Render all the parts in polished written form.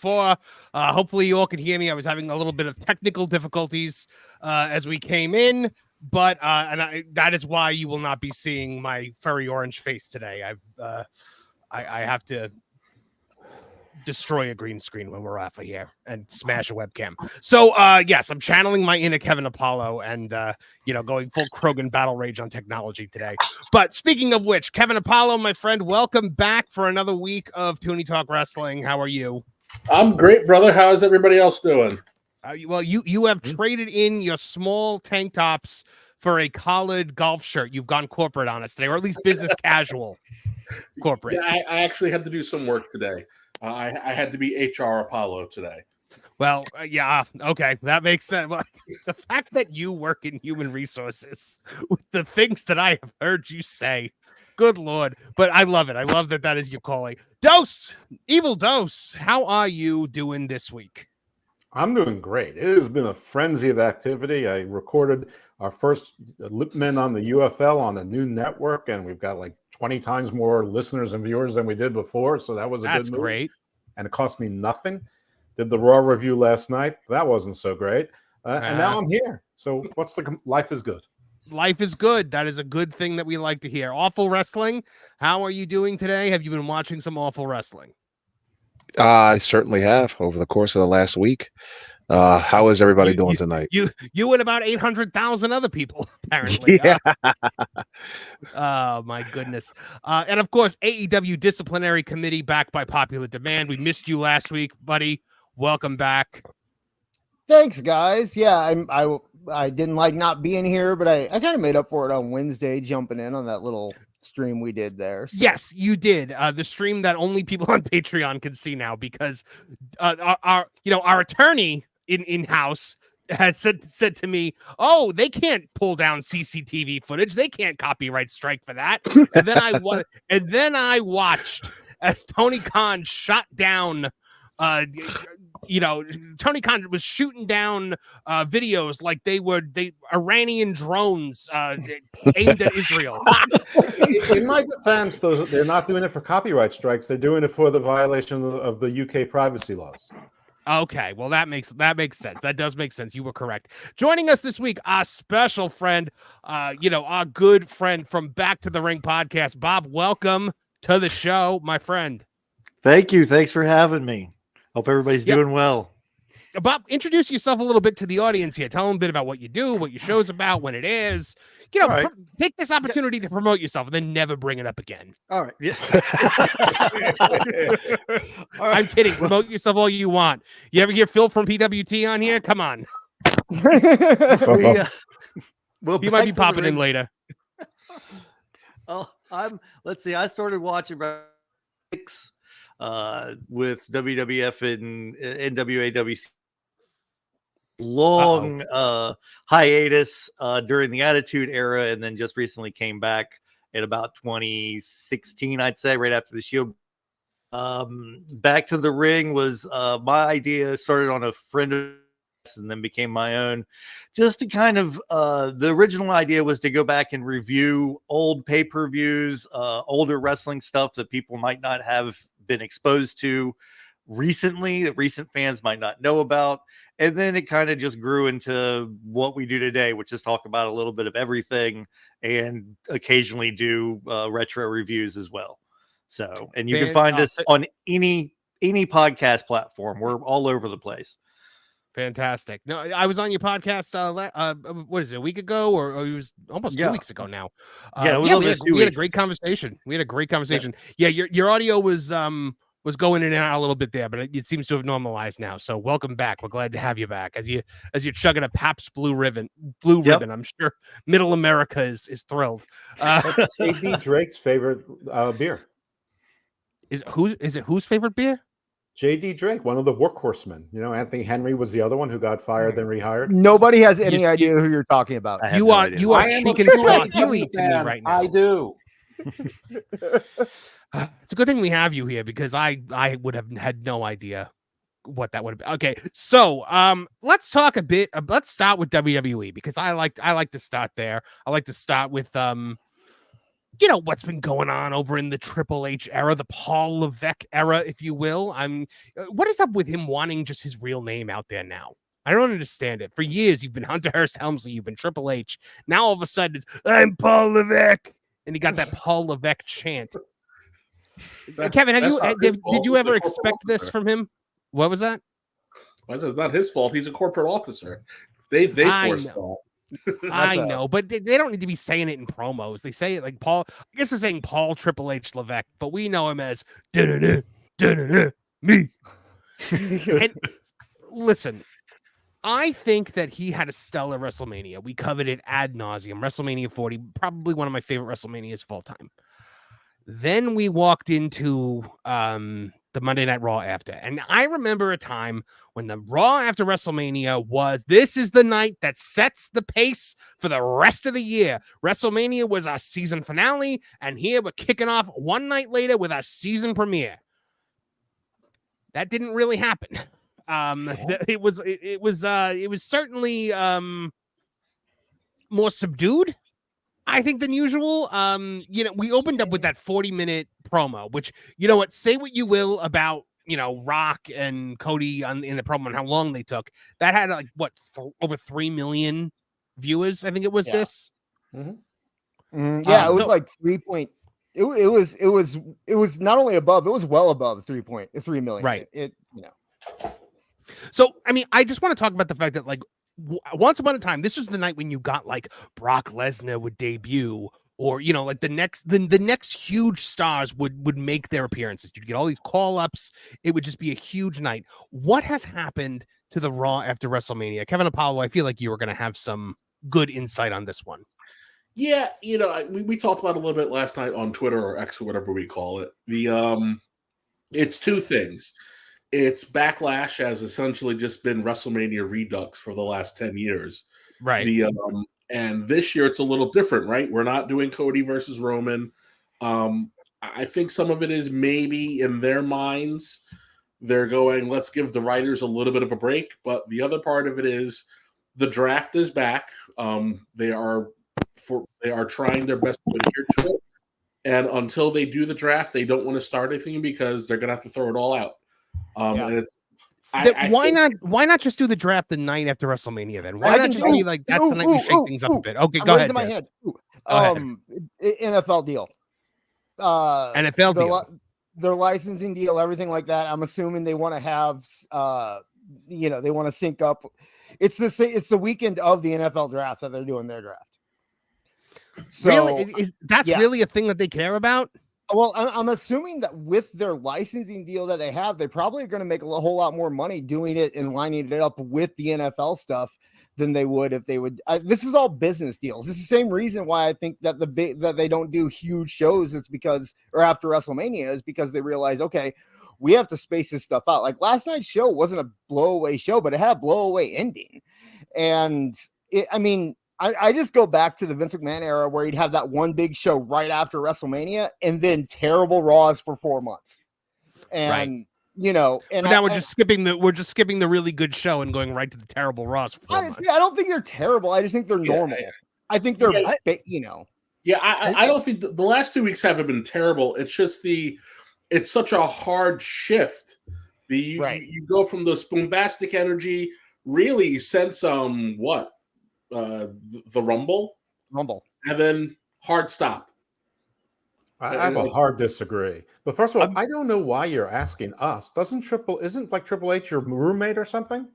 before. Hopefully you all can hear me. I was having a little bit of technical difficulties as we came in, but that is why you will not be seeing my furry orange face today. I have to destroy a green screen when we're off of here and smash a webcam. So yes, I'm channeling my inner Kevin Apollo and going full Krogan battle rage on technology today. But speaking of which, Kevin Apollo, my friend, welcome back for another week of Tooney Talk Wrestling. How are you? I'm great, brother. How is everybody else doing? Well, you have traded in your small tank tops for a collared golf shirt. You've gone corporate on us today, or at least business casual corporate. Yeah, I actually had to do some work today. I had to be HR Apollo today. Well, yeah, okay, that makes sense. Well, the fact that you work in human resources with the things that I have heard you say, good Lord. But I love it. I love that is your calling. Dose, Evil Dose, how are you doing this week? I'm doing great. It has been a frenzy of activity. I recorded our first Lip Men on the UFL on a new network, and we've got like 20 times more listeners and viewers than we did before. So that was a good move. Great. And it cost me nothing. Did the Raw review last night. That wasn't so great. And now I'm here. So life is good. Life is good. That is a good thing that we like to hear. Awful Wrestling. How are you doing today? Have you been watching some Awful Wrestling? I certainly have over the course of the last week. How is everybody doing tonight? You and about 800,000 other people, apparently. Yeah. Oh, my goodness. And, of course, AEW Disciplinary Committee back by popular demand. We missed you last week, buddy. Welcome back. Thanks, guys. Yeah, I didn't like not being here, but I kind of made up for it on Wednesday, jumping in on that little stream we did there. So. Yes, you did. The stream that only people on Patreon can see now because our attorney in-house had said to me, "Oh, they can't pull down CCTV footage. They can't copyright strike for that." And then I watched as Tony Khan shot down. Tony Khan was shooting down videos like they were Iranian drones aimed at Israel. In my defense, they're not doing it for copyright strikes. They're doing it for the violation of the UK privacy laws. Okay, well, that makes sense. That does make sense. You were correct. Joining us this week, our special friend, our good friend from Back to the Ring podcast, Bob. Welcome to the show, my friend. Thank you. Thanks for having me. Hope everybody's doing well. Bob, introduce yourself a little bit to the audience here. Tell them a bit about what you do, what your show's about, when it is. Right. Take this opportunity to promote yourself and then never bring it up again. All right. Yeah. I'm kidding. Promote yourself all you want. You ever hear Phil from PWT on here? Come on. You might be popping in later. Let's see. I started watching with WWF and NWAWC long hiatus during the Attitude Era, and then just recently came back in about 2016, I'd say, right after the Shield. Back to the Ring was my idea. Started on a friend of and then became my own, just to kind of the original idea was to go back and review old pay-per-views, older wrestling stuff that people might not have been exposed to recently, that recent fans might not know about. And then it kind of just grew into what we do today, which is talk about a little bit of everything and occasionally do retro reviews as well. So, and you can find us on any podcast platform. We're all over the place. Fantastic. No, I was on your podcast. What is it? A week ago, or it was almost 2 weeks ago now. We had a great conversation. Yeah, your audio was going in and out a little bit there, but it seems to have normalized now. So welcome back. We're glad to have you back as you're chugging a Pabst Blue Ribbon. I'm sure Middle America is thrilled. J.D. Drake's favorite beer. Is it whose favorite beer? J.D. Drake, one of the workhorsemen. Anthony Henry was the other one who got fired, then rehired. Nobody has any idea who you're talking about. You are speaking Swahili to me right now. I do. It's a good thing we have you here because I would have had no idea what that would have been. Okay, so let's talk a bit. Let's start with WWE because I like to start there. I like to start with you know, what's been going on over in the Triple H era, the Paul Levesque era, if you will. What is up with him wanting just his real name out there now? I don't understand it. For years, you've been Hunter Hearst Helmsley, you've been Triple H. Now all of a sudden, it's I'm Paul Levesque, and he got that Paul Levesque chant. Kevin, did you ever expect this from him? What was that? Well, it's not his fault. He's a corporate officer. They forced that. I know, but they don't need to be saying it in promos. They say it like Paul. I guess they're saying Paul Triple H Levesque, but we know him as me. And listen, I think that he had a stellar WrestleMania. We covered it ad nauseum. WrestleMania 40, probably one of my favorite WrestleManias of all time. Then we walked into the Monday Night Raw after. And I remember a time when the Raw after WrestleMania was, this is the night that sets the pace for the rest of the year. WrestleMania was our season finale, and here we're kicking off one night later with our season premiere. That didn't really happen. It was certainly more subdued, I think, than usual. You know, we opened up with that 40-minute promo, which, you know what, say what you will about, you know, Rock and Cody in the promo and how long they took. That had like over 3 million viewers. I think it was this. Mm-hmm. Yeah, it was like 3 point. It was not only above, it was well above 3 million. Right. It you know. So, I mean, I just want to talk about the fact that, like, once upon a time, this was the night when you got like Brock Lesnar would debut, or, you know, like the next huge stars would make their appearances. You'd get all these call-ups. It would just be a huge night. What has happened to the Raw after WrestleMania? Kevin Apollo, I feel like you were going to have some good insight on this one. Yeah, you know, we talked about it a little bit last night on Twitter or X or whatever we call it. It's two things. It's Backlash has essentially just been WrestleMania Redux for the last 10 years. Right. And this year it's a little different, right? We're not doing Cody versus Roman. I think some of it is maybe in their minds, they're going, let's give the writers a little bit of a break. But the other part of it is the draft is back. They are trying their best to adhere to it. And until they do the draft, they don't want to start anything because they're going to have to throw it all out. And it's why not just do the draft the night after WrestleMania then? Why not just be like, that's the night we shake things up a bit? Okay, go ahead. NFL deal. NFL deal. Their licensing deal, everything like that. I'm assuming they want to have, they want to sync up. It's the weekend of the NFL draft that they're doing their draft. So, really, really a thing that they care about? Well, I'm assuming that with their licensing deal that they have, they probably are going to make a whole lot more money doing it and lining it up with the NFL stuff than they would if they would. This is all business deals. It's the same reason why I think that that they don't do huge shows. It's because, or after WrestleMania, is because they realize, okay, we have to space this stuff out. Like last night's show wasn't a blowaway show, but it had a blowaway ending, and I just go back to the Vince McMahon era where he'd have that one big show right after WrestleMania and then terrible Raws for 4 months. And, right. You know, and but now we're just skipping the really good show and going right to the terrible Raws for 4 months. I don't think they're terrible. I just think they're normal. I think they're, Yeah, I don't think the last 2 weeks haven't been terrible. It's just it's such a hard shift. You go from the bombastic energy really since the Rumble, and then hard stop. I have a hard disagree. But first of all, I don't know why you're asking us. Isn't Triple H your roommate or something?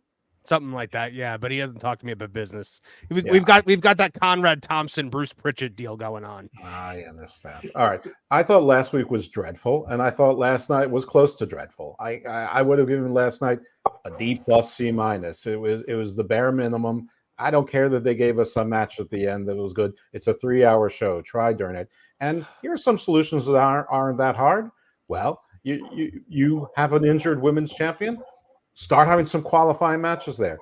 Something like that, yeah. But he hasn't talked to me about business. We've got that Conrad Thompson, Bruce Pritchard deal going on. I understand. All right. I thought last week was dreadful, and I thought last night was close to dreadful. I would have given last night a D+, C-. It was the bare minimum. I don't care that they gave us some match at the end that was good. It's a 3-hour show. Try during it. And here are some solutions that aren't that hard. Well, you have an injured women's champion. Start having some qualifying matches there.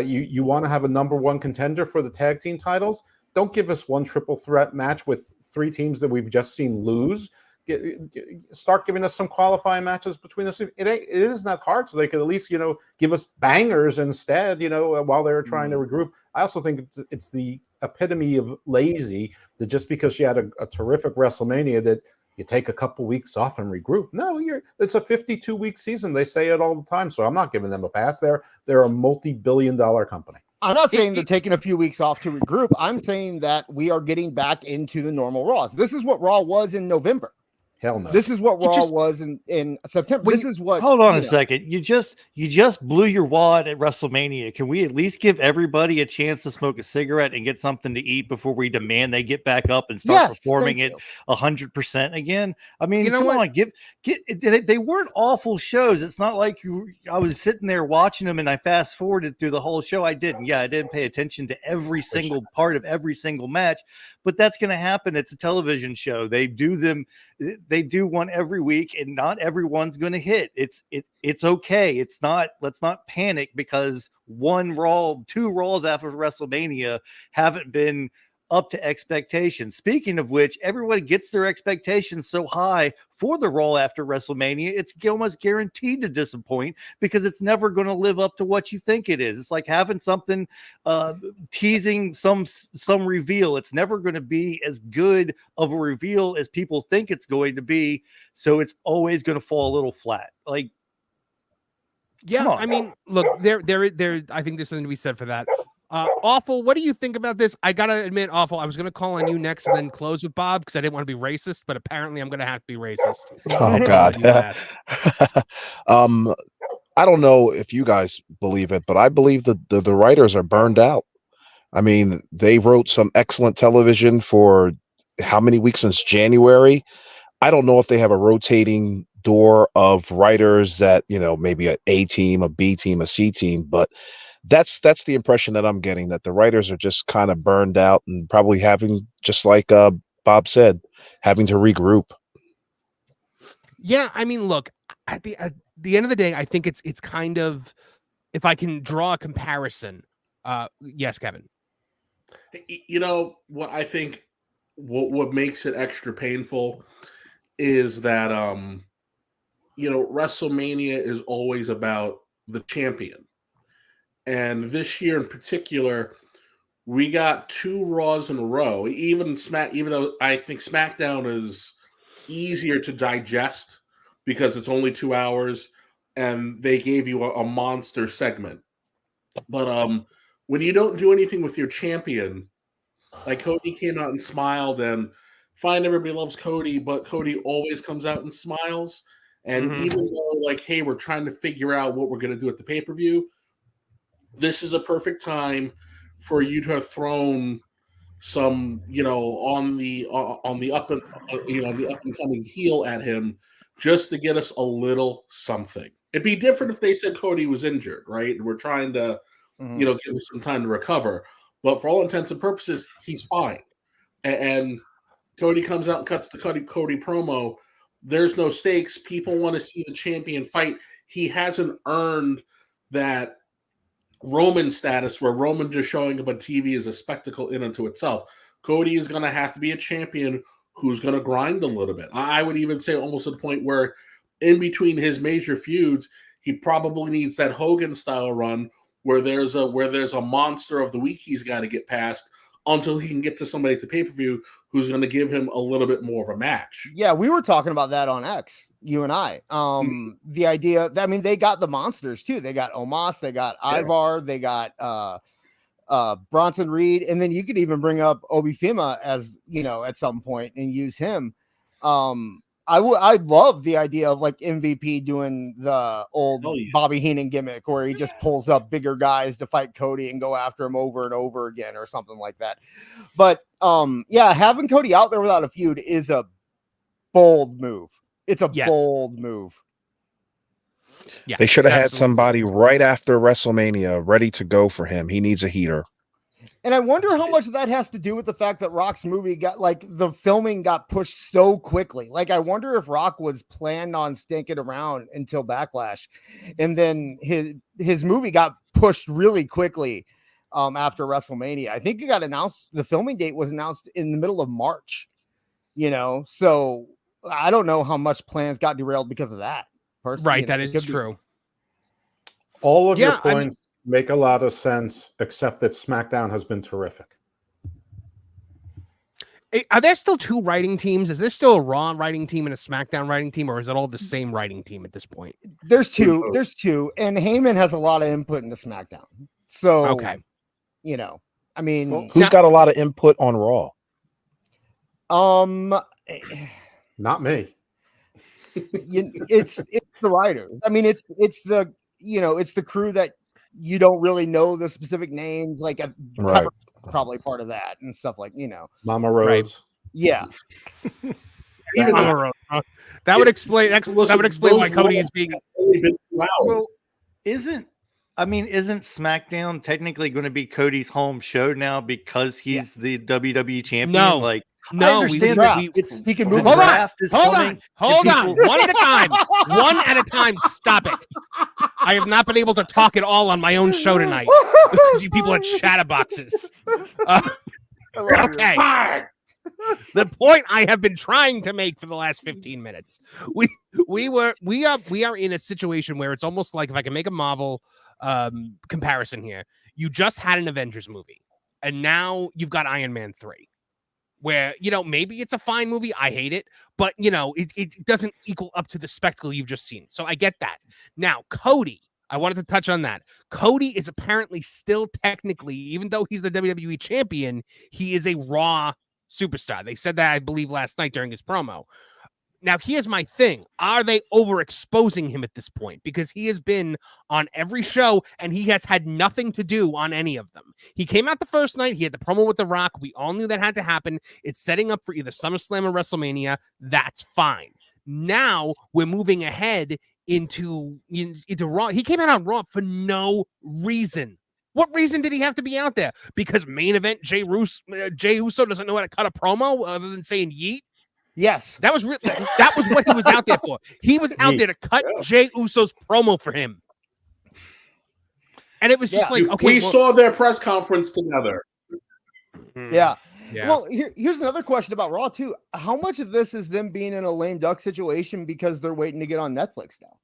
You want to have a number one contender for the tag team titles. Don't give us one triple threat match with 3 teams that we've just seen lose. start giving us some qualifying matches between us. It isn't that hard, so they could at least give us bangers instead. While they're trying to regroup. I also think it's the epitome of lazy that just because you had a terrific WrestleMania that you take a couple weeks off and regroup. No, it's a 52-week season. They say it all the time, so I'm not giving them a pass. They're a multi-billion-dollar company. I'm not saying they're taking a few weeks off to regroup. I'm saying that we are getting back into the normal Raws. This is what Raw was in November. Hell no. This is what Raw was in September. This is what. Hold on a second. You just blew your wad at WrestleMania. Can we at least give everybody a chance to smoke a cigarette and get something to eat before we demand they get back up and start performing it 100% again? I mean, come on, they weren't awful shows. It's not like I was sitting there watching them and I fast forwarded through the whole show. I didn't. Yeah, I didn't pay attention to every single part of every single match, but that's going to happen. It's a television show. They do one every week, and not everyone's going to hit. It's okay. Let's not panic because two Raws after WrestleMania haven't been up to expectations. Speaking of which, everybody gets their expectations so high for the Raw after WrestleMania, it's almost guaranteed to disappoint because it's never going to live up to what you think it is. It's like having something teasing some reveal. It's never going to be as good of a reveal as people think it's going to be. So it's always going to fall a little flat. Like, yeah, I mean, look, there. I think there's something to be said for that. Awful. What do you think about this? I gotta admit, Awful. I was gonna call on you next and then close with Bob because I didn't want to be racist, but apparently I'm gonna have to be racist. Oh God. I don't know if you guys believe it, but I believe that the writers are burned out. I mean, they wrote some excellent television for how many weeks since January? I don't know if they have a rotating door of writers that maybe an A team, a B team, a C team, but that's the impression that I'm getting, that the writers are just kind of burned out and probably having, just like Bob said, having to regroup. Yeah, I mean, look, at the end of the day, I think it's kind of, if I can draw a comparison. Yes, Kevin. What I think what makes it extra painful is that WrestleMania is always about the champion. And this year in particular, we got 2 Raws in a row. Even though I think SmackDown is easier to digest because it's only 2 hours and they gave you a monster segment. But when you don't do anything with your champion, like Cody came out and smiled, and fine, everybody loves Cody, but Cody always comes out and smiles. And even though, hey, we're trying to figure out what we're going to do at the pay-per-view, this is a perfect time for you to have thrown some, on the up and coming heel at him, just to get us a little something. It'd be different if they said Cody was injured, right? And we're trying to, give him some time to recover. But for all intents and purposes, he's fine. And Cody comes out and cuts the Cody promo. There's no stakes. People want to see the champion fight. He hasn't earned that Roman status where Roman just showing up on TV is a spectacle in unto itself. Cody is going to have to be a champion who's going to grind a little bit. I would even say almost to the point where in between his major feuds, he probably needs that Hogan style run where there's a monster of the week he's got to get past until he can get to somebody at the pay-per-view who's going to give him a little bit more of a match. Yeah, we were talking about that on X, you and I. The idea that, they got the monsters too. They got Omos, they got Ivar, they got Bronson Reed, and then you could even bring up Obi Fima as, at some point and use him. I love the idea of MVP doing the old Bobby Heenan gimmick where he just pulls up bigger guys to fight Cody and go after him over and over again or something like that. But having Cody out there without a feud is a bold move. It's a bold move. Yeah, they should have had somebody right after WrestleMania ready to go for him. He needs a heater. And I wonder how much of that has to do with the fact that Rock's movie the filming got pushed so quickly. I wonder if Rock was planned on stinking around until Backlash, and then his movie got pushed really quickly after WrestleMania. I think it got announced. The filming date was announced in the middle of March, so I don't know how much plans got derailed because of that. Personally, Right, you know, that it is could be- true. All of Yeah, your points make a lot of sense, except that SmackDown has been terrific. Are there still 2 writing teams? Is there still a Raw writing team and a SmackDown writing team, or is it all the same writing team at this point? There's two, and Heyman has a lot of input into SmackDown. So, Okay. you know, I mean, Who's got a lot of input on Raw? Not me. it's the writers. I mean, it's the, you know, it's the crew that you don't really know the specific names, like Right. probably part of that and stuff, like, you know, Mama Rhodes. yeah. Even Mama Rose, huh? That would explain that would explain why Cody is being only been 2 hours. Well, isn't SmackDown technically going to be Cody's home show now because he's the WWE champion? No. Like, No, I understand that he can move. the Hold on, draft is coming, hold and on. people- One at a time. One at a time. Stop it. I have not been able to talk at all on my own show tonight because you people are chatterboxes. Okay. The point I have been trying to make for the last 15 minutes. We are in a situation where it's almost like, if I can make a Marvel comparison here, you just had an Avengers movie, and now you've got Iron Man 3. Where, you know, maybe it's a fine movie. I hate it, but, you know, it doesn't equal up to the spectacle you've just seen. So I get that. Now, Cody, I wanted to touch on that. Cody is apparently still technically, even though he's the WWE champion, he is a Raw superstar. They said that, I believe, last night during his promo. Now, here's my thing. Are they overexposing him at this point? Because he has been on every show and he has had nothing to do on any of them. He came out the first night. He had the promo with The Rock. We all knew that had to happen. It's setting up for either SummerSlam or WrestleMania. That's fine. Now we're moving ahead into Raw. He came out on Raw for no reason. What reason did he have to be out there? Because main event Jey Uso doesn't know how to cut a promo other than saying yeet? Yes, That was what he was out there for. He was out there to cut Jey Uso's promo for him. And it was just like, okay. We saw their press conference together. Yeah. Yeah. Well, here's another question about Raw too. How much of this is them being in a lame duck situation because they're waiting to get on Netflix now?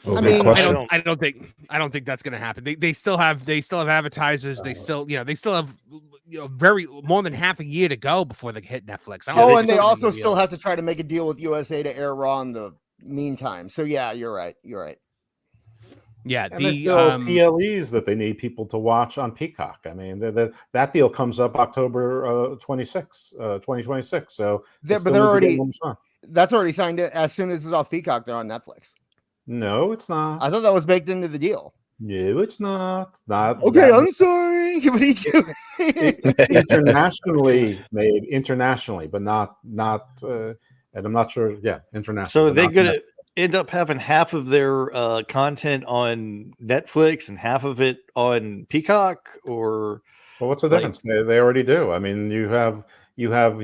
Well, I good mean, question. I don't think that's going to happen. They still have advertisers. They still have very more than half a year to go before they hit Netflix. And they also still have to try to make a deal with USA to air Raw in the meantime. So yeah, you're right. Yeah, And there's still PLEs that they need people to watch on Peacock. I mean, that deal comes up October 26, 2026. So, but they're already that's already signed. It as soon as it's off Peacock, they're on Netflix. No, it's not. I thought that was baked into the deal. No, it's not. Not okay. I'm sorry. What are you doing? Internationally made, but not. And I'm not sure. Yeah, international. So they're gonna end up having half of their content on Netflix and half of it on Peacock, or well, what's the difference? They already do. I mean, you have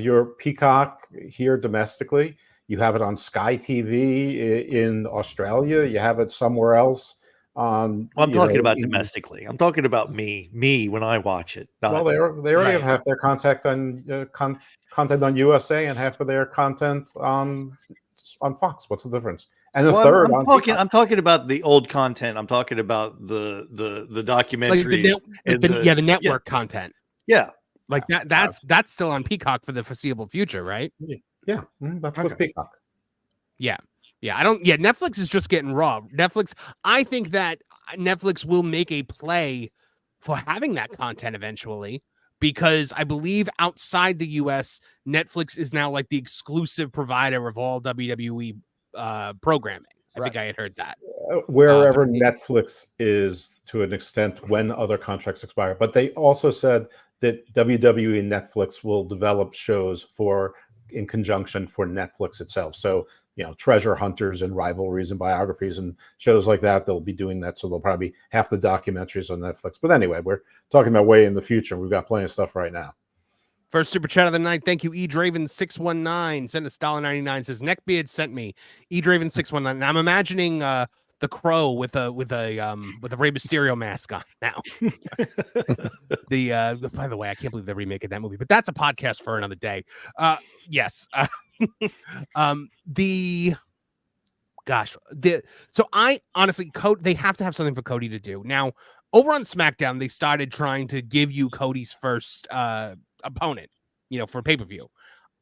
your Peacock here domestically. You have it on Sky TV in Australia. You have it somewhere else. I'm talking about domestically. I'm talking about me when I watch it. Well, they already have half their content on USA and half of their content on Fox. What's the difference? And third, I'm talking about the old content. I'm talking about the documentary, the network content. Yeah, like that's still on Peacock for the foreseeable future, right? Yeah, that's what Peacock. Yeah. Netflix is just getting raw. I think that Netflix will make a play for having that content eventually, because I believe outside the US, Netflix is now like the exclusive provider of all WWE programming. I think I had heard that. Wherever Netflix is, to an extent, when other contracts expire. But they also said that WWE and Netflix will develop shows in conjunction for Netflix itself. So, treasure hunters and rivalries and biographies and shows like that, they'll be doing that. So they'll probably half the documentaries on Netflix. But anyway, we're talking about way in the future. We've got plenty of stuff right now. First super chat of the night. Thank you, E Draven 619. Sent us $1.99. Says Neckbeard sent me E Draven 619. I'm imagining the the Crow with a Rey Mysterio mask on now. By the way, I can't believe they're remaking that movie, but that's a podcast for another day. Yes. So I honestly, they have to have something for Cody to do. Now, over on SmackDown, they started trying to give you Cody's first opponent, for pay-per-view.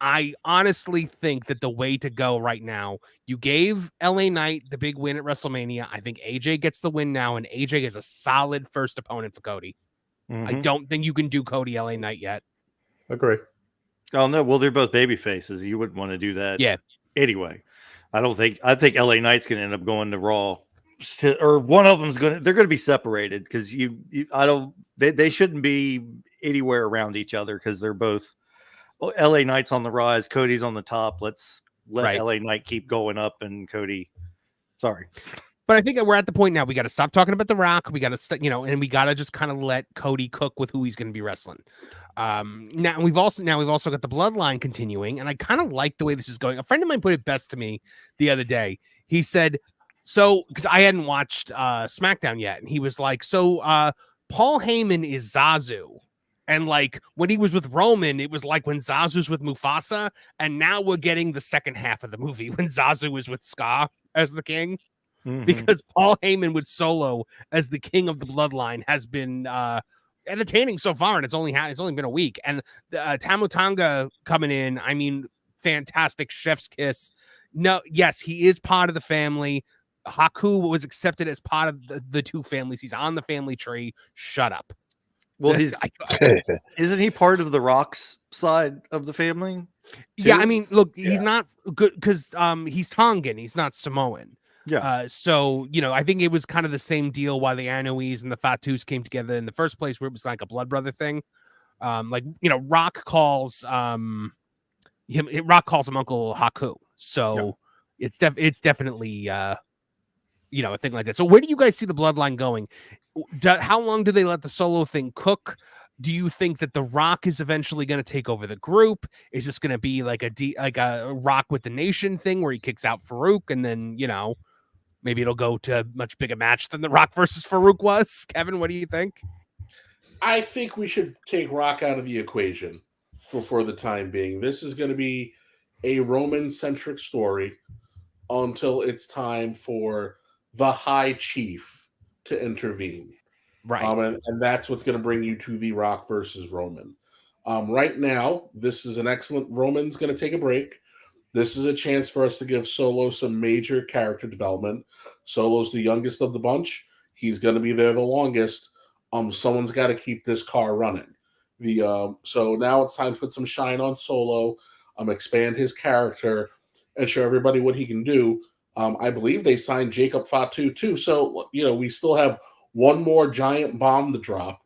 I honestly think that the way to go right now, you gave LA Knight the big win at WrestleMania. I think AJ gets the win now, and AJ is a solid first opponent for Cody. I don't think you can do Cody LA Knight yet. Agree. Oh no, well they're both baby faces. You wouldn't want to do that. Yeah. Anyway, I think LA Knight's going to end up going to Raw, or one of them's they're going to be separated because they shouldn't be anywhere around each other because they're both. LA Knight's on the rise, Cody's on the top. Let's let LA Knight keep going up, and Cody. Sorry, but I think that we're at the point now. We got to stop talking about The Rock. We got to, and we got to just kind of let Cody cook with who he's going to be wrestling. Now we've also got the Bloodline continuing, and I kind of like the way this is going. A friend of mine put it best to me the other day. He said, "So," because I hadn't watched SmackDown yet, and he was like, "So, Paul Heyman is Zazu." And like when he was with Roman, it was like when Zazu's with Mufasa, and now we're getting the second half of the movie when Zazu is with Scar as the king, because Paul Heyman with Solo as the king of the Bloodline has been entertaining so far, and it's only been a week. And Tamo Tonga coming in, I mean, fantastic, chef's kiss. No, yes, he is part of the family. Haku was accepted as part of the two families. He's on the family tree. Shut up. Well, isn't he part of the Rock's side of the family? Too? Yeah, I mean, look, he's not good because he's Tongan, he's not Samoan. Yeah. So I think it was kind of the same deal why the Anois and the Fatus came together in the first place, where it was like a blood brother thing. Rock calls him Uncle Haku. So it's definitely a thing like that. So where do you guys see the Bloodline going? How long do they let the Solo thing cook? Do you think that The Rock is eventually going to take over the group? Is this going to be like a Rock with the Nation thing where he kicks out Farouk, and then maybe it'll go to a much bigger match than The Rock versus Farouk was? Kevin, what do you think? I think we should take Rock out of the equation for the time being. This is going to be a Roman-centric story until it's time for the High Chief to intervene. Right. And that's what's going to bring you to The Rock versus Roman. Right now, this is an excellent... Roman's going to take a break. This is a chance for us to give Solo some major character development. Solo's the youngest of the bunch. He's going to be there the longest. Someone's got to keep this car running. So now it's time to put some shine on Solo, expand his character, and show everybody what he can do. I believe they signed Jacob Fatu too. So, we still have one more giant bomb to drop.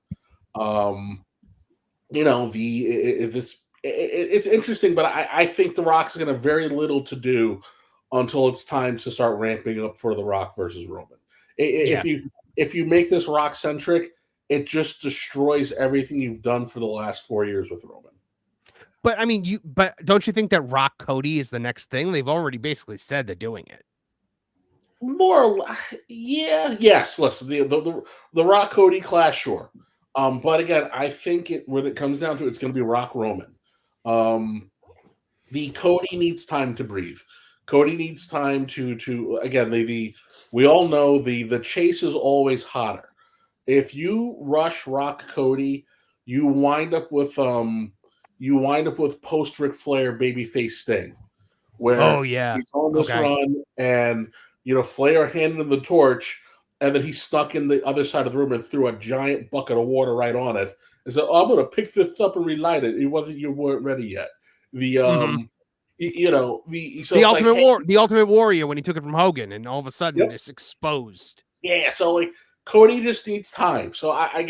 It's interesting, but I think The Rock's going to have very little to do until it's time to start ramping up for The Rock versus Roman. If you make this Rock centric, it just destroys everything you've done for the last 4 years with Roman. But I mean, but don't you think that Rock Cody is the next thing? They've already basically said they're doing it. More or less, yes. Listen, the Rock Cody clash, sure. But again, I think when it comes down to it, it's going to be Rock Roman. The Cody needs time to breathe. Cody needs time to again. We all know the chase is always hotter. If you rush Rock Cody, you wind up with post Ric Flair babyface Sting, where he's on this run and Flair handed him the torch, and then he stuck in the other side of the room and threw a giant bucket of water right on it and said, "I'm going to pick this up and relight it." You weren't ready yet. The Ultimate Warrior when he took it from Hogan, and all of a sudden it's exposed. Yeah, so Cody just needs time. So I'm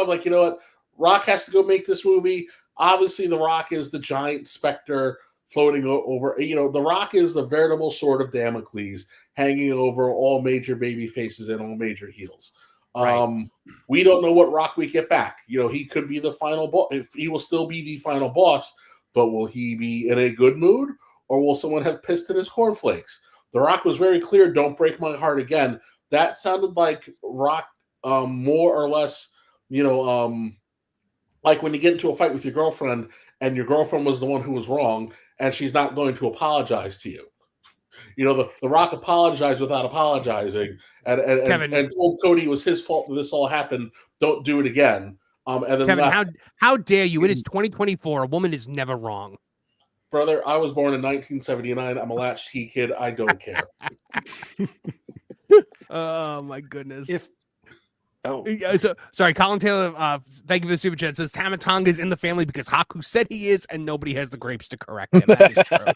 like, you know what? Rock has to go make this movie. Obviously, The Rock is the giant specter floating over. The Rock is the veritable sword of Damocles hanging over all major baby faces and all major heels. Right. We don't know what Rock we get back. He could be the final boss. He will still be the final boss, but will he be in a good mood, or will someone have pissed in his cornflakes? The Rock was very clear, "Don't break my heart again." that sounded like Rock more or less, like when you get into a fight with your girlfriend and your girlfriend was the one who was wrong and she's not going to apologize to you. The Rock apologized without apologizing and told Cody it was his fault that this all happened. Don't do it again. And then Kevin, how dare you? It is 2024. A woman is never wrong. Brother, I was born in 1979. I'm a latchkey kid. I don't care. Oh my goodness. Sorry, Colin Taylor. Thank you for the super chat. Says Tama Tonga is in the family because Haku said he is, and nobody has the grapes to correct him. That is true.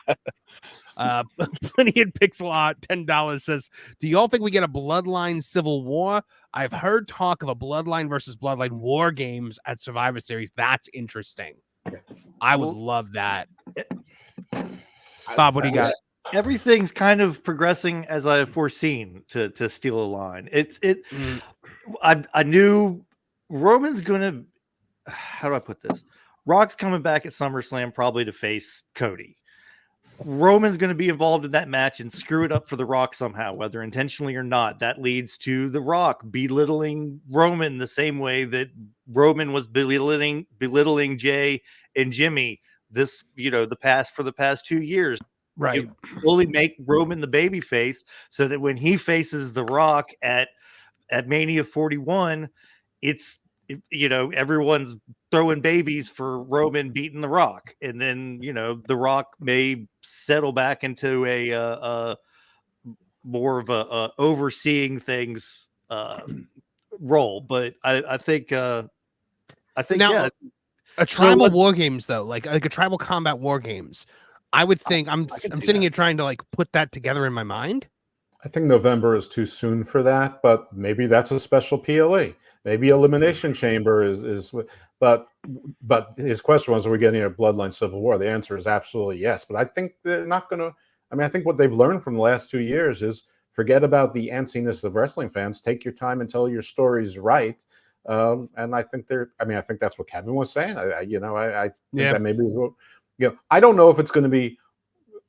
Plenty in Pixel Art, $10 says, do y'all think we get a Bloodline Civil War? I've heard talk of a Bloodline versus Bloodline War Games at Survivor Series. That's interesting. I would love that. Bob, what do you got? Everything's kind of progressing as I have foreseen to steal a line. I knew Roman's gonna. How do I put this? Rock's coming back at SummerSlam probably to face Cody. Roman's going to be involved in that match and screw it up for The Rock somehow, whether intentionally or not. That leads to The Rock belittling Roman the same way that Roman was belittling Jay and Jimmy the past 2 years. Right. Fully make Roman the babyface so that when he faces The Rock at Mania 41, everyone's throwing babies for Roman beating The Rock, and then The Rock may settle back into a more of a overseeing things role. But I think now, a tribal war games though, like a tribal combat war games. I would think I'm sitting here trying to put that together in my mind. I think November is too soon for that, but maybe that's a special PLE. Maybe Elimination Chamber is. But his question was, are we getting a Bloodline Civil War? The answer is absolutely yes. But I think they're not going to. I mean, I think what they've learned from the last 2 years is forget about the antsiness of wrestling fans. Take your time and tell your stories right. And I think I think that's what Kevin was saying. I think that maybe is what. I don't know if it's going to be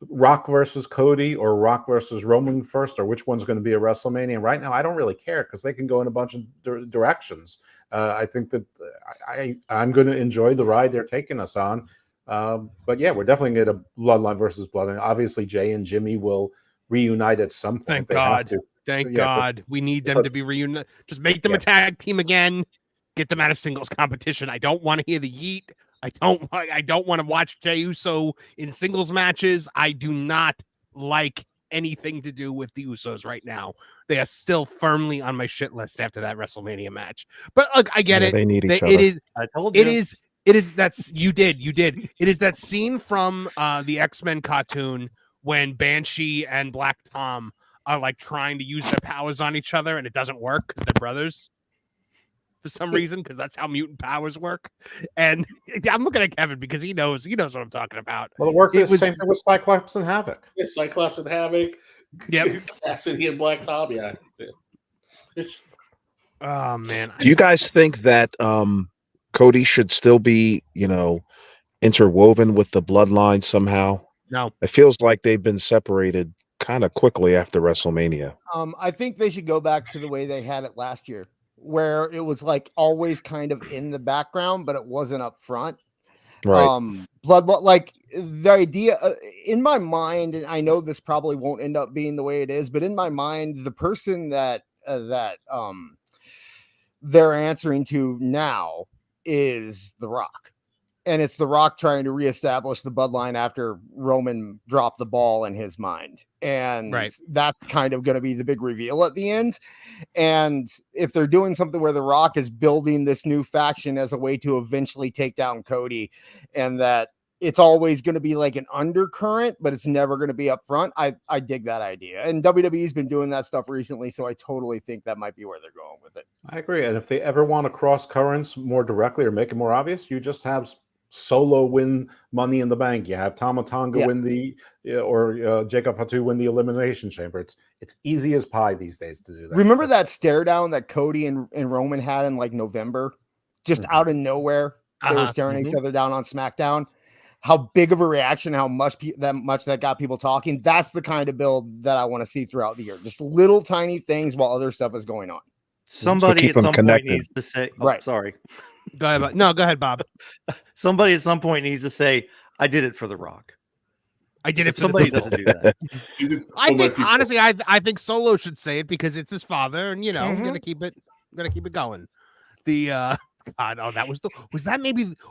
Rock versus Cody or Rock versus Roman first, or which one's going to be a WrestleMania. Right now, I don't really care because they can go in a bunch of directions. I think that I'm going to enjoy the ride they're taking us on. But yeah, we're definitely going to get a Bloodline versus Bloodline. Obviously, Jay and Jimmy will reunite at some point. Thank God. We need them to be reunited. Just make them a tag team again. Get them out of singles competition. I don't want to hear the yeet. I don't want to watch Jey Uso in singles matches. I do not like anything to do with the Usos right now. They are still firmly on my shit list after that WrestleMania match. But look, I get it. They need each other. It is. I told you. It is. You did. It is that scene from the X-Men cartoon when Banshee and Black Tom are trying to use their powers on each other and it doesn't work because they're brothers. For some reason, because that's how mutant powers work. And I'm looking at Kevin because he knows what I'm talking about. Well, it works the same thing with Cyclops and Havoc. Yeah, Cyclops and Havoc. Yep. Cassidy and Black Tom. Yeah. Oh man. Do you guys think that Cody should still be, interwoven with the Bloodline somehow? No. It feels like they've been separated kind of quickly after WrestleMania. I think they should go back to the way they had it last year, where it was always kind of in the background, but it wasn't up front. Right. The idea in my mind, and I know this probably won't end up being the way it is, but in my mind, the person that they're answering to now is The Rock. And it's The Rock trying to reestablish the bloodline after Roman dropped the ball in his mind. And that's kind of going to be the big reveal at the end. And if they're doing something where The Rock is building this new faction as a way to eventually take down Cody, and that it's always going to be an undercurrent, but it's never going to be up front, I dig that idea. And WWE's been doing that stuff recently, so I totally think that might be where they're going with it. I agree. And if they ever want to cross currents more directly or make it more obvious, you just have Solo win Money in the Bank. You have Tama Tonga win or Jacob Fatu win the Elimination Chamber. It's easy as pie these days to do that. Remember that stare down that Cody and Roman had in November, just out of nowhere? They were staring each other down on SmackDown. how big of a reaction, how much that got people talking. That's the kind of build that I want to see throughout the year. Just little tiny things while other stuff is going on. Somebody at some point needs to say, right. Sorry. Go ahead. No, go ahead, Bob. Somebody at some point needs to say, I did it for The Rock. I did it for somebody the doesn't do that. I think honestly, I think Solo should say it because it's his father, and I'm gonna keep it going. The God, oh, that was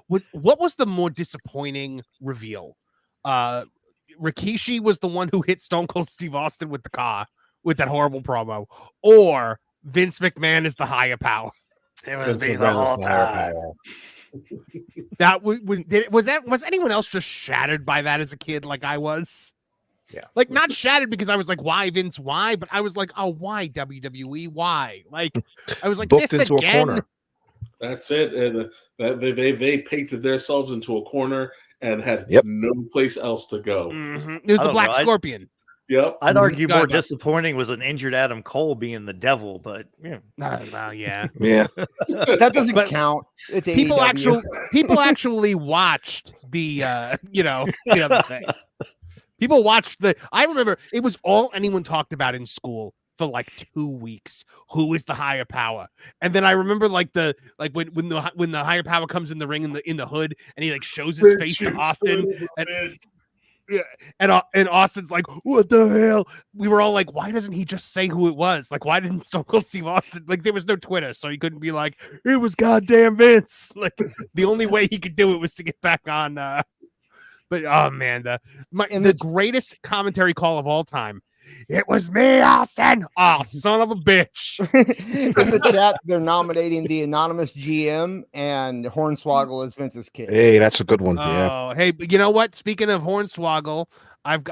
what was the more disappointing reveal? Rikishi was the one who hit Stone Cold Steve Austin with the car with that horrible promo, or Vince McMahon is the higher power. It was me the whole time. That was anyone else just shattered by that as a kid like I was? Yeah. Like not shattered because I was like, why Vince? Why? But I was like, oh, why WWE? Why? Like I was like, booked this into again? a corner. That's it. And they painted themselves into a corner and had no place else to go. Mm-hmm. It was the Black Scorpion. Yep. I'd argue more disappointing was an injured Adam Cole being the devil, but yeah. Yeah. That doesn't count. It's people AEW. actually watched the the other thing. People watched I remember it was all anyone talked about in school for like 2 weeks. Who is the higher power? And then I remember when the higher power comes in the ring in the hood and he like shows his face to Austin and Austin's like, what the hell? We were all like, why doesn't he just say who it was? Like, why didn't Stone Cold Steve Austin, like, there was no Twitter, so he couldn't be like, it was goddamn Vince. Like, the only way he could do it was to get back on. But oh man, the greatest commentary call of all time. It was me, Austin. Oh, son of a bitch. In the chat, they're nominating the anonymous GM and Hornswoggle as Vince's kid. Hey, that's a good one. Oh, hey, you know what? Speaking of Hornswoggle, I've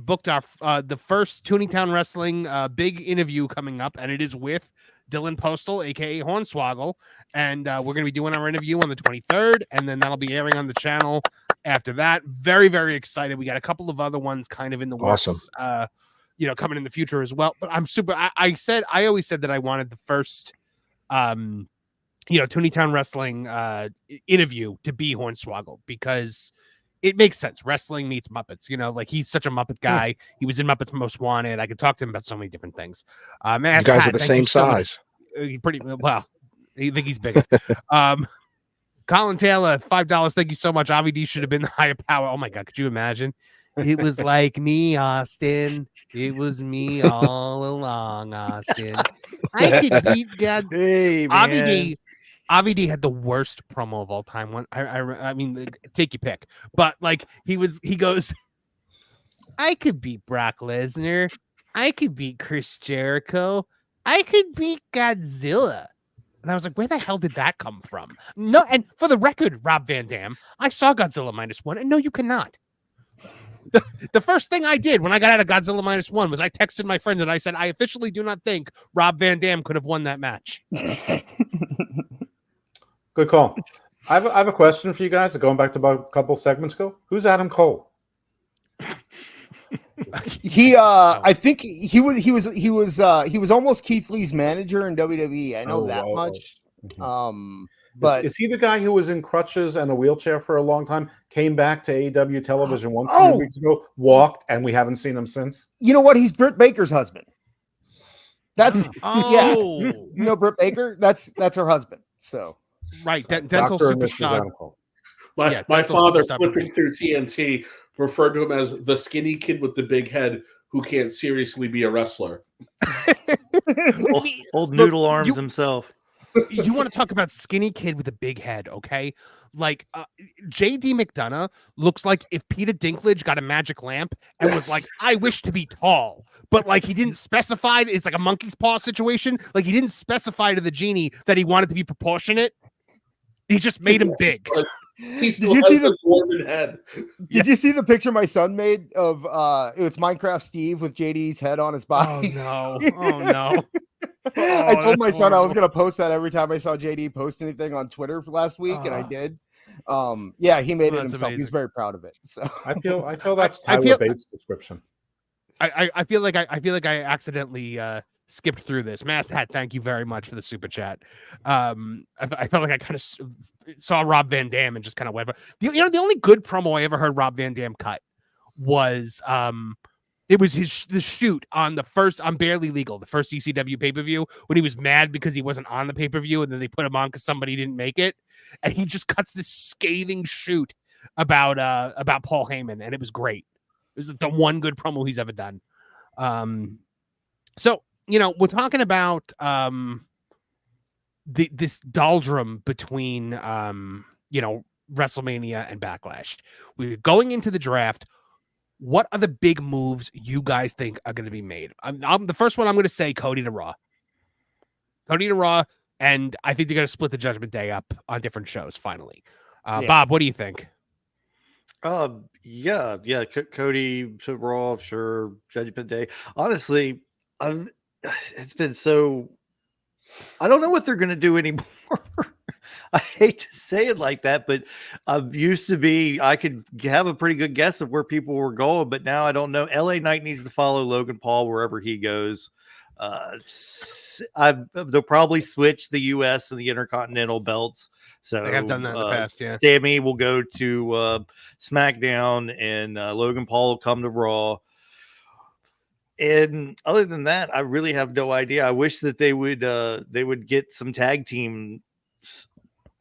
booked our the first Tooney Talk Wrestling big interview coming up, and it is with Dylan Postal, aka Hornswoggle, and we're gonna be doing our interview on the 23rd, and then that'll be airing on the channel after that. Very, very excited. We got a couple of other ones kind of in the works. Awesome. Coming in the future as well. But I'm super. I always said that I wanted the first, Tooney Talk Wrestling interview to be Hornswoggle because it makes sense. Wrestling meets Muppets. Like he's such a Muppet guy. He was in Muppets Most Wanted. I could talk to him about so many different things. You guys are the same size. Pretty well. I think he's bigger. Colin Taylor, $5. Thank you so much. Avi should have been the higher power. Oh my God, could you imagine? It was like me, Austin. It was me all along, Austin. I could beat God. Hey, man. Avi D had the worst promo of all time. I mean, take your pick. But like he goes, I could beat Brock Lesnar. I could beat Chris Jericho. I could beat Godzilla. And I was like, where the hell did that come from? No, and for the record, Rob Van Dam, I saw Godzilla -1, and no, you cannot. The first thing I did when I got out of Godzilla -1 was I texted my friend and I said, I officially do not think Rob Van Dam could have won that match. Good call. I have a question for you guys. Going back to about a couple segments ago, who's Adam Cole? I think he was almost Keith Lee's manager in WWE. I know that much. Mm-hmm. But is he the guy who was in crutches and a wheelchair for a long time, came back to AEW television once 2 weeks ago, walked, and we haven't seen him since? You know what? He's Britt Baker's husband. That's Britt Baker? That's her husband. So right, dental superstar. My father flipping through TNT referred to him as the skinny kid with the big head who can't seriously be a wrestler. old noodle arms himself. You want to talk about skinny kid with a big head, okay? Like JD McDonough looks like if Peter Dinklage got a magic lamp and was like, I wish to be tall, but like he didn't specify. It's like a monkey's paw situation. Like he didn't specify to the genie that he wanted to be proportionate. He just made him big. Did you see the Mormon head? Did you see the picture my son made of it's Minecraft Steve with JD's head on his body? Oh no. I told my son I was gonna post that every time I saw JD post anything on Twitter last week, and I did. He made it himself. Amazing. He's very proud of it. So I feel that's Tyler Bates' description. I feel like I accidentally skipped through this. Mass Hat, thank you very much for the super chat. I felt like I kind of saw Rob Van Dam and just kind of went. The only good promo I ever heard Rob Van Dam cut was it was the shoot on Barely Legal, the first ECW pay-per-view, when he was mad because he wasn't on the pay-per-view, and then they put him on because somebody didn't make it, and he just cuts this scathing shoot about Paul Heyman, and it was great. It was the one good promo he's ever done. So we're talking about this doldrum between WrestleMania and Backlash. We're going into the draft. What are the big moves you guys think are going to be made? I'm the first one I'm going to say Cody to Raw. Cody to Raw, and I think they're going to split the Judgment Day up on different shows finally. Bob, what do you think? Yeah. Cody to Raw, sure. Judgment Day. Honestly, it's been so. I don't know what they're going to do anymore. I hate to say it like that, but I could have a pretty good guess of where people were going, but now I don't know. LA Knight needs to follow Logan Paul wherever he goes. They'll probably switch the US and the Intercontinental belts. So they have done that in the past. Yeah, Sammy will go to SmackDown, and Logan Paul will come to Raw. And other than that, I really have no idea. I wish that they would get some tag team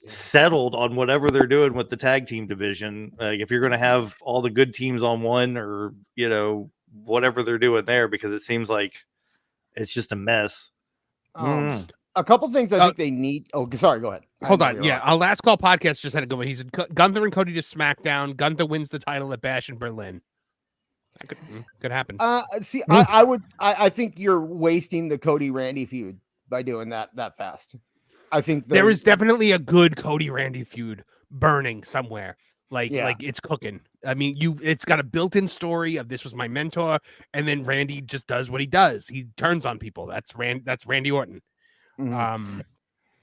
settled on whatever they're doing with the tag team division. If you're going to have all the good teams on one, or whatever they're doing there, because it seems like it's just a mess. A couple things I think they need. Oh, sorry, go ahead. Hold on. Yeah, our Last Call podcast just had a good one. He said Gunther and Cody to SmackDown. Gunther wins the title at Bash in Berlin. That could happen. I think you're wasting the Cody Randy feud by doing that fast. I think there is definitely a good Cody Randy feud burning somewhere. Like it's cooking. I mean, it's got a built-in story of this was my mentor, and then Randy just does what he does. He turns on people. That's Randy Orton. Mm-hmm.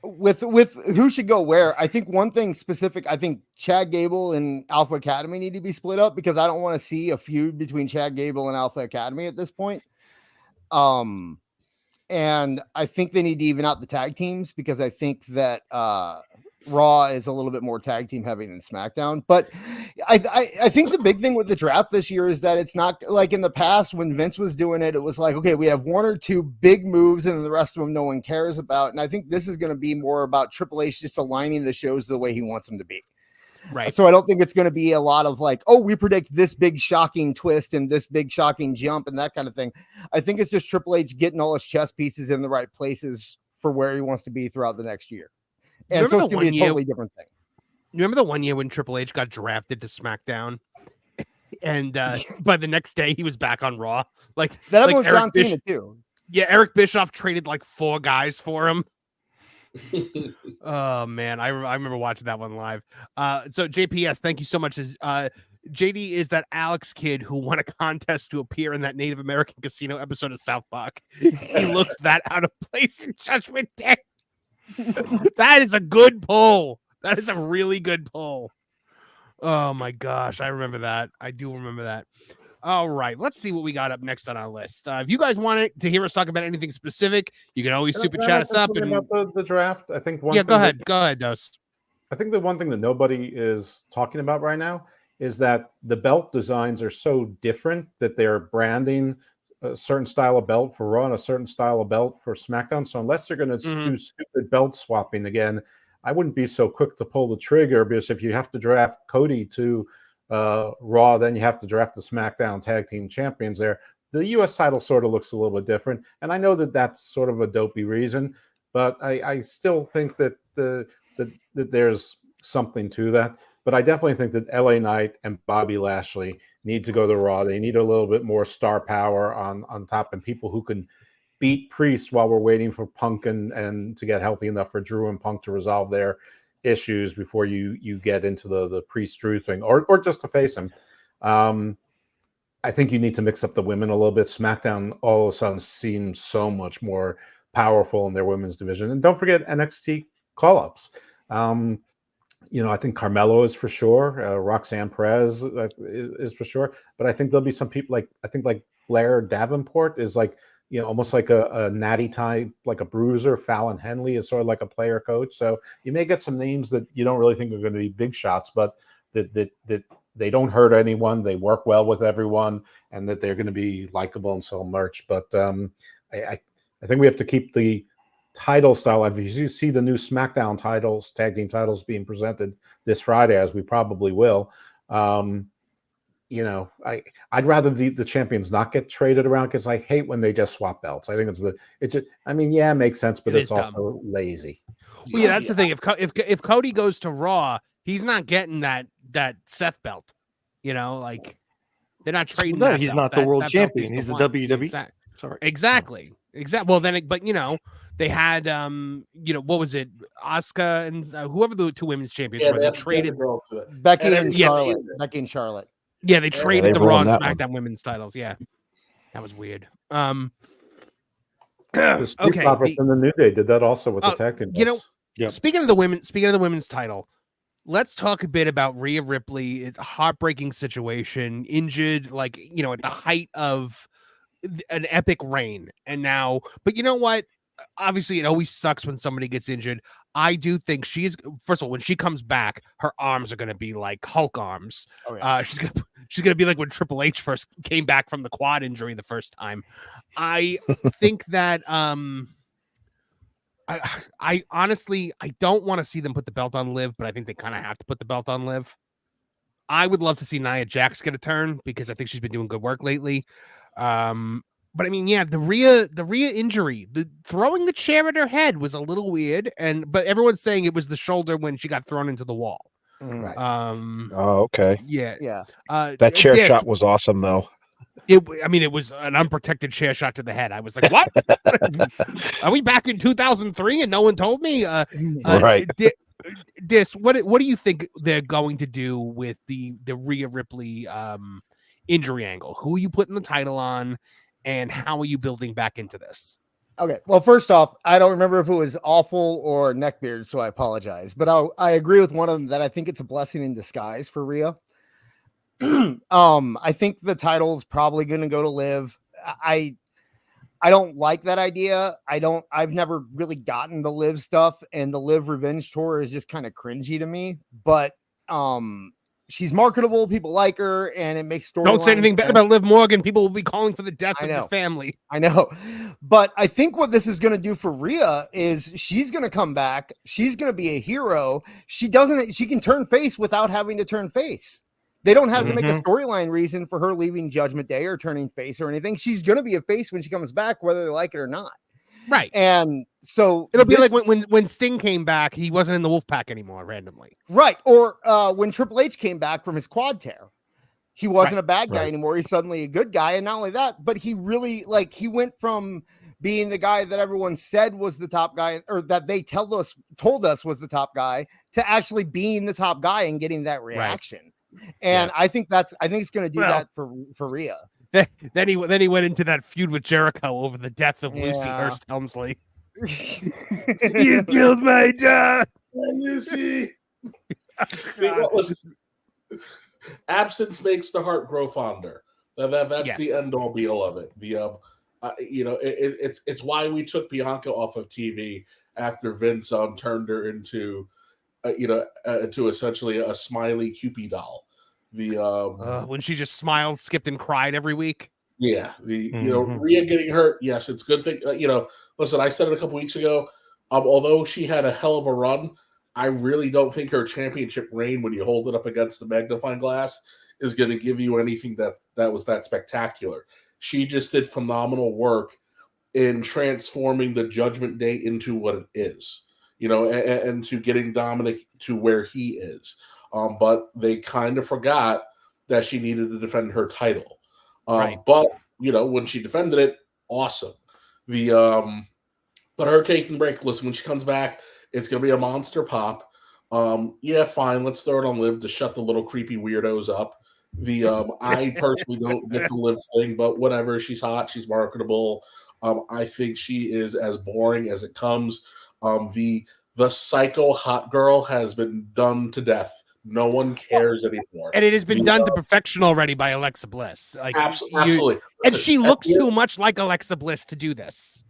With who should go where, I think one thing specific, I think Chad Gable and Alpha Academy need to be split up, because I don't want to see a feud between Chad Gable and Alpha Academy at this point. And I think they need to even out the tag teams, because I think that Raw is a little bit more tag team heavy than SmackDown. But I think the big thing with the draft this year is that it's not like in the past when Vince was doing it. It was like, okay, we have one or two big moves and the rest of them no one cares about. And I think this is going to be more about Triple H just aligning the shows the way he wants them to be. Right. So I don't think it's going to be a lot of like, oh, we predict this big shocking twist and this big shocking jump and that kind of thing. I think it's just Triple H getting all his chess pieces in the right places for where he wants to be throughout the next year. And so it's going to be a totally different thing. You remember the one year when Triple H got drafted to SmackDown, and by the next day he was back on Raw? Like that was John Cena too. Yeah, Eric Bischoff traded like 4 guys for him. Oh man, I remember watching that one live. So JPS, thank you so much. JD is that Alex kid who won a contest to appear in that Native American casino episode of South Park. He looks that out of place in Judgment Day. That is a good pull. That is a really good pull. Oh my gosh, I remember that. I do remember that. All right, let's see what we got up next on our list. If you guys want to hear us talk about anything specific, you can always super chat us up. And about the draft, I think one. Yeah, go ahead, Dos. I think the one thing that nobody is talking about right now is that the belt designs are so different that they're branding a certain style of belt for Raw and a certain style of belt for SmackDown. So unless they're going to do stupid belt swapping again, I wouldn't be so quick to pull the trigger, because if you have to draft Cody to Raw, then you have to draft the SmackDown Tag Team Champions there. The U.S. title sort of looks a little bit different, and I know that that's sort of a dopey reason, but I still think that that there's something to that. But I definitely think that LA Knight and Bobby Lashley need to go to Raw. They need a little bit more star power on top, and people who can beat Priest while we're waiting for Punk and to get healthy enough for Drew and Punk to resolve their issues before you get into the Priest-Drew thing, or just to face him. I think you need to mix up the women a little bit. SmackDown all of a sudden seems so much more powerful in their women's division. And don't forget NXT call-ups. I think Carmelo is for sure. Roxanne Perez is for sure. But I think there'll be some people like Blair Davenport is like almost like a natty type, like a bruiser. Fallon Henley is sort of like a player coach. So you may get some names that you don't really think are going to be big shots, but that they don't hurt anyone. They work well with everyone, and that they're going to be likable and sell merch. But I think we have to keep the title style. If you see the new SmackDown titles, tag team titles being presented this Friday, as we probably will, I'd rather the champions not get traded around, because I hate when they just swap belts. I think it makes sense, but it's also lazy. Well, yeah, that's the thing. If Cody goes to Raw, he's not getting that Seth belt. They're not trading. No, that he's belt. not the world champion. He's He's the one. WWE. Sorry. Exactly. Well, then, they had what was it? Asuka and whoever the two women's champions were. They traded Becky and Charlotte. Becky and Charlotte. Yeah, they traded they the Raw ruined and that SmackDown women's titles. Yeah, that was weird. The Street Profits and the New Day did that also with the tag team. Speaking of the women's title, let's talk a bit about Rhea Ripley. It's a heartbreaking situation, injured, at the height of an epic reign. And now, but you know what? Obviously, it always sucks when somebody gets injured. I do think first of all, when she comes back, her arms are going to be like Hulk arms. Oh, yeah. She's going to be like when Triple H first came back from the quad injury the first time. I think that, I honestly, I don't want to see them put the belt on Liv, but I think they kind of have to put the belt on Liv. I would love to see Nia Jax get a turn, because I think she's been doing good work lately. But I mean, yeah, the Rhea injury, the throwing the chair at her head was a little weird, but everyone's saying it was the shoulder when she got thrown into the wall. Right. Okay. Yeah. That chair shot was awesome, though. It was an unprotected chair shot to the head. I was like, what? Are we back in 2003 and no one told me? Right. What do you think they're going to do with the Rhea Ripley injury angle? Who are you putting the title on, and how are you building back into this? Okay. Well, first off, I don't remember if it was awful or neckbeard, so I apologize. But I agree with one of them that I think it's a blessing in disguise for Rhea. I think the title's probably going to go to Liv. I don't like that idea. I've never really gotten the Liv stuff, and the Liv revenge tour is just kind of cringy to me, but she's marketable. People like her, and it makes story. Don't say anything bad about Liv Morgan. People will be calling for the death of the family. I know, but I think what this is going to do for Rhea is she's going to come back. She's going to be a hero. She can turn face without having to turn face. They don't have to make a storyline reason for her leaving Judgment Day or turning face or anything. She's going to be a face when she comes back, whether they like it or not. Right. And so it'll be like when Sting came back, he wasn't in the Wolfpack anymore randomly. Right. Or when Triple H came back from his quad tear, he wasn't a bad guy anymore. He's suddenly a good guy. And not only that, but he really he went from being the guy that everyone said was the top guy, or that they told us was the top guy, to actually being the top guy and getting that reaction. Right. And I think it's going to do that for Rhea. Then he went into that feud with Jericho over the death of Lucy Hurst Helmsley. You killed my dad, Lucy. Absence makes the heart grow fonder. That's the end all be all of it. It's why we took Bianca off of TV after Vince turned her into to essentially a smiley Cupid doll. When she just smiled, skipped, and cried every week. Yeah, Rhea getting hurt. Yes, it's a good thing. Listen, I said it a couple weeks ago. Although she had a hell of a run, I really don't think her championship reign, when you hold it up against the magnifying glass, is going to give you anything that was that spectacular. She just did phenomenal work in transforming the Judgment Day into what it is. And to getting Dominic to where he is. But they kind of forgot that she needed to defend her title. But, when she defended it, awesome. But her taking break, listen, when she comes back, it's going to be a monster pop. Fine, let's throw it on Liv to shut the little creepy weirdos up. I personally don't get the Liv thing, but whatever. She's hot. She's marketable. I think she is as boring as it comes. The psycho hot girl has been done to death No one cares anymore. And it has been done to perfection already by Alexa Bliss. Like Absolutely. And she looks too much like Alexa Bliss to do this.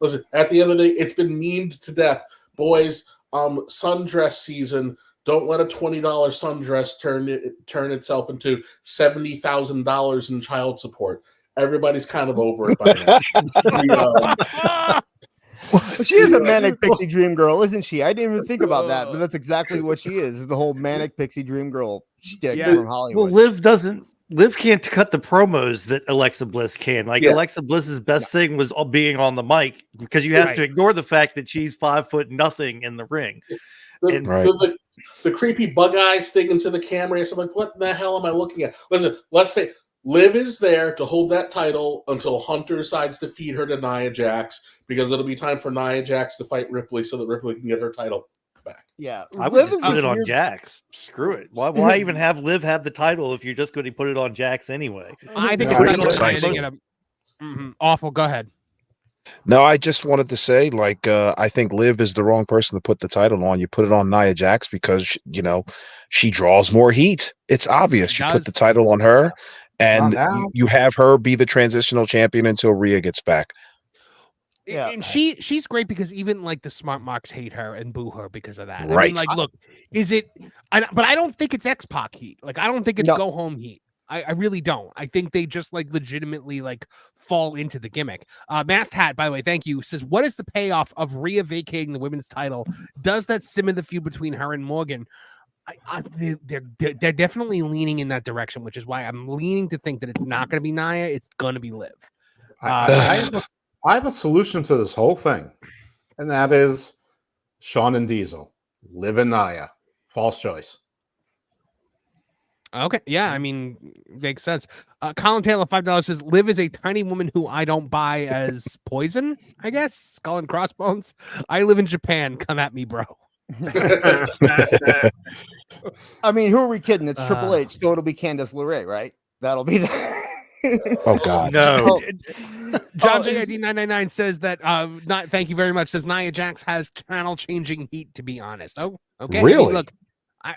Listen, at the end of the day, it's been memed to death. Boys, sundress season. Don't let a $20 sundress turn itself into $70,000 in child support. Everybody's kind of over it by now. Well, she is a manic pixie dream girl, isn't she? I didn't even think about that, but that's exactly what she is the whole manic pixie dream girl shtick from Hollywood. Well, Liv can't cut the promos that Alexa Bliss can. Alexa Bliss's best thing was being on the mic, because you have to ignore the fact that she's 5'0" in the ring. The creepy bug eyes thing into the camera. I'm like, what the hell am I looking at? Listen, let's face it. Liv is there to hold that title until Hunter decides to feed her to Nia Jax, because it'll be time for Nia Jax to fight Ripley so that Ripley can get her title back. Yeah, I would just put it on Jax. Screw it. Why even have Liv have the title if you're just going to put it on Jax anyway? I think awful. Go ahead. No, I just wanted to say, I think Liv is the wrong person to put the title on. You put it on Nia Jax because, she draws more heat. It's obvious. You put the title on her, and you have her be the transitional champion until Rhea gets back. Yeah, and she's great because even the smart marks hate her and boo her because of that. Right. I mean, look, is it? But I don't think it's X-Pac heat. I don't think it's go home heat. I really don't. I think they just legitimately fall into the gimmick. Masked Hat, by the way, thank you, says, what is the payoff of Rhea vacating the women's title? Does that simmer the feud between her and Morgan? They're definitely leaning in that direction, which is why I'm leaning to think that it's not going to be Nia. It's going to be Liv. I have a solution to this whole thing, and that is Shawn and Diesel. Liv and Nia. False choice. Okay, yeah, I mean, makes sense. Colin Taylor, $5 says, Liv is a tiny woman who I don't buy as poison, I guess. Skull and crossbones. I live in Japan. Come at me, bro. I mean, who are we kidding? It's Triple H, so it'll be Candice LeRae, right? That'll be that. Oh, God. No. John JID 999 says that, thank you very much, says Nia Jax has channel-changing heat, to be honest. Oh, okay. Really? I mean, look,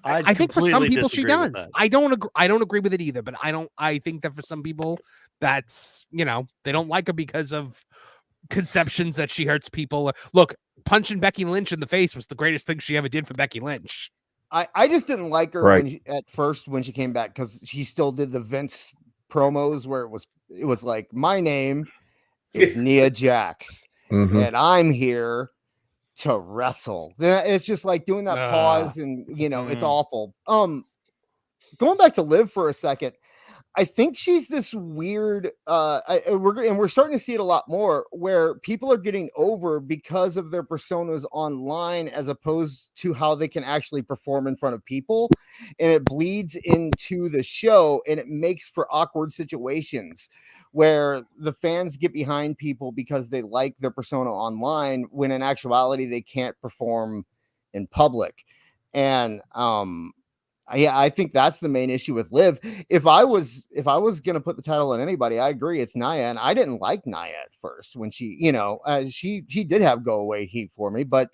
I think for some people she does. I don't agree with it either, but I think that for some people that's, they don't like her because of conceptions that she hurts people. Look, punching Becky Lynch in the face was the greatest thing she ever did for Becky Lynch. I just didn't like her at first when she came back, because she still did the Vince promos where it was like, my name is Nia Jax, and I'm here to wrestle. It's just doing that pause, and it's awful. Going back to Liv for a second, I think she's this weird we're starting to see it a lot more, where people are getting over because of their personas online as opposed to how they can actually perform in front of people, and it bleeds into the show, and it makes for awkward situations where the fans get behind people because they like their persona online, when in actuality they can't perform in public. And I think that's the main issue with Liv. If I was gonna put the title on anybody, I agree it's Nia. And I didn't like Nia at first when she, she did have go away heat for me, but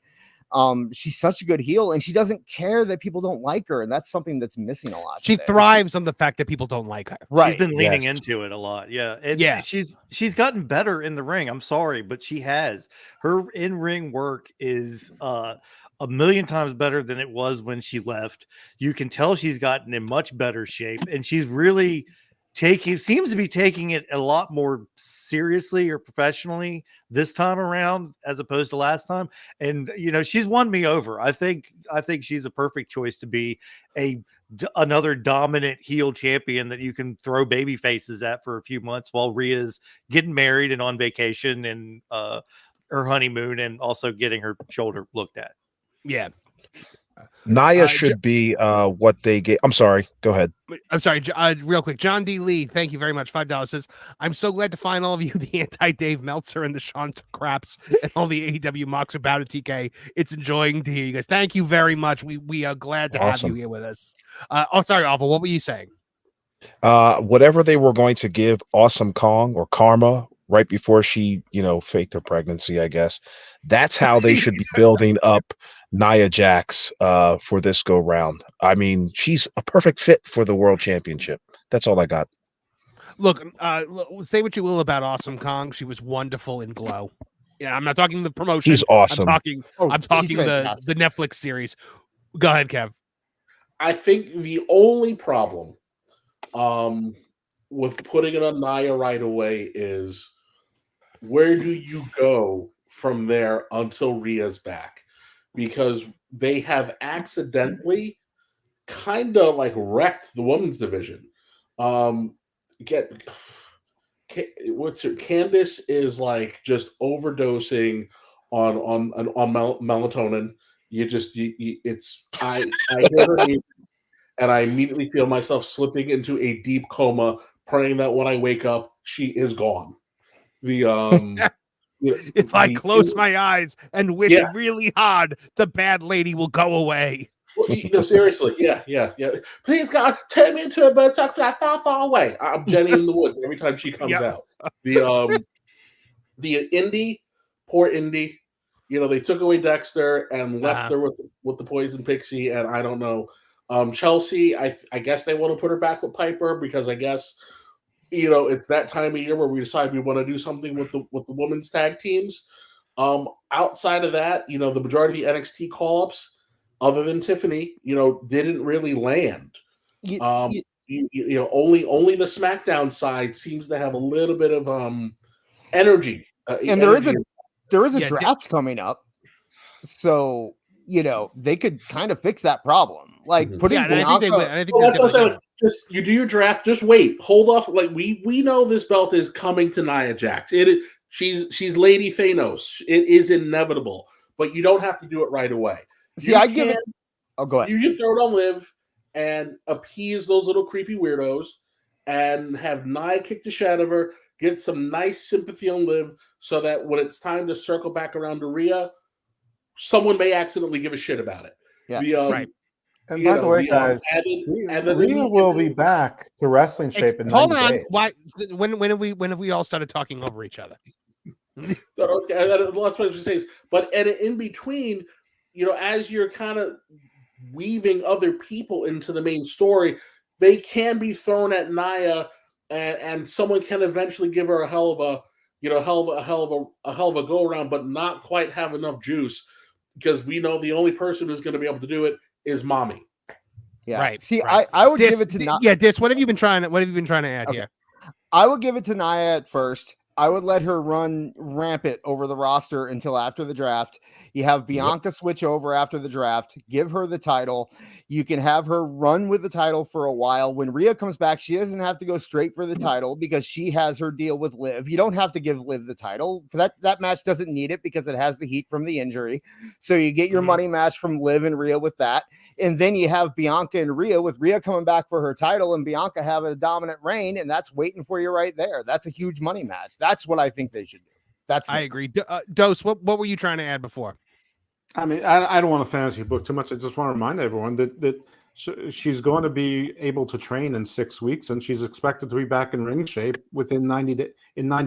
she's such a good heel, and she doesn't care that people don't like her, and that's something that's missing a lot. She thrives on the fact that people don't like her. Right. She's been leaning into it a lot. Yeah. She's gotten better in the ring. I'm sorry, but she has. Her in-ring work is a million times better than it was when she left. You can tell she's gotten in much better shape, and she's really seems to be taking it a lot more seriously or professionally this time around as opposed to last time. And she's won me over. I think she's a perfect choice to be another dominant heel champion that you can throw baby faces at for a few months while Rhea's getting married and on vacation and her honeymoon, and also getting her shoulder looked at. Yeah. Nia should be what they get. I'm sorry. Go ahead. I'm sorry. Real quick. John D. Lee, thank you very much. $5 says, I'm so glad to find all of you, the anti-Dave Meltzer and the Sean Craps and all the AEW mocks about it, TK. It's enjoying to hear you guys. Thank you very much. We are glad to have you here with us. Sorry, Alva. What were you saying? Whatever they were going to give Awesome Kong or Karma right before she, faked her pregnancy, I guess. That's how they should be building up Nia Jax for this go round. I mean, she's a perfect fit for the world championship. That's all I got. Look, say what you will about Awesome Kong. She was wonderful in Glow. Yeah, I'm not talking the promotion. She's awesome. I'm talking the Netflix series. Go ahead, Kev. I think the only problem with putting it on Nia right away is, where do you go from there until Rhea's back? Because they have accidentally kind of like wrecked the women's division. Candice is like just overdosing on melatonin. I hear her music, and I immediately feel myself slipping into a deep coma, praying that when I wake up, she is gone. If I close my eyes and wish really hard, the bad lady will go away. Well, seriously, yeah. Please, God, take me to a bird talk fly far, far away. I'm Jenny in the Woods every time she comes out. The Indy, poor Indy. They took away Dexter and left her with the poison pixie, and I don't know. Chelsea, I guess they want to put her back with Piper because I guess it's that time of year where we decide we want to do something with the women's tag teams. Outside of that, the majority of the NXT call-ups, other than Tiffany, didn't really land. Only the SmackDown side seems to have a little bit of energy. And there is a draft coming up, so they could kind of fix that problem. Like putting Bianca. That's what I'm saying. Just you do your draft. Just wait. Hold off. Like we know this belt is coming to Nia Jax. She's Lady Thanos. It is inevitable, but you don't have to do it right away. See, I give it. Oh, go ahead. You can throw it on Liv and appease those little creepy weirdos, and have Nia kick the shit out of her. Get some nice sympathy on Liv, so that when it's time to circle back around to Rhea, someone may accidentally give a shit about it. Yeah, right. And by the way, guys, Rhea will be back to wrestling shape in 90 days. Why? When have we all started talking over each other? Okay, that's what I was saying. But in between, as you're kind of weaving other people into the main story, they can be thrown at Nia, and someone can eventually give her a hell of a go around, but not quite have enough juice, because we know the only person who's going to be able to do it is Mommy. Yeah. Right. See, right. I would give it to Nia. Yeah, Dis, what have you been trying to add here? I would give it to Nia at first. I would let her run rampant over the roster until after the draft. You have Bianca switch over after the draft, give her the title. You can have her run with the title for a while. When Rhea comes back, she doesn't have to go straight for the title because she has her deal with Liv. You don't have to give Liv the title. That match doesn't need it because it has the heat from the injury. So you get your money match from Liv and Rhea with that. And then you have Bianca and Rhea, with Rhea coming back for her title and Bianca having a dominant reign, and that's waiting for you right there. That's a huge money match. That's what I think they should do. I agree. Dose, what were you trying to add before? I mean, I don't want to fantasy book too much. I just want to remind everyone that she's going to be able to train in 6 weeks, and she's expected to be back in ring shape within 90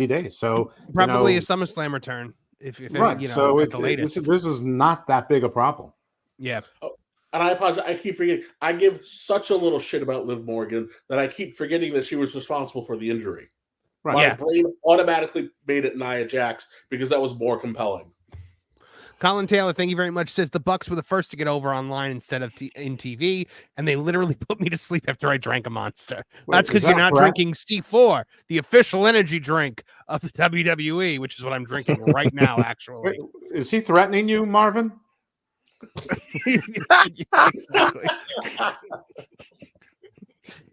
days. So probably a SummerSlam return, if right. So at the latest. This is not that big a problem. Yeah. And I apologize. I keep forgetting. I give such a little shit about Liv Morgan that I keep forgetting that she was responsible for the injury. Right. My brain automatically made it Nia Jax because that was more compelling. Colin Taylor, thank you very much, says the Bucks were the first to get over online instead of in TV, and they literally put me to sleep after I drank a Monster. That's because you're not drinking C4, the official energy drink of the WWE, which is what I'm drinking right now, actually. Wait, is he threatening you, Marvin? Exactly.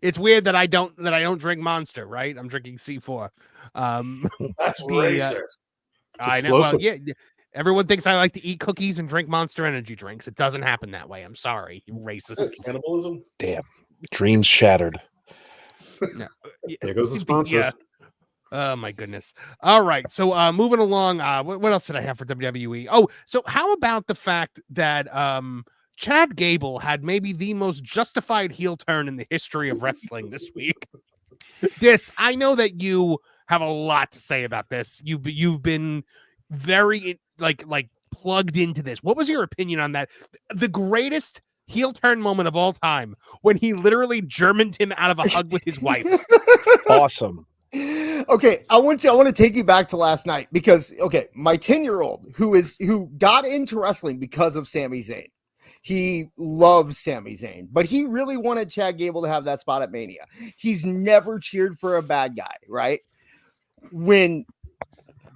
It's weird that I don't drink Monster, right? I'm drinking C4. That's racist. I know. Well, yeah. Everyone thinks I like to eat cookies and drink Monster energy drinks. It doesn't happen that way. I'm sorry, you racist. Cannibalism. Damn. Dreams shattered. No. There goes the sponsors. Yeah. Oh my goodness. All right. So moving along, what else did I have for WWE? Oh, so how about the fact that Chad Gable had maybe the most justified heel turn in the history of wrestling this week? I know that you have a lot to say about this. You've been very like plugged into this. What was your opinion on that? The greatest heel turn moment of all time, when he literally Germaned him out of a hug with his wife. Awesome. Okay, I want to take you back to last night because my 10-year-old who got into wrestling because of Sami Zayn. He loves Sami Zayn, but he really wanted Chad Gable to have that spot at Mania. He's never cheered for a bad guy, right? When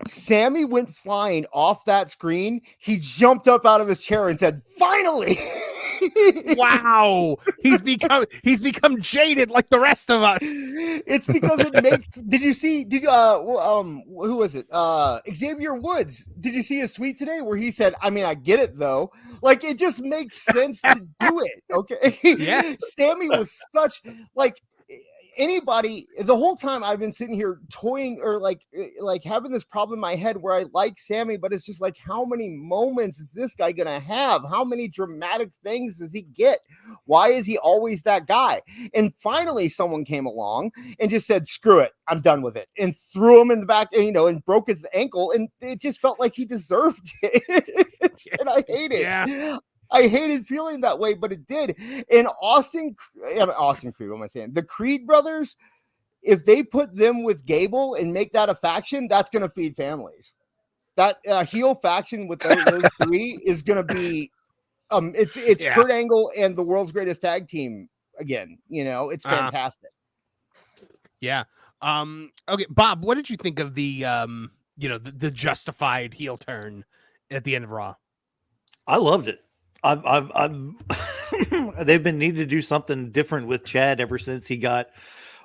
Sammy went flying off that screen, he jumped up out of his chair and said, "Finally!" Wow, he's become jaded like the rest of us. It's because it makes. Who was it? Xavier Woods. Did you see his tweet today where he said, "I mean, I get it though. Like it just makes sense to do it." Okay, yeah. Sammy was such like. Anybody, the whole time I've been sitting here toying or like having this problem in my head where I like Sammy, but it's just like, how many moments is this guy gonna have? How many dramatic things does he get? Why is he always that guy? And finally someone came along and just said, "Screw it, I'm done with it," and threw him in the back, and broke his ankle, and it just felt like he deserved it. And I hate it. Yeah. I hated feeling that way, but it did. And Austin Creed, what am I saying? The Creed brothers, if they put them with Gable and make that a faction, that's going to feed families. That heel faction with those three is going to be, it's Kurt Angle and the world's greatest tag team again. It's fantastic. Yeah. Okay, Bob, what did you think of the the justified heel turn at the end of Raw? I loved it. I've they've been needing to do something different with Chad ever since he got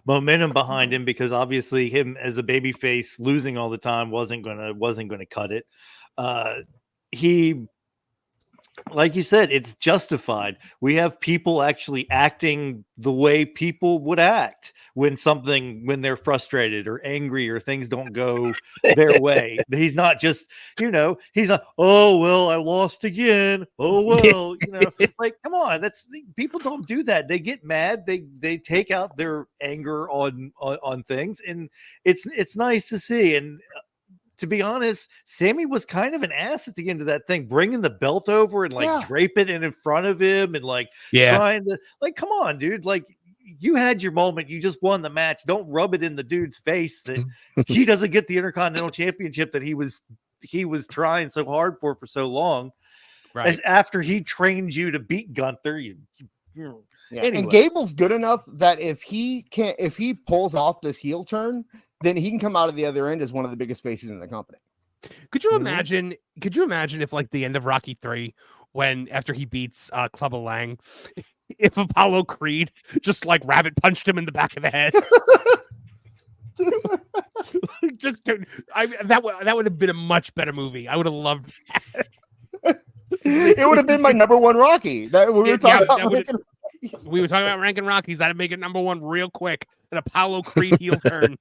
momentum behind him, because obviously him as a babyface losing all the time wasn't gonna cut it. He, like you said, it's justified. We have people actually acting the way people would act when they're frustrated or angry or things don't go their way. He's not just, he's not, "Oh, well, I lost again. Oh, well," like, come on, people don't do that. They get mad. They take out their anger on things, and it's nice to see. And to be honest, Sammy was kind of an ass at the end of that thing, bringing the belt over and draping it in front of him and trying to, come on, dude, you had your moment. You just won the match. Don't rub it in the dude's face that he doesn't get the Intercontinental Championship that he was trying so hard for so long. Right. As after he trained you to beat Gunther. Anyway. And Gable's good enough that if he pulls off this heel turn, then he can come out of the other end as one of the biggest faces in the company. Could you imagine? Could you imagine if, the end of Rocky III, when after he beats Clubber Lang, if Apollo Creed just rabbit punched him in the back of the head? That would have been a much better movie. I would have loved that. It would have been my number one Rocky. We were talking about ranking Rockies. That'd make it number one real quick. An Apollo Creed heel turn.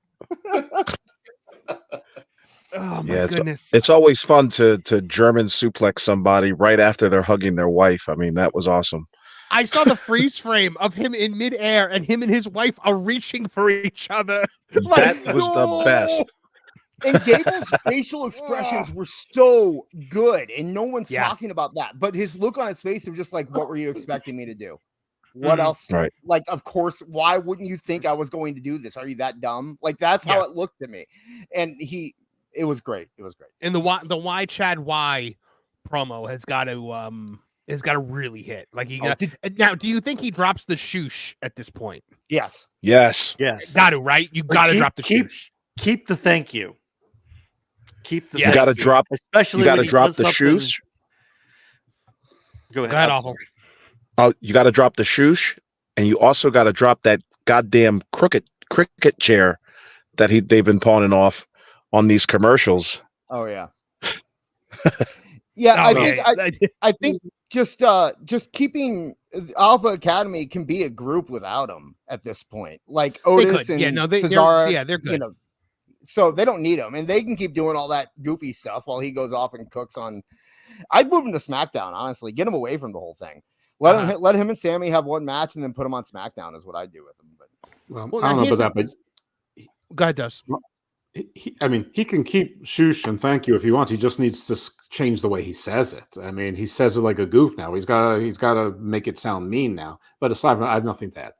Oh my goodness! It's always fun to German suplex somebody right after they're hugging their wife. I mean, that was awesome. I saw the freeze frame of him in midair, and him and his wife are reaching for each other. That was the best. And Gable's facial expressions were so good, and no one's talking about that. But his look on his face of just what were you expecting me to do? What else? Right. Of course, why wouldn't you think I was going to do this? Are you that dumb? That's how it looked to me. And it was great. It was great. And the Why Chad Why promo has got to really hit. Now, do you think he drops the shoosh at this point? Yes. Got to, right? You got to drop the shoosh. Keep the thank you. Keep the. You got to drop. Especially you got to drop the shoes. Go ahead. Awful. Oh, you got to drop the shoosh, and you also got to drop that goddamn cricket chair that they've been pawning off on these commercials. Oh yeah. Yeah, I think just keeping Alpha Academy can be a group without them at this point. Otis and Cesaro, they're good. So they don't need him, and they can keep doing all that goofy stuff while he goes off and cooks on. I'd move him to SmackDown, honestly. Get him away from the whole thing. Let him and Sammy have one match, and then put him on SmackDown is what I do with him. But I don't know about that, but go ahead, Dust. I mean, he can keep "shoosh" and "thank you" if he wants. He just needs to change the way he says it. I mean, he says it like a goof now. He's got to make it sound mean now. But aside from that, I have nothing to add.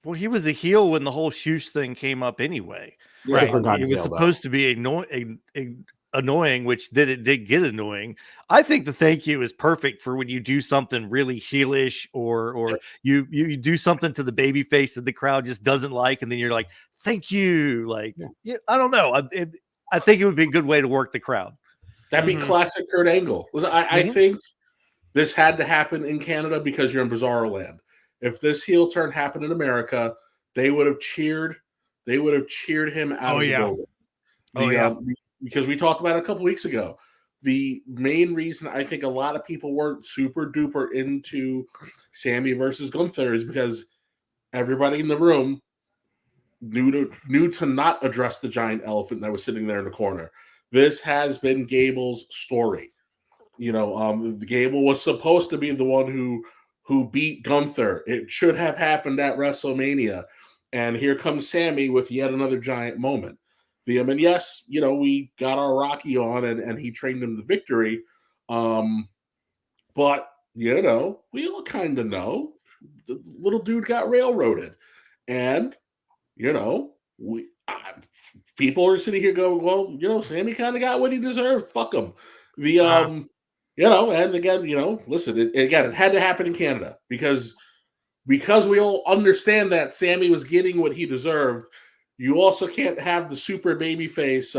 Well, he was a heel when the whole shoosh thing came up anyway. Right. It was supposed to be annoying, which did get annoying. I think the thank you is perfect for when you do something really heelish or you do something to the baby face that the crowd just doesn't like, and then you're like, thank you. Like, I don't know. I think it would be a good way to work the crowd. That'd be classic Kurt Angle. I think this had to happen in Canada because you're in Bizarro Land. If this heel turn happened in America, they would have cheered. They would have cheered him out of the building. Because we talked about it a couple weeks ago. The main reason I think a lot of people weren't super duper into Sammy versus Gunther is because everybody in the room knew to not address the giant elephant that was sitting there in the corner. This has been Gable's story. Gable was supposed to be the one who beat Gunther. It should have happened at WrestleMania. And here comes Sammy with yet another giant moment. And yes, we got our Rocky on and he trained him to victory. But, we all kind of know the little dude got railroaded. And, people are sitting here going, well, Sammy kind of got what he deserved. Fuck him. And again, listen, it had to happen in Canada because we all understand that Sammy was getting what he deserved. You also can't have the super babyface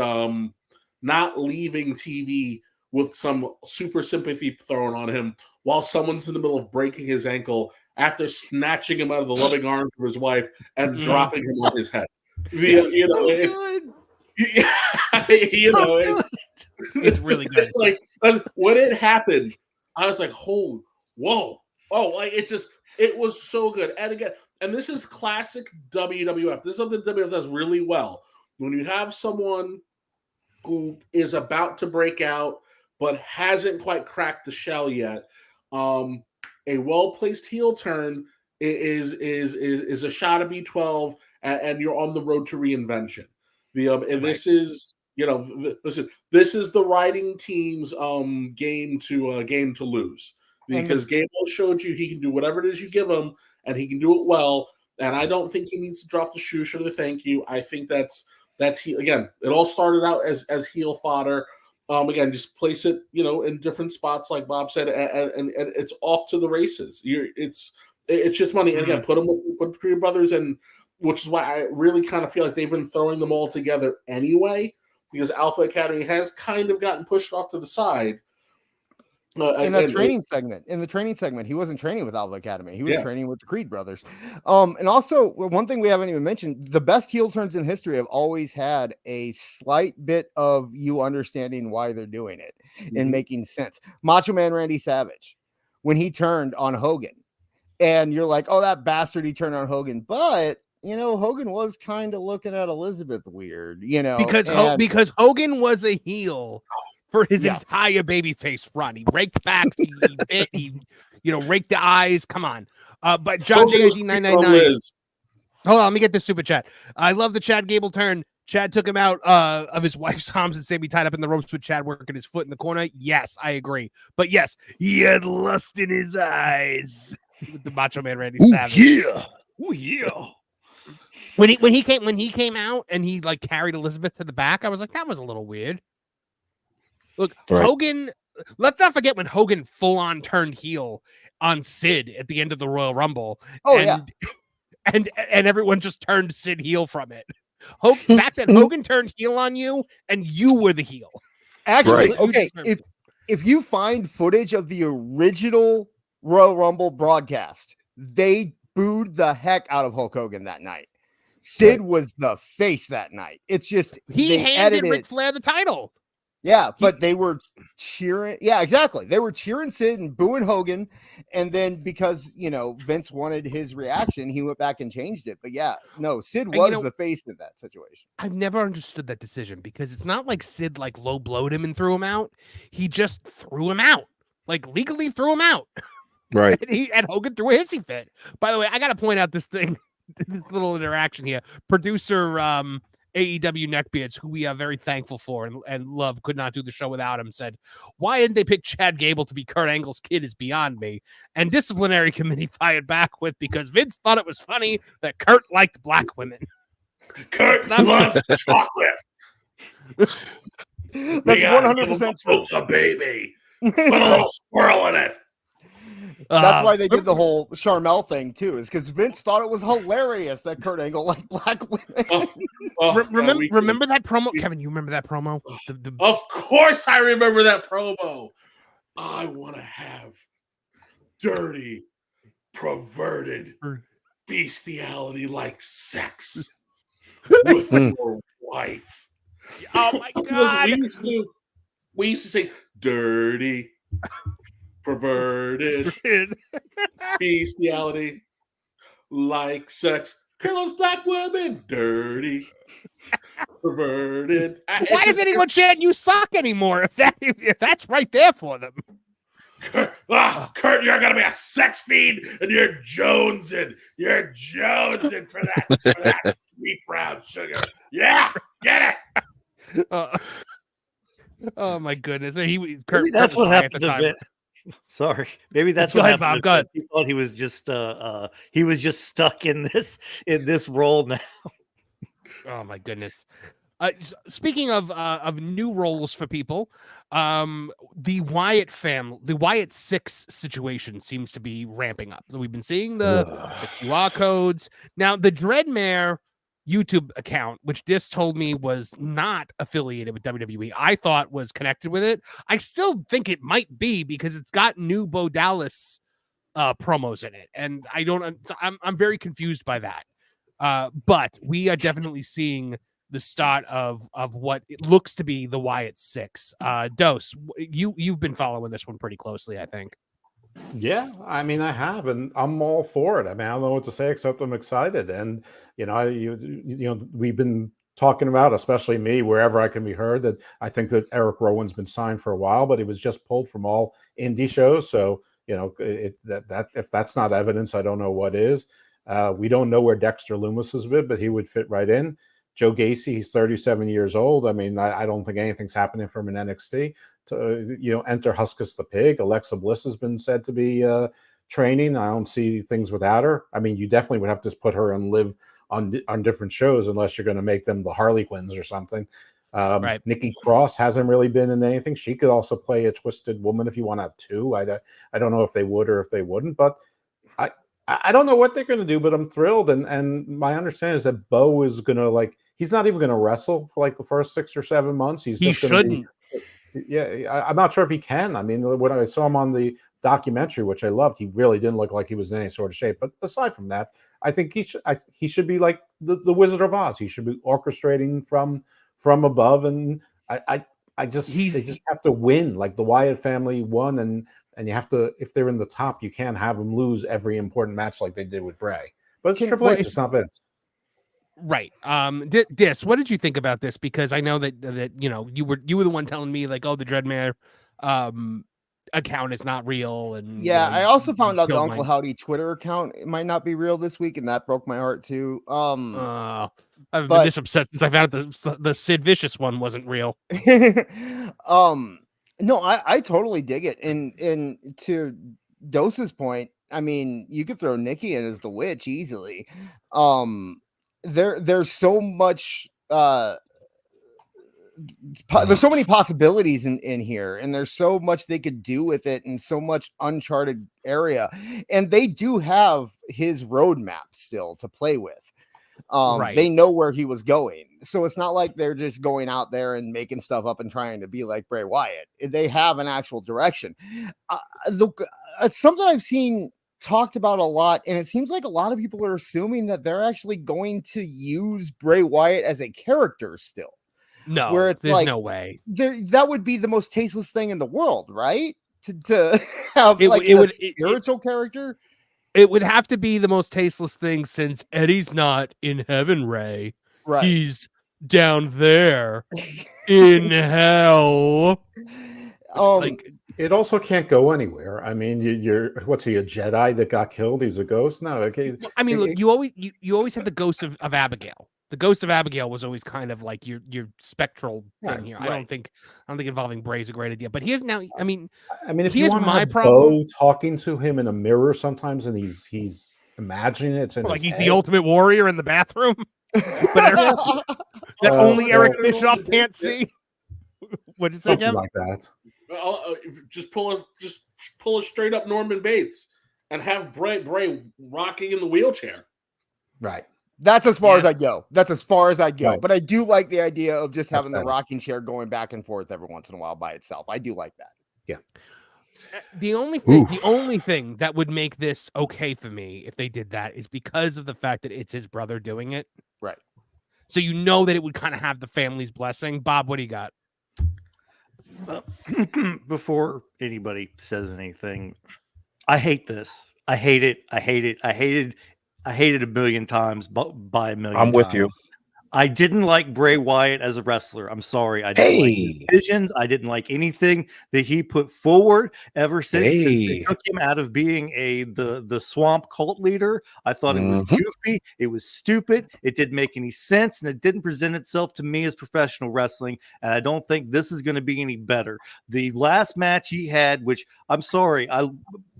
not leaving TV with some super sympathy thrown on him while someone's in the middle of breaking his ankle after snatching him out of the loving arms of his wife and dropping him on his head. It's really good. It's like when it happened, I was like, whoa, like it was so good. And again, and this is classic WWF. This is something WWF does really well. When you have someone who is about to break out but hasn't quite cracked the shell yet, a well-placed heel turn is a shot of B12, and you're on the road to reinvention. This is listen. This is the writing team's game to lose because Gable showed you he can do whatever it is you give him, and he can do it well. And I don't think he needs to drop the shoosh or the thank you. I think that's again. It all started out as heel fodder. Again, just place it, in different spots, like Bob said, and it's off to the races. It's just money. And again, put them with Creed Brothers, and which is why I really kind of feel like they've been throwing them all together anyway, because Alpha Academy has kind of gotten pushed off to the side. In the training segment, he wasn't training with Alpha Academy. He was training with the Creed brothers. And also, one thing we haven't even mentioned, the best heel turns in history have always had a slight bit of you understanding why they're doing it and making sense. Macho Man Randy Savage, when he turned on Hogan, and you're like, oh, that bastard, he turned on Hogan. But, Hogan was kind of looking at Elizabeth weird, because Hogan was a heel for his entire babyface run. He raked backs, he bit, he raked the eyes. Come on. But John JID 999. Hold on, let me get this super chat. I love the Chad Gable turn. Chad took him out of his wife's arms and Sammy tied up in the ropes with Chad working his foot in the corner. Yes, I agree. But yes, he had lust in his eyes with the Macho Man Randy Savage. Yeah. Oh yeah. When he came out and he like carried Elizabeth to the back, I was like, that was a little weird. Look, right. Hogan, let's not forget when Hogan full on turned heel on Sid at the end of the Royal Rumble. And everyone just turned Sid heel from it. Back then, Hogan turned heel on you, and you were the heel. Actually, okay, if you find footage of the original Royal Rumble broadcast, they booed the heck out of Hulk Hogan that night. Sid was the face that night. It's just he handed Ric Flair the title. Yeah, but they were cheering. Yeah, exactly. They were cheering Sid and booing Hogan. And then because, Vince wanted his reaction, he went back and changed it. But yeah, no, Sid was the face in that situation. I've never understood that decision because it's not like Sid low blowed him and threw him out. He just threw him out, legally threw him out. Right. and Hogan threw a hissy fit. By the way, I got to point out this thing, this little interaction here. Producer AEW neckbeards, who we are very thankful for and love, could not do the show without him, said, "Why didn't they pick Chad Gable to be Kurt Angle's kid is beyond me." And disciplinary committee fired back with, because Vince thought it was funny that Kurt liked black women. Kurt loves chocolate. That's 100% true. A baby. Put a little squirrel in it. That's why they did the whole Charmel thing too, is because Vince thought it was hilarious that Kurt Angle liked black women. Remember that promo, Kevin? You remember that promo? Of course, I remember that promo. I want to have dirty, perverted bestiality like sex with your wife. Oh my God! We used to say dirty, perverted bestiality like sex. Carlos black women, dirty, perverted. Why does anyone chant "you suck" anymore? If that's right there for them. Kurt, you're gonna be a sex fiend, and you're jonesing. You're jonesing for that sweet brown sugar. Yeah, get it. Oh my goodness! Maybe that's what happened to Vince. Sorry, maybe that's what happened. Bob, he thought he was just stuck in this role now. Oh my goodness! Speaking of new roles for people, the Wyatt 6 situation seems to be ramping up. We've been seeing the QR codes. Now, the Dreadmare YouTube account, which Dis told me was not affiliated with WWE, I thought was connected with it. I still think it might be, because it's got new Bo Dallas promos in it, and I'm very confused by that. But we are definitely seeing the start of what it looks to be the Wyatt 6. Dose, you've been following this one pretty closely, I think. Yeah, I mean, I have, and I'm all for it. I mean, I don't know what to say except I'm excited. And we've been talking about, especially me, wherever I can be heard, that I think that Eric Rowan's been signed for a while, but he was just pulled from all indie shows. So that if that's not evidence, I don't know what is. We don't know where Dexter Lumis has been, but he would fit right in. Joe Gacy, he's 37 years old. I mean, I don't think anything's happening from an NXT. Enter Huskus the Pig. Alexa Bliss has been said to be training. I don't see things without her. I mean, you definitely would have to put her and Liv on different shows, unless you're going to make them the Harley Quinns or something. Right. Nikki Cross hasn't really been in anything. She could also play a twisted woman if you want to have two. I don't know if they would or if they wouldn't, but I don't know what they're going to do, but I'm thrilled. And my understanding is that Bo is going to, he's not even going to wrestle for the first 6 or 7 months. He shouldn't. I'm not sure if he can. I mean, when I saw him on the documentary, which I loved, he really didn't look like he was in any sort of shape. But aside from that, I think he should be like the Wizard of Oz. He should be orchestrating from above. And they just have to win, like the Wyatt family won. And you have to, if they're in the top, you can't have them lose every important match like they did with Bray. But it's Triple H, it's not Vince. Right. Dis, what did you think about this? Because I know that you were the one telling me the Dreadmare account is not real. And I also found out the Uncle Howdy Twitter account might not be real this week, and that broke my heart too. I've been this upset since I found out the Sid Vicious one wasn't real. No, I totally dig it. And to Dose's point, I mean, you could throw Nikki in as the witch easily. There's so much there's so many possibilities in here, and there's so much they could do with it, and so much uncharted area, and they do have his roadmap still to play with. Right. They know where he was going, so it's not like they're just going out there and making stuff up and trying to be like Bray Wyatt. They have an actual direction. It's something I've seen talked about a lot, and it seems like a lot of people are assuming that they're actually going to use Bray Wyatt as a character still. No, where it's there's no way. That would be the most tasteless thing in the world, right? To have spiritual character. It would have to be the most tasteless thing, since Eddie's not in heaven, Ray. Right. He's down there in hell. It also can't go anywhere. I mean, what's he, a Jedi that got killed? He's a ghost? No, okay. I mean, look, you always had the ghost of Abigail, The ghost of Abigail was always kind of like your spectral thing Right, here. right. I don't think involving Bray is a great idea. But here's now, I mean, if here's you want to my have problem. Bo talking to him in a mirror sometimes, and he's imagining it's in like his he's head. the ultimate warrior in the bathroom, that only Eric Bischoff can't see. What'd you say, Something Kevin? like that. Just pull a straight up Norman Bates and have Bray rocking in the wheelchair. Right. That's as far as I go. Right. But I do like the idea of just having the better. rocking chair going back and forth every once in a while by itself. I do like that. Yeah. The only thing that would make this okay for me if they did that is because of the fact that it's his brother doing it. Right. So you know that it would kind of have the family's blessing. Bob, what do you got? Before anybody says anything, I hate this. I hate it. I hate it. I hated a million times by a million I'm with times. you. I didn't like Bray Wyatt as a wrestler. I'm sorry. I didn't like his visions. I didn't like anything that he put forward ever since they took him out of being the swamp cult leader. I thought it was goofy. It was stupid. It didn't make any sense, and it didn't present itself to me as professional wrestling. And I don't think this is going to be any better. The last match he had, which I'm sorry,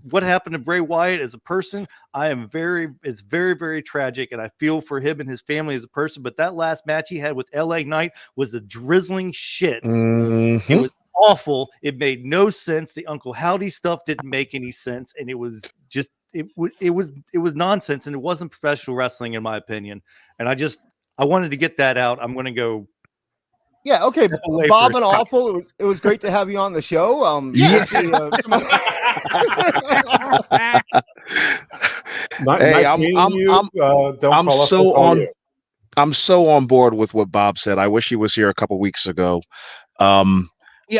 what happened to Bray Wyatt as a person, it's very, very tragic, and I feel for him and his family as a person. But that last match he had with LA Knight was a drizzling shit. It was awful. It made no sense. The Uncle Howdy stuff didn't make any sense, and it was just it was nonsense, and it wasn't professional wrestling in my opinion. And I wanted to get that out. I'm going to go. Yeah, okay. Bob and Awful, it was great to have you on the show. I'm so on board with what Bob said. I wish he was here a couple weeks ago. Yeah,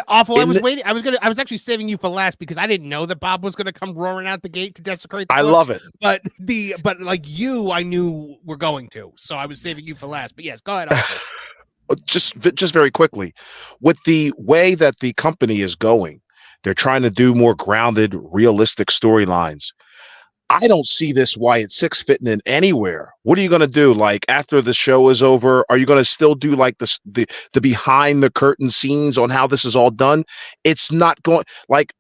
Awful. I was waiting. I was actually saving you for last because I didn't know that Bob was going to come roaring out the gate to desecrate the I books, love it. But like you, I knew were going to, so I was saving you for last. But yes, go ahead, Awful. Just very quickly, with the way that the company is going, they're trying to do more grounded, realistic storylines. I don't see this Wyatt 6 fitting in anywhere. What are you going to do? Like after the show is over, are you going to still do like the behind the curtain scenes on how this is all done? It's not going like,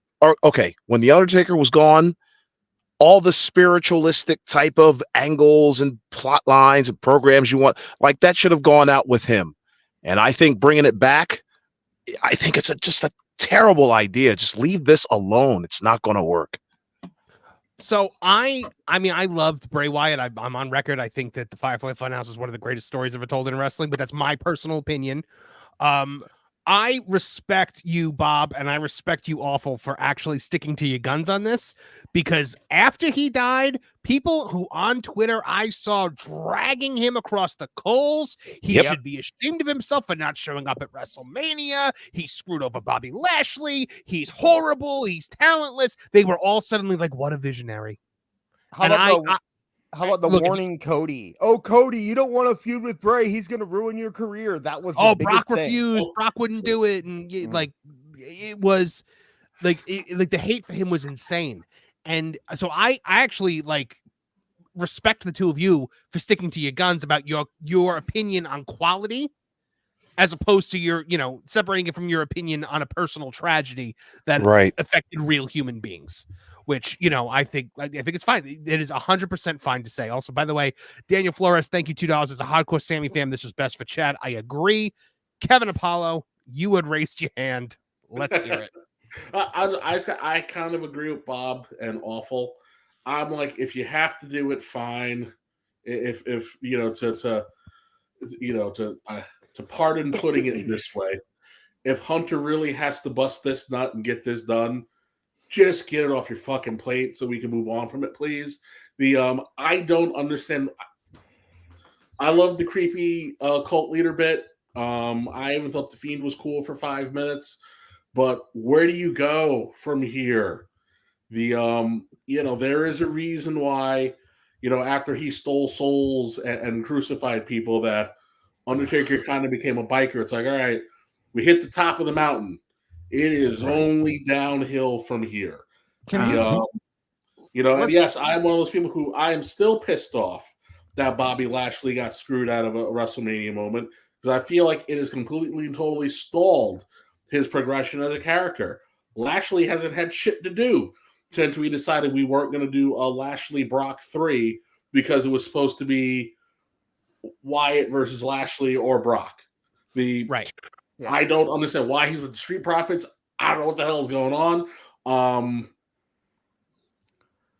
okay, when The Undertaker was gone, all the spiritualistic type of angles and plot lines and programs you want, like that should have gone out with him. And I think bringing it back, I think it's just a terrible idea. Just leave this alone. It's not going to work. So I mean, I loved Bray Wyatt. I'm on record. I think that the Firefly Funhouse is one of the greatest stories ever told in wrestling, but that's my personal opinion. I respect you, Bob, and I respect you, Awful, for actually sticking to your guns on this, because after he died, people who on Twitter I saw dragging him across the coals. He should be ashamed of himself for not showing up at WrestleMania. He screwed over Bobby Lashley. He's horrible. He's talentless. They were all suddenly like, what a visionary. How about the warning Cody? Oh, Cody, you don't want to feud with Bray. He's going to ruin your career. That was Brock refused. Brock wouldn't do it, and it was like the hate for him was insane. And so I actually like respect the two of you for sticking to your guns about your opinion on quality, as opposed to your separating it from your opinion on a personal tragedy that affected real human beings. Which, I think it's fine. It is 100% fine to say. Also, by the way, Daniel Flores, thank you, $2 as a hardcore Sammy fan. This was best for Chad. I agree. Kevin Apollo, you had raised your hand. Let's hear it. I kind of agree with Bob and Awful. I'm like, if you have to do it, fine. If to pardon putting it this way, if Hunter really has to bust this nut and get this done, just get it off your fucking plate so we can move on from it, please. I don't understand. I love the creepy cult leader bit. I even thought the Fiend was cool for 5 minutes, but where do you go from here? There is a reason why, after he stole souls and crucified people, that Undertaker kind of became a biker. It's like, all right, we hit the top of the mountain. It is only downhill from here. And yes, I'm one of those people who I am still pissed off that Bobby Lashley got screwed out of a WrestleMania moment, because I feel like it has completely and totally stalled his progression as a character. Lashley hasn't had shit to do since we decided we weren't going to do a Lashley Brock 3 because it was supposed to be Wyatt versus Lashley or Brock. Right. Yeah. I don't understand why he's with the Street Profits. I don't know what the hell is going on.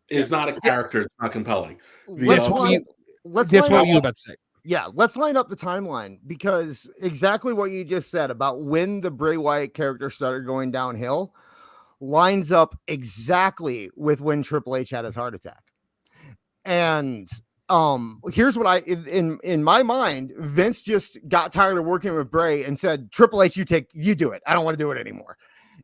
It's not a character. It's not compelling. Let's what line were you about to say? Yeah, let's line up the timeline, because exactly what you just said about when the Bray Wyatt character started going downhill lines up exactly with when Triple H had his heart attack. And here's what in my mind, Vince just got tired of working with Bray and said, Triple H, you do it. I don't want to do it anymore.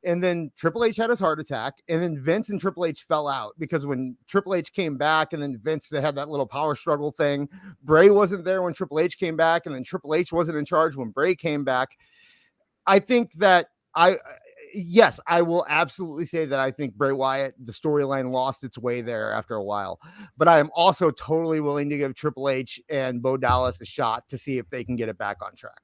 And then Triple H had his heart attack, and then Vince and Triple H fell out, because when Triple H came back and then Vince, they had that little power struggle thing. Bray wasn't there when Triple H came back, and then Triple H wasn't in charge when Bray came back. I think that yes, I will absolutely say that I think Bray Wyatt, the storyline lost its way there after a while, but I am also totally willing to give Triple H and Bo Dallas a shot to see if they can get it back on track.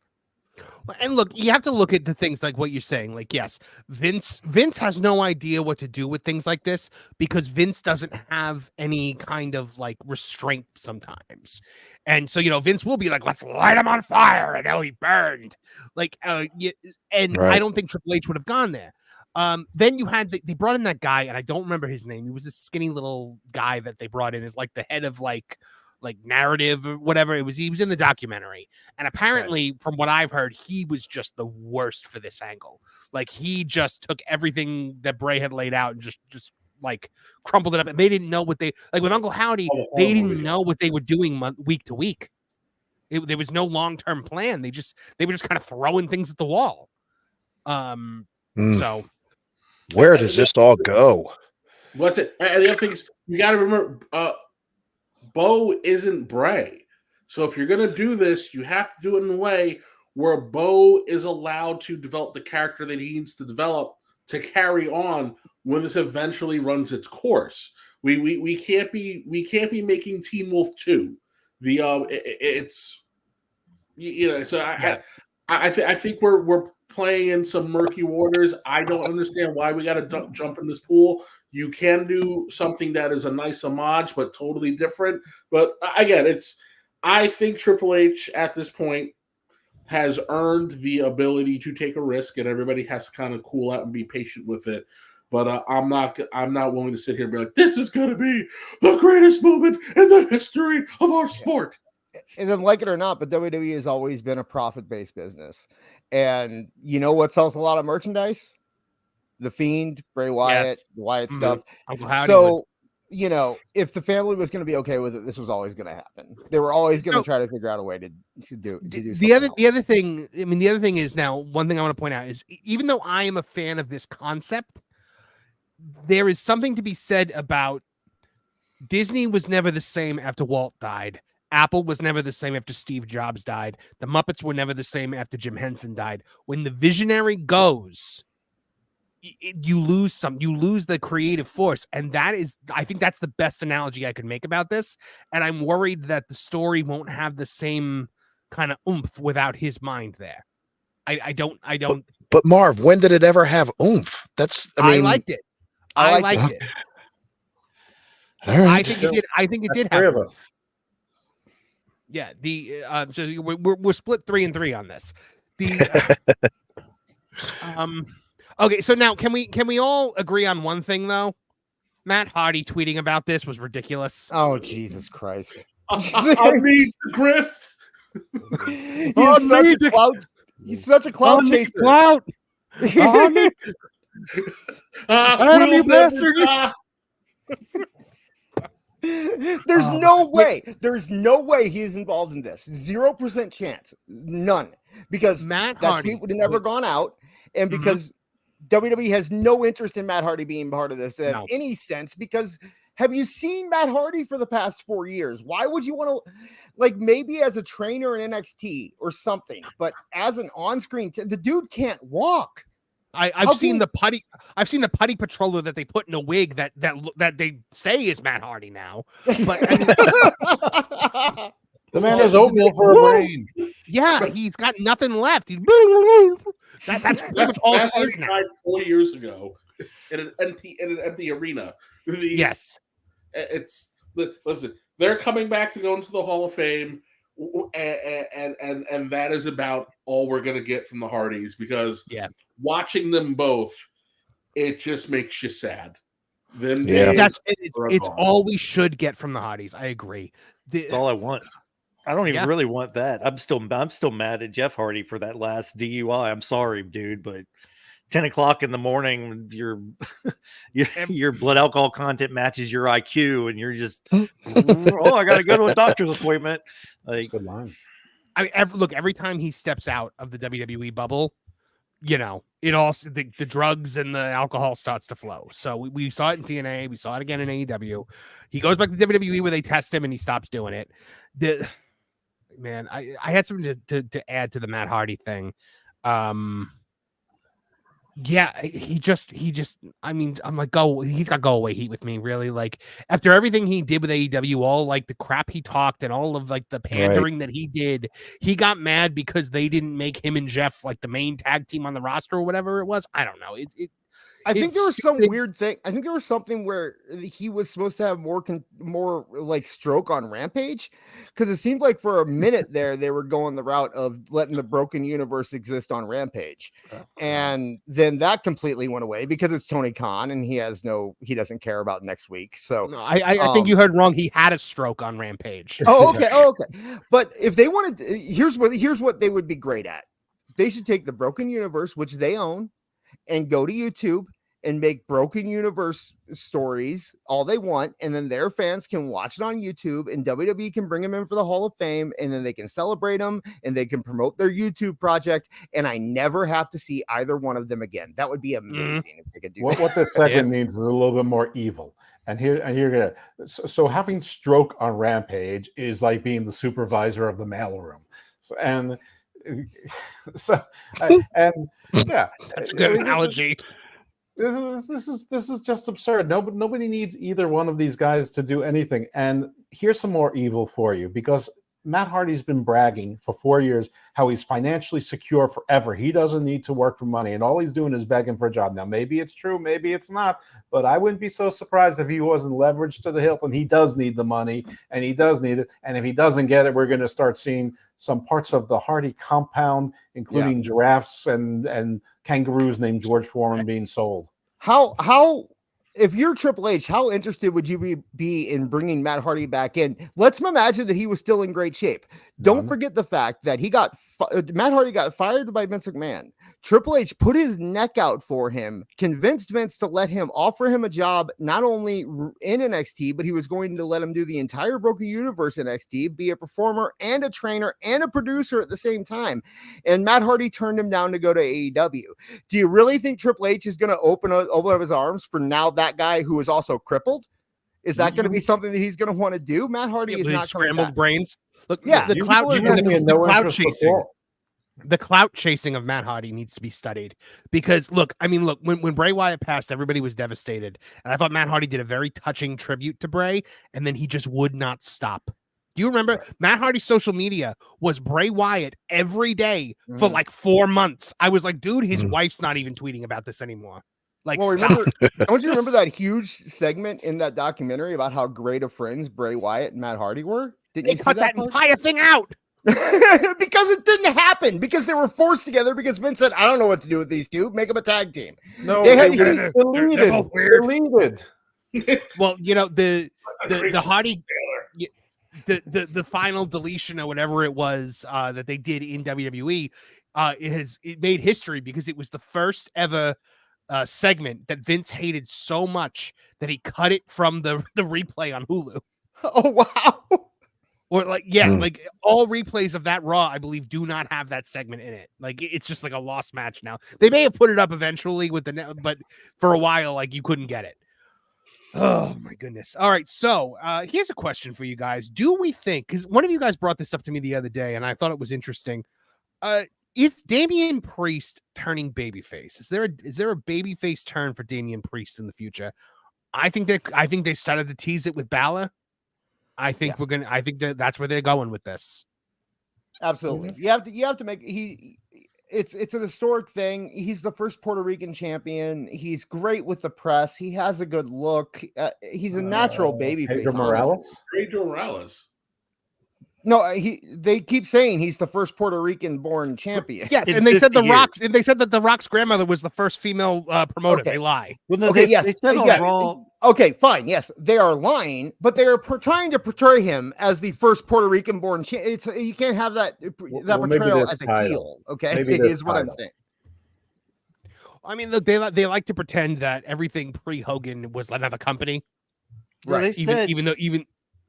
And look, you have to look at the things like what you're saying. Like, yes, Vince has no idea what to do with things like this, because Vince doesn't have any kind of like restraint sometimes. And so, Vince will be like, let's light him on fire. And now he burned. Like, right. I don't think Triple H would have gone there. Then you had, they brought in that guy, and I don't remember his name. He was this skinny little guy that they brought in as like the head of like narrative or whatever. He was in the documentary, and apparently from what I've heard, he was just the worst for this angle. Like, he just took everything that Bray had laid out and just like crumpled it up, and they didn't know what they, like with Uncle Howdy, they didn't know what they were doing week to week. There was no long-term plan. They were just kind of throwing things at the wall. So where does this all go? What's it? And the other thing is, you got to remember, Bo isn't Bray. So if you're going to do this, you have to do it in a way where Bo is allowed to develop the character that he needs to develop to carry on when this eventually runs its course. We can't be making Teen Wolf 2. I think we're playing in some murky waters. I don't understand why we got to jump in this pool. You can do something that is a nice homage, but totally different. But again, I think Triple H at this point has earned the ability to take a risk, and everybody has to kind of cool out and be patient with it. But I'm not willing to sit here and be like, this is going to be the greatest moment in the history of our sport. And then, like it or not, but WWE has always been a profit-based business. And you know what sells a lot of merchandise? The Fiend, Bray Wyatt, the Wyatt stuff. So, if the family was going to be okay with it, this was always going to happen. They were always going to try to figure out a way to do the other thing. I mean, the other thing is, now one thing I want to point out is, even though I am a fan of this concept, there is something to be said about Disney was never the same after Walt died. Apple was never the same after Steve Jobs died. The Muppets were never the same after Jim Henson died. When the visionary goes, you lose the creative force. And I think that's the best analogy I could make about this. And I'm worried that the story won't have the same kind of oomph without his mind there. I don't. But Marv, when did it ever have oomph? I liked it. I liked it. All right. I think it did have of us. Yeah, so we're split 3-3 on this. Okay, so now can we all agree on one thing though? Matt Hardy tweeting about this was ridiculous. Oh, Jesus Christ! I mean, grift. He's such a clout chaser. Clout. You bastard. There's no way he's involved in this. 0% chance. None. Because Matt that Hardy tweet would have never gone out. And because WWE has no interest in Matt Hardy being part of this in any sense. Because have you seen Matt Hardy for the past 4 years? Why would you want to, like, maybe as a trainer in NXT or something, but as an on-screen, the dude can't walk. I've seen the putty patroller that they put in a wig that they say is Matt Hardy now. But The man has oatmeal for a brain. Yeah, he's got nothing left. That's pretty much all Matt he is Hardy now. died 4 years ago in an empty arena. Yes. Listen. They're coming back to go into the Hall of Fame, and that is about all we're gonna get from the Hardys, because watching them both, it just makes you sad. Them it's all we should get from the Hardys. I agree. That's all I want. I don't even really want that. I'm still mad at Jeff Hardy for that last DUI. I'm sorry, dude, but 10 o'clock in the morning, your blood alcohol content matches your IQ, and you're just, I got to go to a doctor's appointment. Like, good line. I mean, every time he steps out of the WWE bubble, it all the drugs and the alcohol starts to flow. So we saw it in TNA, we saw it again in AEW. He goes back to WWE where they test him and he stops doing it. Man, I had something to add to the Matt Hardy thing. He just I mean, I'm like, he's got go away heat with me, really. Like, after everything he did with AEW, all like the crap he talked and all of like the pandering that he did, he got mad because they didn't make him and Jeff like the main tag team on the roster or whatever it was. I don't know. I think there was some weird thing. I think there was something where he was supposed to have more like stroke on Rampage, because it seemed like for a minute there they were going the route of letting the Broken Universe exist on Rampage, and then that completely went away because it's Tony Khan and he doesn't care about next week. So no, I think you heard wrong. He had a stroke on Rampage. Okay. But if they wanted, here's what they would be great at. They should take the Broken Universe, which they own, and go to YouTube and make Broken Universe stories all they want, and then their fans can watch it on YouTube, and WWE can bring them in for the Hall of Fame, and then they can celebrate them, and they can promote their YouTube project, and I never have to see either one of them again. That would be amazing if they could do that. What this segment needs is a little bit more evil. And here, so having stroke on Rampage is like being the supervisor of the mailroom. That's a good analogy. This is just absurd. Nobody needs either one of these guys to do anything. And here's some more evil for you, because Matt Hardy's been bragging for 4 years how he's financially secure forever. He doesn't need to work for money, and all he's doing is begging for a job. Now, maybe it's true, maybe it's not, but I wouldn't be so surprised if he wasn't leveraged to the hilt, and he does need the money, and he does need it. And if he doesn't get it, we're going to start seeing some parts of the Hardy compound, including giraffes and kangaroos named George Foreman, being sold. How if you're Triple H, how interested would you be in bringing Matt Hardy back in? Let's imagine that he was still in great shape. Don't forget the fact that Matt Hardy got fired by Vince McMahon. Triple H put his neck out for him, convinced Vince to offer him a job, not only in NXT, but he was going to let him do the entire Broken Universe NXT, be a performer and a trainer and a producer at the same time. And Matt Hardy turned him down to go to AEW. Do you really think Triple H is going to open up his arms for now that guy who is also crippled? Is that going to be something that he's going to want to do? Matt Hardy is not scrambled brains. Look, the clout chasing. The clout chasing of Matt Hardy needs to be studied, because when Bray Wyatt passed, everybody was devastated, and I thought Matt Hardy did a very touching tribute to Bray, and then he just would not stop. Do you remember Matt Hardy's social media was Bray Wyatt every day for like 4 months? I was like, dude, his wife's not even tweeting about this anymore. Like, don't you remember that huge segment in that documentary about how great of friends Bray Wyatt and Matt Hardy were? Didn't you cut that entire thing out? Because it didn't happen, because they were forced together, because Vince said, I don't know what to do with these two, make them a tag team. No, they're deleted. Well, the Hardy, the final deletion or whatever it was that they did in WWE, it made history, because it was the first ever segment that Vince hated so much that he cut it from the replay on Hulu. Oh, wow. Or like all replays of that Raw, I believe, do not have that segment in it. Like, it's just like a lost match now. They may have put it up eventually but for a while, like, you couldn't get it. Oh my goodness. All right. So here's a question for you guys. Do we think, because one of you guys brought this up to me the other day, and I thought it was interesting. Is Damien Priest turning babyface? Is there a babyface turn for Damien Priest in the future? I think they started to tease it with Balor. I think I think that's where they're going with this. Absolutely. You have to make it's an historic thing. He's the first Puerto Rican champion. He's great with the press. He has a good look. He's a natural baby face. Pedro Morales. Pedro Morales. No, they keep saying he's the first Puerto Rican born champion. Yes, In and they said 50 Rock's and they said that the Rock's grandmother was the first female promoter. Okay. They lie. Well, no, Okay, they, yes, they said on yeah. Raw. Okay, fine. Yes, they are lying, but they are trying to portray him as the first Puerto Rican born. You can't have that maybe portrayal this as a title. heel. Okay, Maybe this is what I'm title. saying. I mean, look, they like to pretend that everything pre-Hogan was another company. Well, Right. they said Even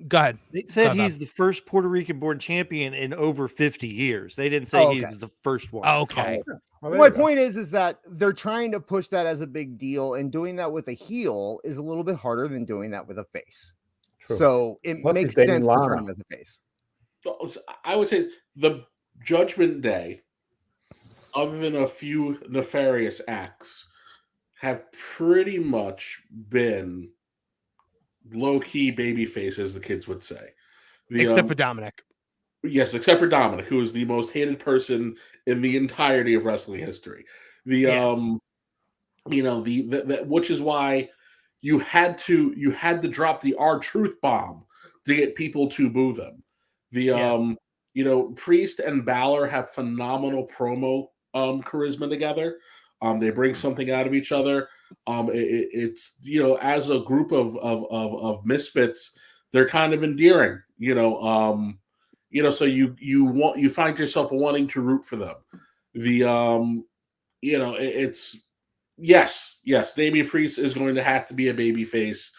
go ahead. they said Go he's the first Puerto Rican born champion in over 50 years. They didn't say Oh, he okay. was the first one. Okay. Well, there My you go. point is that they're trying to push that as a big deal, and doing that with a heel is a little bit harder than doing that with a face. True. So it Plus he's makes dating sense to turn Lana. him as a face. I would say the Judgment Day, other than a few nefarious acts, have pretty much been low-key babyface, as the kids would say. Except for Dominic. Yes, except for Dominic, who is the most hated person in the entirety of wrestling history. Yes. Which is why you had to drop the R-Truth bomb to get people to boo them. Priest and Balor have phenomenal promo charisma together. They bring something out of each other. It's as a group of misfits, they're kind of endearing. So you find yourself wanting to root for them. It's yes, Damien Priest is going to have to be a babyface,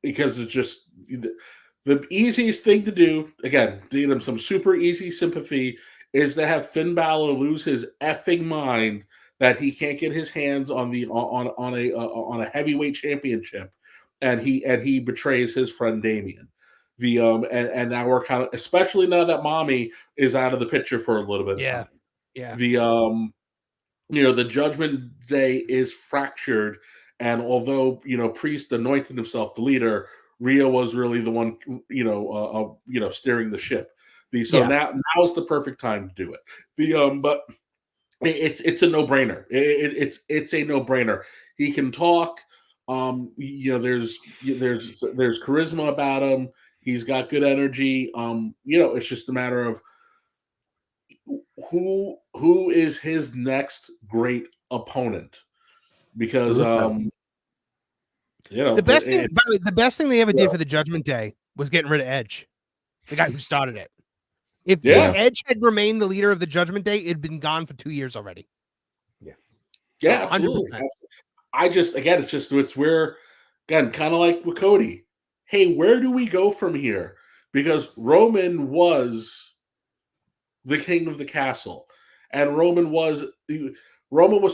because it's just the easiest thing to do. Again, to get him some super easy sympathy is to have Finn Balor lose his effing mind that he can't get his hands on a heavyweight championship, and he betrays his friend Damien. And now we're kind of, especially now that Mommy is out of the picture for a little bit of time. Yeah. The Judgment Day is fractured, and although Priest anointed himself the leader, Ria was really the one steering the ship. Now is the perfect time to do it. But it's a no-brainer. It's a no-brainer. He can talk. There's charisma about him. He's got good energy. It's just a matter of who is his next great opponent, because the best thing they ever did for the Judgment Day was getting rid of Edge, the guy who started it. If Edge had remained the leader of the Judgment Day, it'd been gone for 2 years already. Yeah, absolutely. 100%. It's where, again, kind of like with Cody. Hey, where do we go from here? Because Roman was the king of the castle, and Roman was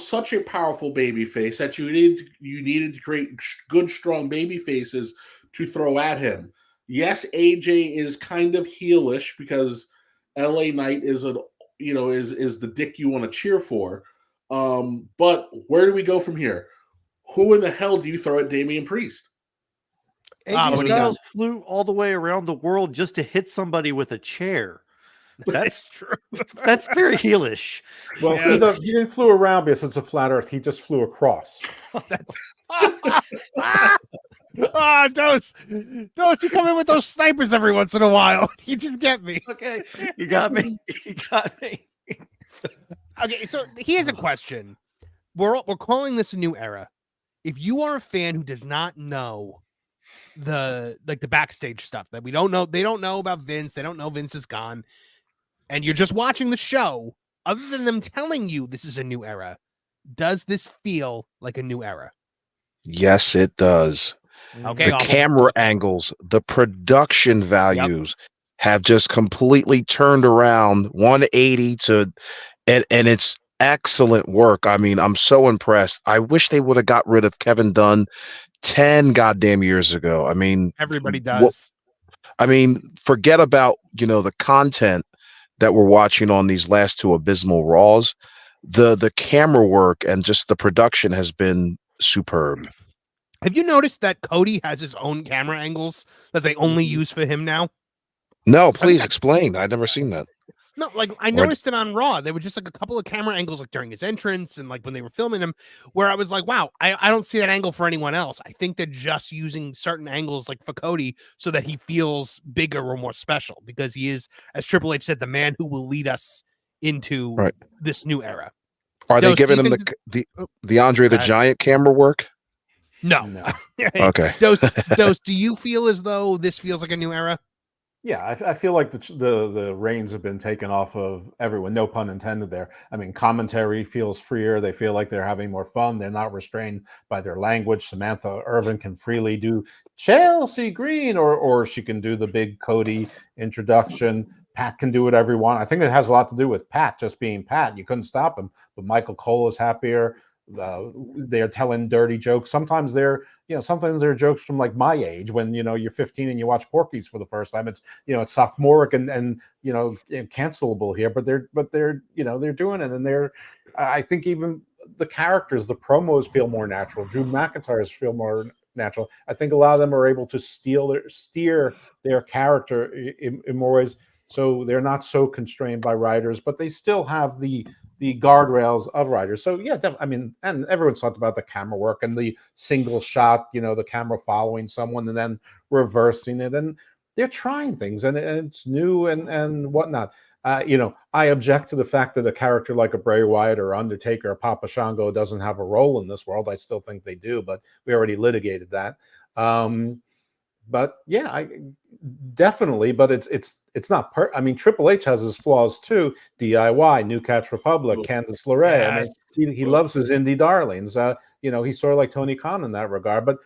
such a powerful baby face that you needed to create good, strong baby faces to throw at him. Yes, AJ is kind of heelish because LA Knight is the dick you want to cheer for. But where do we go from here? Who in the hell do you throw at Damien Priest? AJ Styles flew all the way around the world just to hit somebody with a chair. That's true. That's very heelish. Well, he didn't flew around because it's a flat Earth. He just flew across. Dose, you come in with those snipers every once in a while. You just get me. Okay, you got me. You got me. Okay, so here's a question. We're calling this a new era. If you are a fan who does not know the backstage stuff that we don't know, they don't know about Vince, they don't know Vince is gone, and you're just watching the show, other than them telling you this is a new era, does this feel like a new era? Yes, it does. Okay, the camera angles, the production values have just completely turned around 180 and it's excellent work. I mean, I'm so impressed. I wish they would have got rid of Kevin Dunn 10 goddamn years ago. I mean, everybody does. Forget about, the content that we're watching on these last two abysmal Raws. The camera work and just the production has been superb. Have you noticed that Cody has his own camera angles that they only use for him now? No, please explain. I've never seen that. No, like I Or- noticed it on Raw. There were just like a couple of camera angles like during his entrance and like when they were filming him, where I was like, wow, I don't see that angle for anyone else. I think they're just using certain angles like for Cody so that he feels bigger or more special because he is, as Triple H said, the man who will lead us into Right. this new era. Are they Dose, do giving you him think the Andre the Go ahead. Giant camera work? No. No. Okay. Dose, do you feel as though this feels like a new era? Yeah, I feel like the reins have been taken off of everyone. No pun intended there. I mean, commentary feels freer. They feel like they're having more fun. They're not restrained by their language. Samantha Irvin can freely do Chelsea Green, or she can do the big Cody introduction. Pat can do whatever he wants. I think it has a lot to do with Pat just being Pat. You couldn't stop him. But Michael Cole is happier. They're telling dirty jokes. Sometimes they're jokes from like my age when you're 15 and you watch Porky's for the first time. It's it's sophomoric and cancelable here, but they're doing it, and I think even the characters, the promos feel more natural. Drew McIntyre's feel more natural. I think a lot of them are able to steer their character in more ways, so they're not so constrained by writers, but they still have the guardrails of writers. So yeah, I mean, and everyone's talked about the camera work and the single shot, the camera following someone and then reversing it. And they're trying things, and it's new and whatnot. I object to the fact that a character like a Bray Wyatt or Undertaker or Papa Shango doesn't have a role in this world. I still think they do, but we already litigated that. But yeah, I definitely, but it's not I mean, Triple H has his flaws too. DIY, New Catch Republic, Candice LeRae. Yes. I mean, he loves his indie darlings. He's sort of like Tony Khan in that regard. But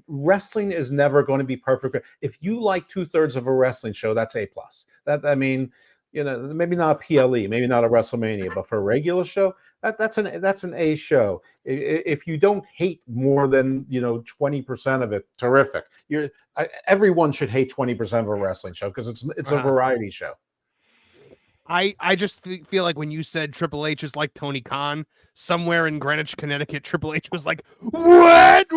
wrestling is never going to be perfect. If you like 2/3 of a wrestling show, that's A+. Maybe not a PLE, maybe not a WrestleMania, but for a regular show, that's an A show. If you don't hate more than 20% of it, terrific. Everyone should hate 20% of a wrestling show because it's a variety show. I just feel like when you said Triple H is like Tony Khan, somewhere in Greenwich, Connecticut, Triple H was like, what?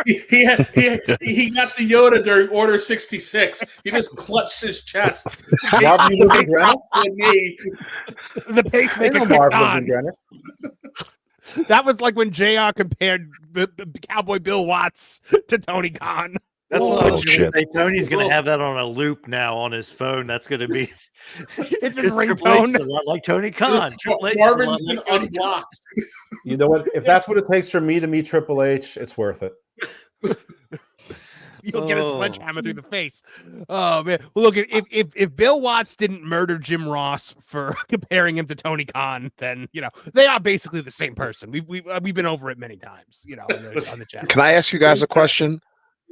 He got the Yoda during Order 66. He just clutched his chest. Marvin, you live in Greenwich? The pacemaker kicked on. That was like when JR compared the Cowboy Bill Watts to Tony Khan. That's what I was going shit. to say. Tony's going to have that on a loop now on his phone. That's going to be it's a Triple H is ringtone. a lot like Tony Khan. Marvin's been unblocked. You know what? If that's what it takes for me to meet Triple H, it's worth it. You'll get a sledgehammer through the face. Oh man! Well, look, if Bill Watts didn't murder Jim Ross for comparing him to Tony Khan, then they are basically the same person. We've been over it many times. On the channel. Can I ask you guys a question?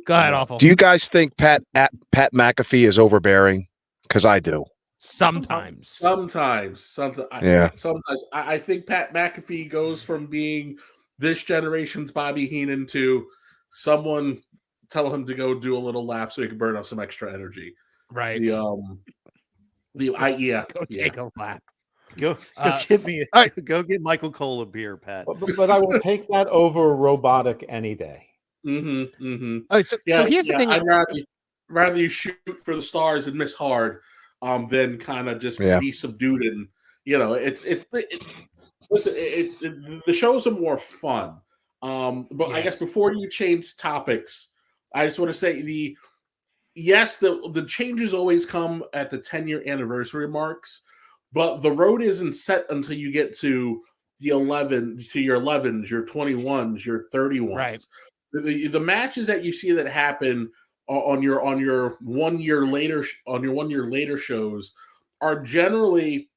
Go ahead, Awful. Do you guys think Pat McAfee is overbearing? Because I do. Sometimes. Yeah. Sometimes I think Pat McAfee goes from being this generation's Bobby Heenan to someone tell him to go do a little lap so he can burn off some extra energy. Right. Go take a lap. Go get Michael Cole a beer, Pat. But I will take that over robotic any day. All right, so here's the thing. I'd rather you shoot for the stars and miss hard, than kind of just be subdued and listen. The shows are more fun. But I guess before you change topics, I just want to say the changes always come at the 10-year anniversary marks, but the road isn't set until you get to your 11s, your 21s, your 31s. Right. The matches that you see that happen on your 1 year later shows are generally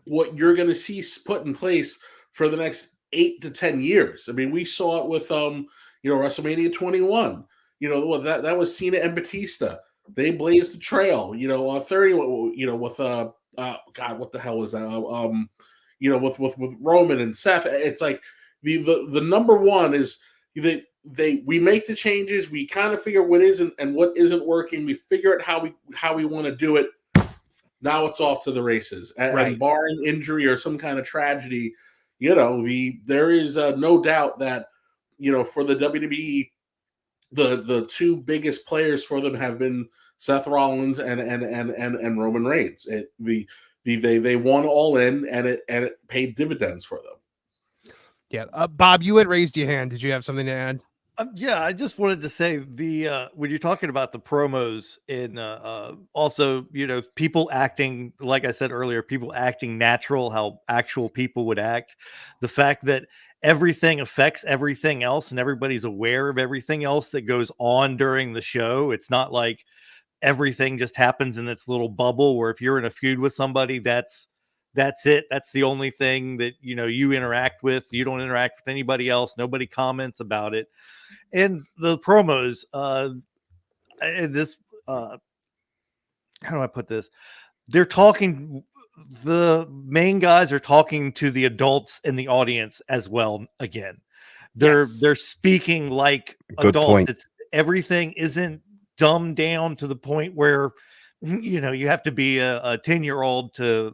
what you're going to see put in place for the next 8 to 10 years. I mean, we saw it with WrestleMania 21. That was Cena and Batista. They blazed the trail. 30. With God, what the hell was that? With Roman and Seth. It's like the number one is that we make the changes. We kind of figure what is and what isn't working. We figure out how we want to do it. Now it's off to the races. And barring injury or some kind of tragedy, there is no doubt that for the WWE, the two biggest players for them have been Seth Rollins and Roman Reigns. They won All In, and it paid dividends for them. Yeah, Bob, you had raised your hand. Did you have something to add? Yeah, I just wanted to say when you're talking about the promos and also people acting, like I said earlier, people acting natural, how actual people would act. The fact that everything affects everything else and everybody's aware of everything else that goes on during the show. It's not like everything just happens in its little bubble where if you're in a feud with somebody, that's it. That's the only thing that you interact with. You don't interact with anybody else. Nobody comments about it. And the promos, how do I put this? They're talking, the main guys are talking to the adults in the audience as well. Again, they're speaking like Good adults. point. Everything isn't dumbed down to the point where you have to be a 10-year-old to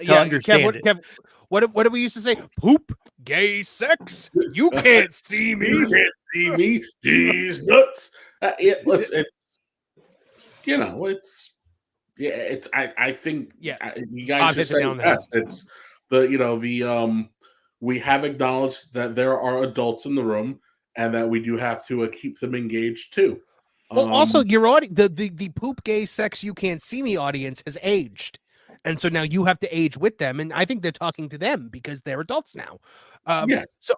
understand it. What do we used to say? Poop, gay sex. You can't see me. You can't see me. These nuts. Listen, I think you guys should say it best. It's we have acknowledged that there are adults in the room and that we do have to keep them engaged too. Well, also your audience, the poop, gay sex, you can't see me audience has aged. And so now you have to age with them, and I think they're talking to them because they're adults now. Yes. So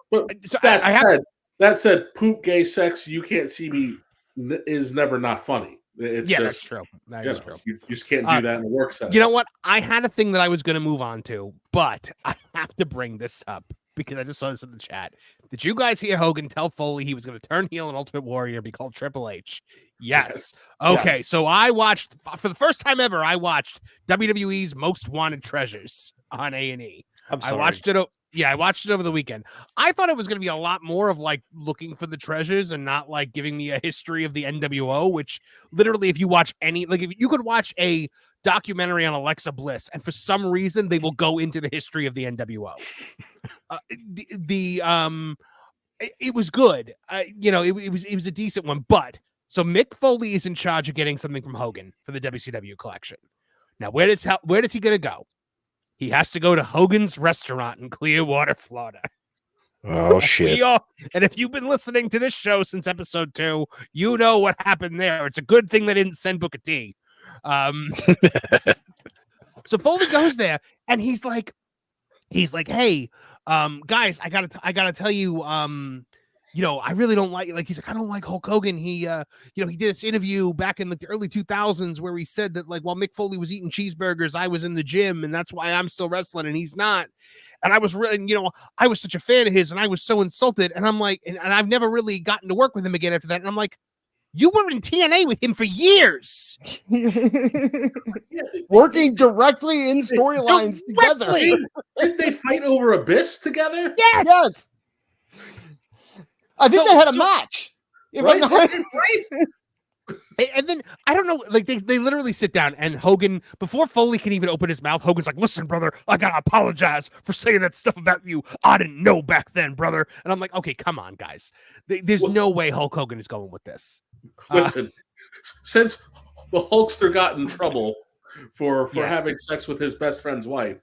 that said, poop, gay sex, you can't see me is never not funny. That's true. That is true. You just can't do that in a work setting. You know what? I had a thing that I was going to move on to, but I have to bring this up because I just saw this in the chat. Did you guys hear Hogan tell Foley he was going to turn heel in Ultimate Warrior and be called Triple H? Yes. Okay, Yes. so I watched, for the first time ever, I watched WWE's Most Wanted Treasures on A&E. I watched it. I watched it over the weekend. I thought it was going to be a lot more of like looking for the treasures and not like giving me a history of the NWO, which literally, if you watch if you could watch a documentary on Alexa Bliss, and for some reason they will go into the history of the NWO. It was good. It was a decent one, but so Mick Foley is in charge of getting something from Hogan for the WCW collection. Now, where is he going to go? He has to go to Hogan's restaurant in Clearwater, Florida. Oh, shit. And if you've been listening to this show since episode 2, you know what happened there. It's a good thing they didn't send Booker T. So Foley goes there, and he's like, hey, guys, I gotta tell you, I really don't he's like, I don't like Hulk Hogan. He did this interview back in the early 2000s where he said that while Mick Foley was eating cheeseburgers, I was in the gym, and that's why I'm still wrestling and he's not. And I was really, I was such a fan of his, and I was so insulted. And I'm like, and I've never really gotten to work with him again after that. And I'm like, you were in TNA with him for years, working directly in storylines together. Didn't they fight over Abyss together? Yes. I think they had a match. Right? And then I don't know, they literally sit down, and Hogan, before Foley can even open his mouth, Hogan's like, listen, brother, I gotta apologize for saying that stuff about you. I didn't know back then, brother. And I'm like, okay, come on, guys. There's no way Hulk Hogan is going with this. Listen, since the Hulkster got in trouble for having sex with his best friend's wife,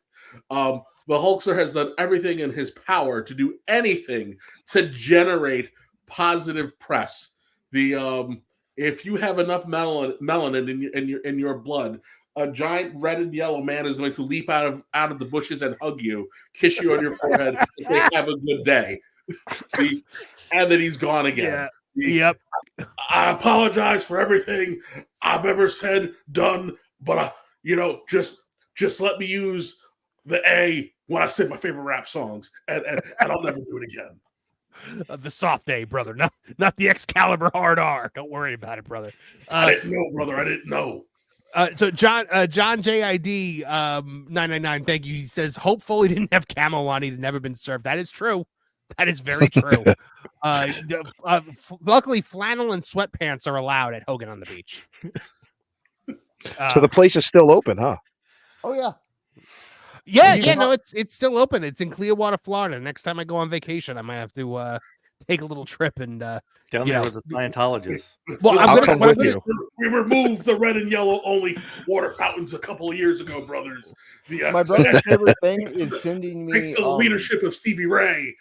the Hulkster has done everything in his power to do anything to generate positive press. If you have enough melanin in your blood, a giant red and yellow man is going to leap out of the bushes and hug you, kiss you on your forehead, if they have a good day. And then he's gone again. Yep. I apologize for everything I've ever said, done, but just let me use the A when I sing my favorite rap songs, and I'll never do it again. The soft A, brother, not the Excalibur hard R. Don't worry about it, brother. I didn't know, brother. I didn't know. So John JID 999, thank you. He says Hope Foley didn't have camo on; he'd never been served. That is true. That is very true. Luckily, flannel and sweatpants are allowed at Hogan on the Beach. So the place is still open, huh? Oh yeah. No, it's still open. It's in Clearwater, Florida. Next time I go on vacation, I might have to take a little trip and down there with a Scientologist. Well, I'll come with you. We removed the red and yellow only water fountains a couple of years ago, brothers. My brother's favorite thing is sending me. Thanks to the leadership of Stevie Ray,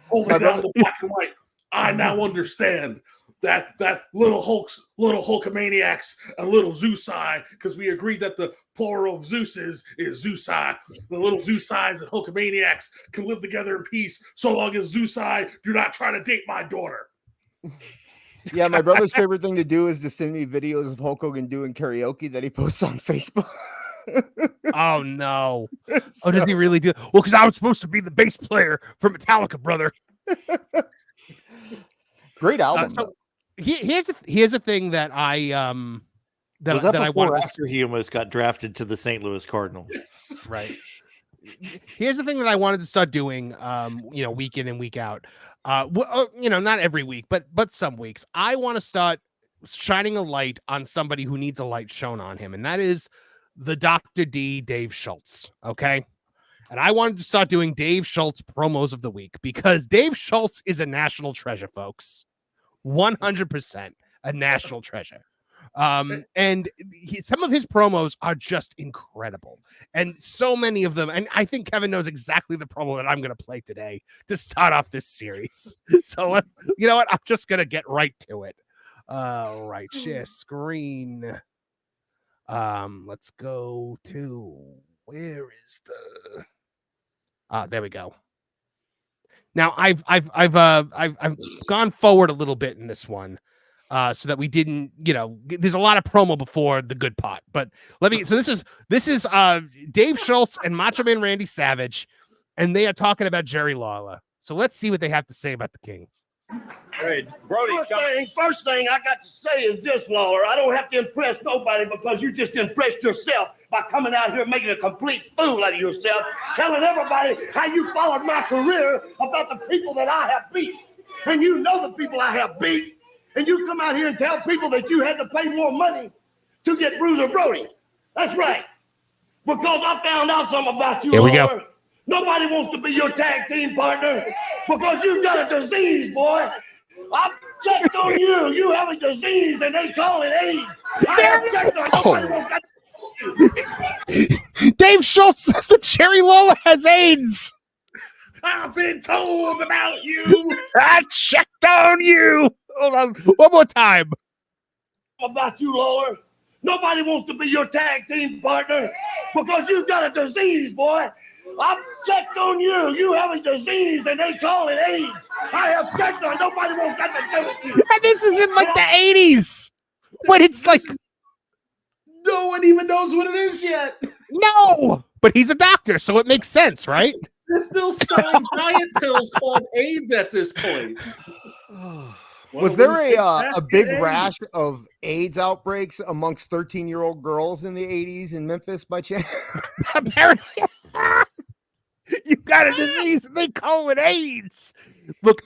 holding down the black and white. I now understand that little Hulkamaniacs and little Zeusai, because we agreed that the plural of Zeus is Zeusai. The little Zeusais and Hulkamaniacs can live together in peace so long as Zeusai do not try to date my daughter. Yeah, my brother's favorite thing to do is to send me videos of Hulk Hogan doing karaoke that he posts on Facebook. Oh no! Oh, does he really do? Well, because I was supposed to be the bass player for Metallica, brother. Great album. Here's a thing that I that I wanted after he almost got drafted to the St. Louis Cardinals. Right. Here's the thing that I wanted to start doing, week in and week out. Not every week, but some weeks. I want to start shining a light on somebody who needs a light shown on him, and that is the Dr. D, Dave Schultz. Okay. And I wanted to start doing Dave Schultz promos of the week because Dave Schultz is a national treasure, folks. 100% a national treasure. And some of his promos are just incredible. And so many of them. And I think Kevin knows exactly the promo that I'm going to play today to start off this series. So you know what? I'm just going to get right to it. All right. Share screen. Let's go to, where is the, there we go. Now I've gone forward a little bit in this one, so that we didn't, there's a lot of promo before the good part, but this is Dave Schultz and Macho Man Randy Savage, and they are talking about Jerry Lawler. So let's see what they have to say about the King. Hey, Brody, first thing I got to say is this, Lawler. I don't have to impress nobody because you just impressed yourself by coming out here making a complete fool out of yourself, telling everybody how you followed my career about the people that I have beat. And you know the people I have beat. And you come out here and tell people that you had to pay more money to get Bruiser Brody. That's right. Because I found out something about you, Here we go. Lawler. Nobody wants to be your tag team partner because you got a disease, boy. I've checked on you. You have a disease and they call it AIDS. I have checked on nobody wants that. Dave Schultz says that Jerry Lawler has AIDS. I've been told about you. I checked on you. Hold on. One more time. About you, Lawler. Nobody wants to be your tag team partner because you got a disease, boy. I've checked on you. You have a disease and they call it AIDS. I have checked on nobody wants that to do with you. And this is in like the 80s. When it's like No one even knows what it is yet. no. But he's a doctor, so it makes sense, right? They're still selling diet pills called AIDS at this point. Was there a big rash of AIDS outbreaks amongst 13-year-old girls in the 80s in Memphis by chance? Apparently. You got a disease and they call it AIDS. Look,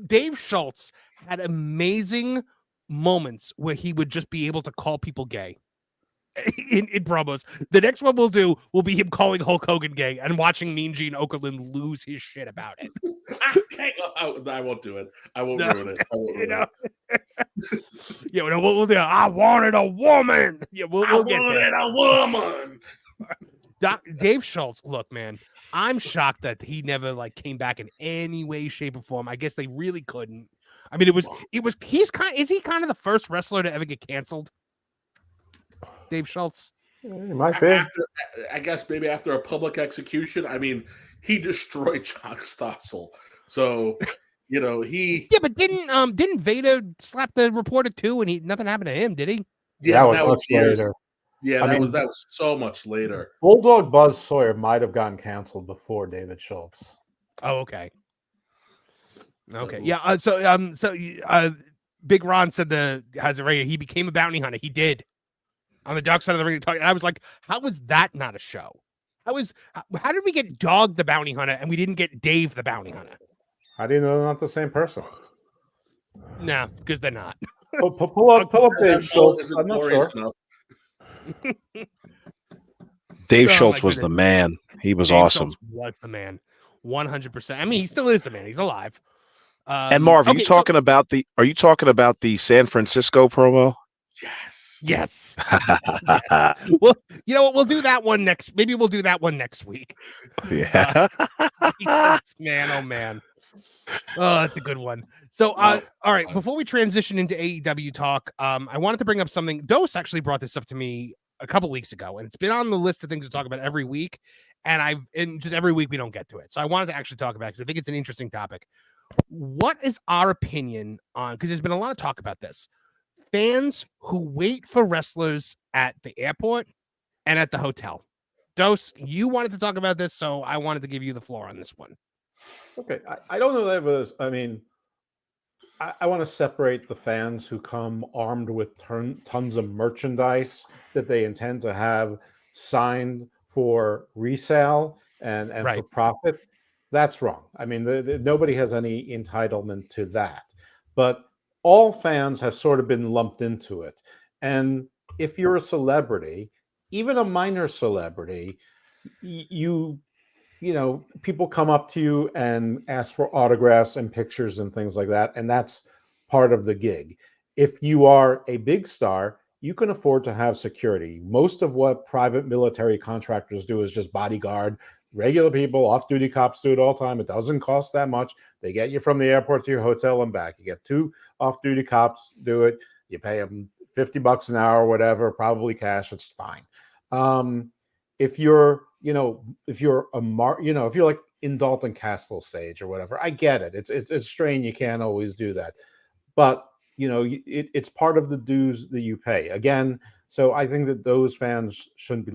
Dave Schultz had amazing moments where he would just be able to call people gay in promos. The next one we'll do will be him calling Hulk Hogan gay and watching Mean Gene Okerlund lose his shit about it. I won't do it. I won't ruin it. I won't ruin it. Yeah, we'll do. I wanted a woman. Yeah, we'll get there. A woman. Dave Schultz, look, man, I'm shocked that he never came back in any way, shape, or form. I guess they really couldn't. I mean, is he kind of the first wrestler to ever get canceled? Dave Schultz? He might be. I guess maybe after a public execution. I mean, he destroyed John Stossel. So, he. Yeah, but didn't Vader slap the reporter too, and nothing happened to him, did he? Yeah, that was years later. Yeah, that was so much later. Bulldog Buzz Sawyer might have gotten canceled before David Schultz. Oh, okay. Okay, yeah. So Big Ron said he became a bounty hunter. He did on the dark side of the ring. And I was like, how was that not a show? How did we get Dog the bounty hunter and we didn't get Dave the bounty hunter? How do you know they're not the same person? No, because they're not. Pull up Dave Schultz. I'm not sure. Dave Oh, Schultz my was the goodness. man. He was Dave awesome. Schultz was the man. 100%. I mean, he still is the man. He's alive. And Marv, are you talking about the San Francisco promo? Yes. Yes. Yes. Well, you know what? We'll do that one next. Maybe we'll do that one next week. Yeah. Because, man, oh man. Oh, that's a good one. So, all right, before we transition into AEW talk, I wanted to bring up something. Dose actually brought this up to me a couple weeks ago, and it's been on the list of things to talk about every week. And just every week we don't get to it. So I wanted to actually talk about it because I think it's an interesting topic. What is our opinion on, because there's been a lot of talk about this, fans who wait for wrestlers at the airport and at the hotel? Dose, you wanted to talk about this, so I wanted to give you the floor on this one. Okay, I don't know that it was. I mean, I want to separate the fans who come armed with tons of merchandise that they intend to have signed for resale and Right. for profit. That's wrong. I mean, nobody has any entitlement to that. But all fans have sort of been lumped into it. And if you're a celebrity, even a minor celebrity, you know, people come up to you and ask for autographs and pictures and things like that. And that's part of the gig. If you are a big star, you can afford to have security. Most of what private military contractors do is just bodyguard regular people. Off-duty cops do it all the time. It doesn't cost that much. They get you from the airport to your hotel and back. You get 2 off-duty cops do it. You pay them $50 an hour, whatever, probably cash. It's fine. If you're like in Dalton Castle stage or whatever, I get it. It's a strain. You can't always do that, but you know, it's part of the dues that you pay. Again, so I think that those fans shouldn't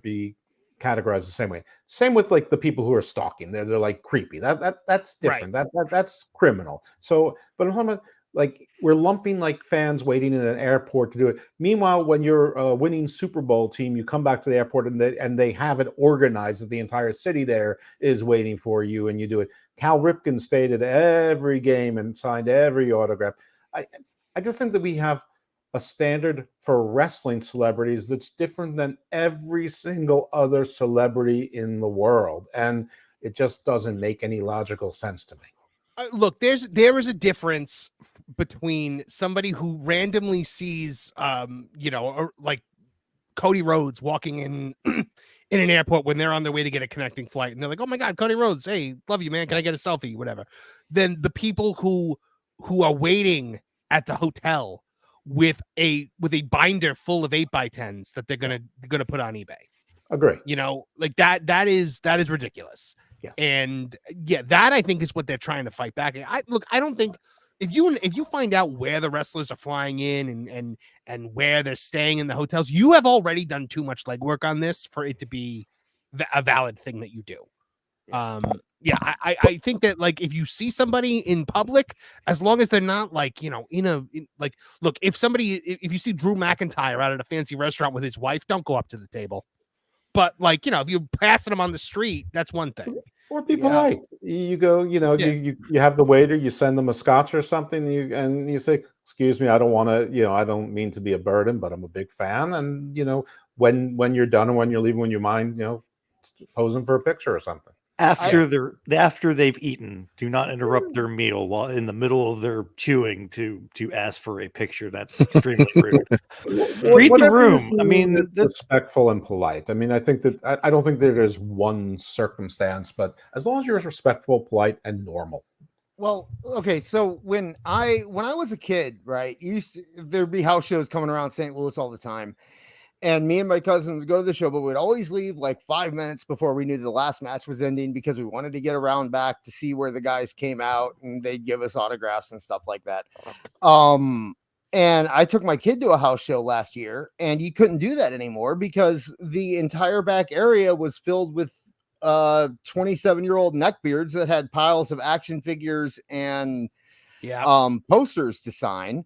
be categorized the same way. Same with like the people who are stalking. They're like creepy. That's different. Right. That's criminal. So, but I'm talking about, like, we're lumping like fans waiting in an airport to do it. Meanwhile, when you're a winning Super Bowl team, you come back to the airport and they have it organized that the entire city there is waiting for you, and you do it. Cal Ripken stayed at every game and signed every autograph. I just think that we have a standard for wrestling celebrities that's different than every single other celebrity in the world, and it just doesn't make any logical sense to me. Look, there is a difference between somebody who randomly sees, like Cody Rhodes walking in in an airport when they're on their way to get a connecting flight, and they're like, "Oh my God, Cody Rhodes! Hey, love you, man. Can I get a selfie? Whatever." Then the people who are waiting at the hotel with a binder full of 8x10s that they're gonna put on eBay. Agree. You know, like that is ridiculous. Yes. And yeah, that I think is what they're trying to fight back. I don't think if you find out where the wrestlers are flying in and where they're staying in the hotels, you have already done too much legwork on this for it to be a valid thing that you do. I think that, like, if you see somebody in public, as long as they're not like, you know, look, if you see Drew McIntyre out at a fancy restaurant with his wife, don't go up to the table. But, like, you know, if you're passing them on the street, that's one thing. Or be polite. You go, you know, you have the waiter, you send them a scotch or something, and you say, "Excuse me, I don't want to, you know, I don't mean to be a burden, but I'm a big fan." And, you know, when you're done and when you're leaving, when you mind, you know, pose them for a picture or something. After they've eaten, do not interrupt their meal while in the middle of their chewing to ask for a picture. That's extremely rude. Read the room. I mean, respectful and polite. I mean, I think that I don't think that there's one circumstance, but as long as you're respectful, polite, and normal. Well, okay, so when I was a kid, right, there'd be house shows coming around St. Louis all the time. And me and my cousin would go to the show, but we'd always leave like 5 minutes before we knew the last match was ending because we wanted to get around back to see where the guys came out, and they'd give us autographs and stuff like that. And I took my kid to a house show last year, and you couldn't do that anymore because the entire back area was filled with 27-year-old neckbeards that had piles of action figures and posters to sign.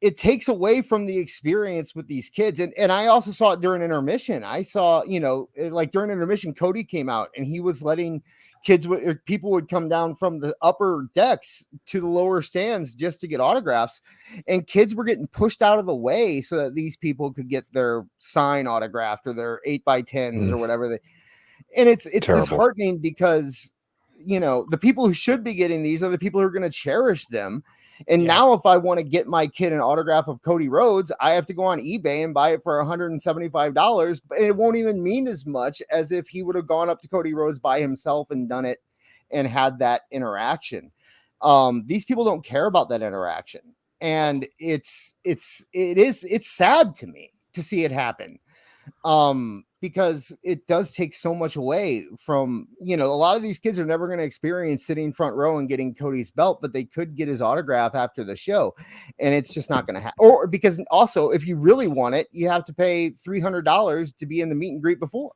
It takes away from the experience with these kids. And I also saw it during intermission. I saw, you know, like during intermission, Cody came out and he was letting, people would come down from the upper decks to the lower stands just to get autographs, and kids were getting pushed out of the way so that these people could get their sign autographed or their 8x10s or whatever and it's Terrible. disheartening because the people who should be getting these are the people who are going to cherish them. And now if I want to get my kid an autograph of Cody Rhodes, I have to go on eBay and buy it for $175, but it won't even mean as much as if he would have gone up to Cody Rhodes by himself and done it and had that interaction. These people don't care about that interaction. And it's sad to me to see it happen. Because it does take so much away from, a lot of these kids are never going to experience sitting front row and getting Cody's belt, but they could get his autograph after the show, and it's just not going to happen. Or because also, if you really want it, you have to pay $300 to be in the meet and greet before.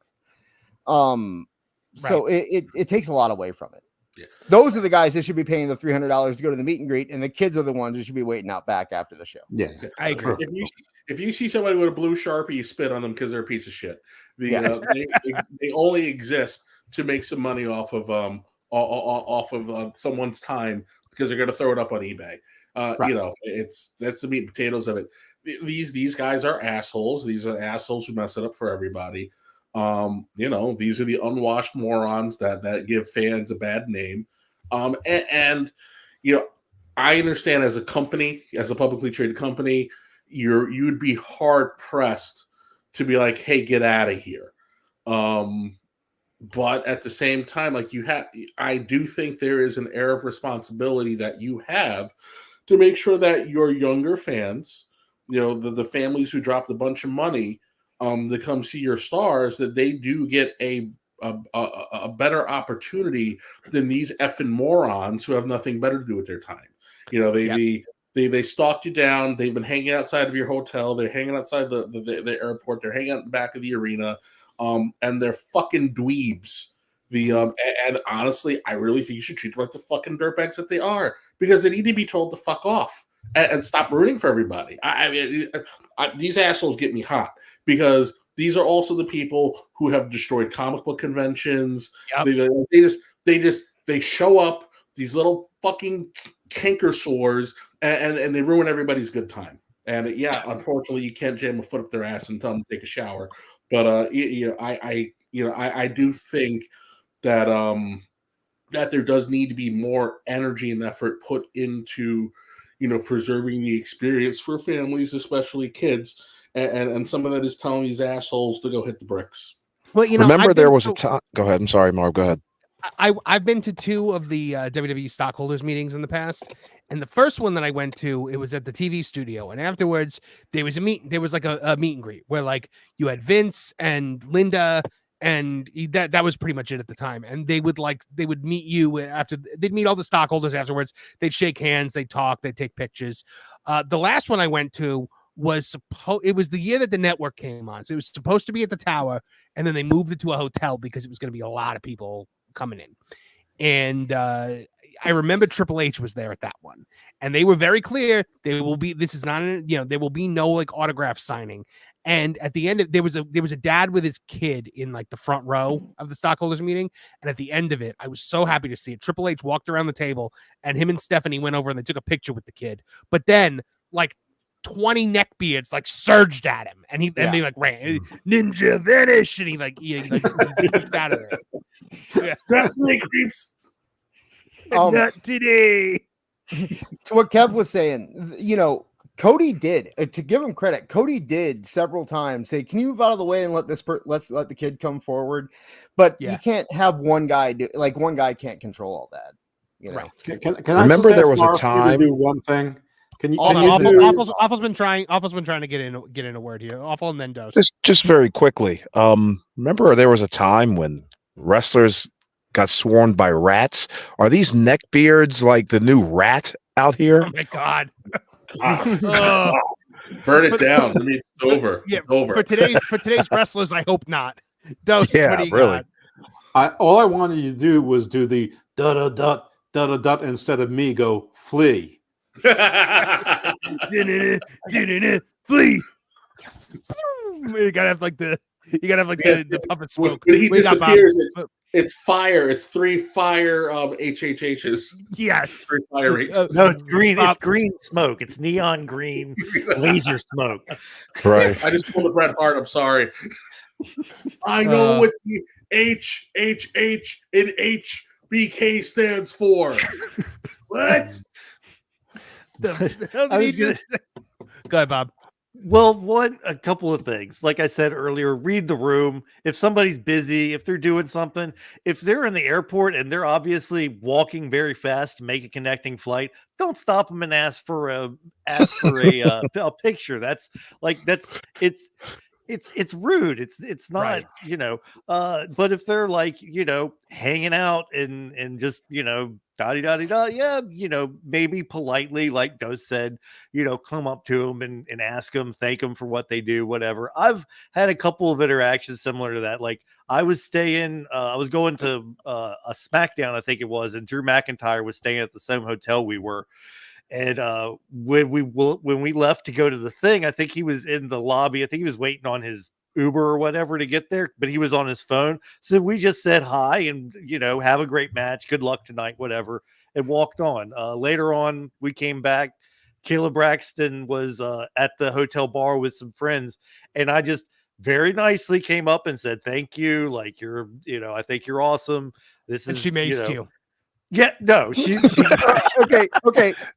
So it takes a lot away from it. Yeah. Those are the guys that should be paying the $300 to go to the meet and greet, and the kids are the ones who should be waiting out back after the show. Yeah, I agree. If you see somebody with a blue Sharpie, you spit on them because they're a piece of shit. They only exist to make some money off of someone's time because they're going to throw it up on eBay. That's the meat and potatoes of it. These guys are assholes. These are assholes who mess it up for everybody. These are the unwashed morons that give fans a bad name. I understand as a company, as a publicly traded company, you'd be hard pressed to be like, hey, get out of here. But at the same time, I do think there is an air of responsibility that you have to make sure that your younger fans, the families who dropped a bunch of money to come see your stars, that they do get a better opportunity than these effing morons who have nothing better to do with their time. They stalked you down. They've been hanging outside of your hotel. They're hanging outside the airport. They're hanging out in the back of the arena. And they're fucking dweebs. And honestly, I really think you should treat them like the fucking dirtbags that they are, because they need to be told to fuck off and stop rooting for everybody. These assholes get me hot because these are also the people who have destroyed comic book conventions. Yep. They show up, these little fucking canker sores, and they ruin everybody's good time. And unfortunately, you can't jam a foot up their ass and tell them to take a shower. But I do think that that there does need to be more energy and effort put into preserving the experience for families, especially kids, and some of that is telling these assholes to go hit the bricks. Well, remember there was a time. Go ahead. I'm sorry, Marv. Go ahead. I've been to 2 of the WWE stockholders meetings in the past, and the first one that I went to, it was at the TV studio, and afterwards there was a meet and greet where you had Vince and Linda, and that was pretty much it at the time. And they would meet you after, they'd meet all the stockholders afterwards. They'd shake hands, they'd talk, they'd take pictures. The last one I went to was it was the year that the network came on, so it was supposed to be at the Tower, and then they moved it to a hotel because it was going to be a lot of people coming in. And I remember Triple H was there at that one, and they were very clear there will be no autograph signing. And at the end there was a dad with his kid in the front row of the stockholders meeting, and at the end of it, I was so happy to see it. Triple H walked around the table, and him and Stephanie went over and they took a picture with the kid. But then 20 neckbeards surged at him, and they ran ninja vanish, and he moved out of there. Yeah. Definitely creeps. Not today. To what Kev was saying, Cody did, to give him credit, Cody did several times say, "Can you move out of the way and let's let the kid come forward?" But you can't have one guy do one guy can't control all that. Right. Can I remember there was Mark a time to do one thing? Awful's been trying to get in a word here. Awful and then Dose. Just very quickly. Remember there was a time when wrestlers got swarmed by rats. Are these neckbeards like the new rat out here? Oh my God. Burn it down. I mean, it's over. Yeah, it's over. For today's wrestlers, I hope not. Dose, yeah, really. All I wanted you to do was do the da-da-dot instead of me go flee. Flee. You gotta have the puppet smoke. When he disappears, It's fire. It's 3 fire HHHs. Yes. 3 fire H's. No, it's green. It's green smoke. It's neon green laser smoke. Right. I just pulled a Bret Hart. I'm sorry. I know what the HHH and HBK stands for. What? I was gonna. Go ahead, Bob. Well, a couple of things. Like I said earlier, read the room. If somebody's busy, if they're doing something, if they're in the airport and they're obviously walking very fast to make a connecting flight, don't stop them and ask for a picture. It's rude. It's not, Right. but if they're like, hanging out and just, da-di-da-di-da, yeah, maybe politely, like Ghost said, come up to them and ask them, thank them for what they do, whatever. I've had a couple of interactions similar to that. Like I was going to a SmackDown, I think it was, and Drew McIntyre was staying at the same hotel we were. And when we left to go to the thing, I think he was in the lobby. I think he was waiting on his Uber or whatever to get there, but he was on his phone. So we just said hi and, have a great match. Good luck tonight, whatever, and walked on. Later on, we came back. Kayla Braxton was at the hotel bar with some friends, and I just very nicely came up and said, thank you. Like you're, I think you're awesome. And she maced you. Yeah, no, she okay.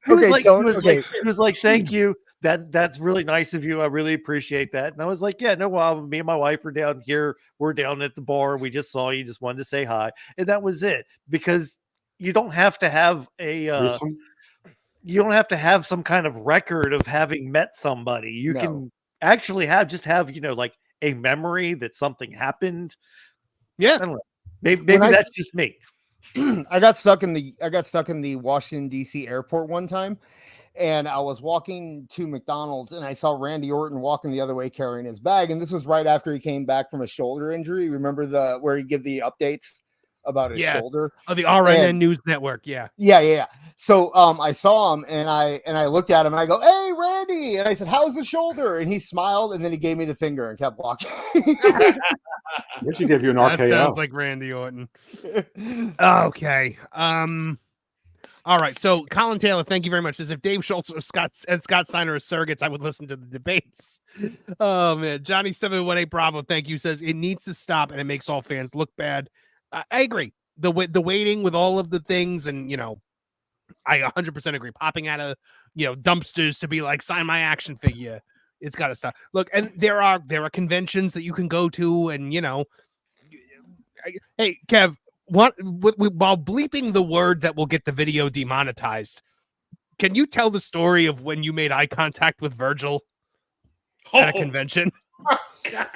He was like, thank you. That's really nice of you. I really appreciate that. And I was like, yeah, no problem. Me and my wife are down here. We're down at the bar. We just saw you, just wanted to say hi. And that was it. Because you don't have to have some kind of record of having met somebody. You can actually have like a memory that something happened. Yeah. I don't know. Maybe that's just me. I got stuck in the Washington D.C. airport one time, and I was walking to McDonald's, and I saw Randy Orton walking the other way carrying his bag. And this was right after he came back from a shoulder injury. Remember where he give the updates about his shoulder? Oh, the RNN News Network. Yeah. So I saw him, and I looked at him, and I go, "Hey, Randy!" And I said, "How's the shoulder?" And he smiled, and then he gave me the finger and kept walking. We should give you an RKO. That sounds like Randy Orton. Okay. All right. So Colin Taylor, thank you very much. Says if Dave Schultz or Scott Steiner are surrogates, I would listen to the debates. Oh man, Johnny 718 Bravo, thank you. Says it needs to stop and it makes all fans look bad. I agree. The waiting with all of the things, and I 100% agree. Popping out of dumpsters to be like, sign my action figure. It's got to stop. Look, and there are conventions that you can go to, and hey, Kev, while bleeping the word that will get the video demonetized, can you tell the story of when you made eye contact with Virgil at a convention? God.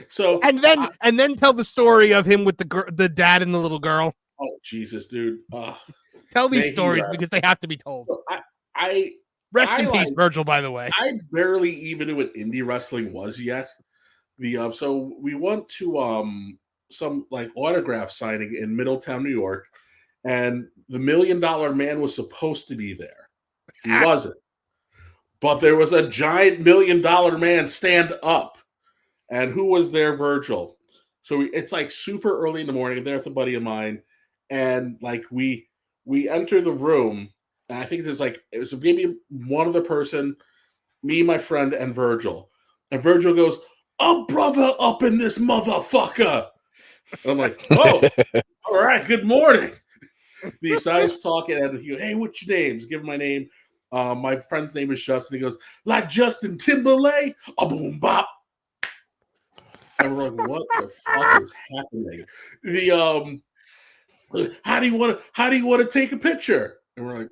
So and then tell the story of him with the dad and the little girl. Oh Jesus, dude! Tell these stories because they have to be told. So Rest in peace, Virgil, by the way. I barely even knew what indie wrestling was yet. So we went to some like autograph signing in Middletown, New York, and the $1 Million Man was supposed to be there. He wasn't. But there was a giant $1 Million Man stand up. And who was there? Virgil. So it's like super early in the morning. I'm there with a buddy of mine. And like we enter the room. And I think there's it was maybe one other person, me, my friend, and Virgil. And Virgil goes, "A brother up in this motherfucker." And I'm like, "Oh, all right, good morning." He starts talking, and he goes, "Hey, what's your names?" Give him my name. My friend's name is Justin. He goes, "Like Justin Timberlake?" A boom bop. And we're like, "What the fuck is happening?" How do you want to take a picture? And we're like,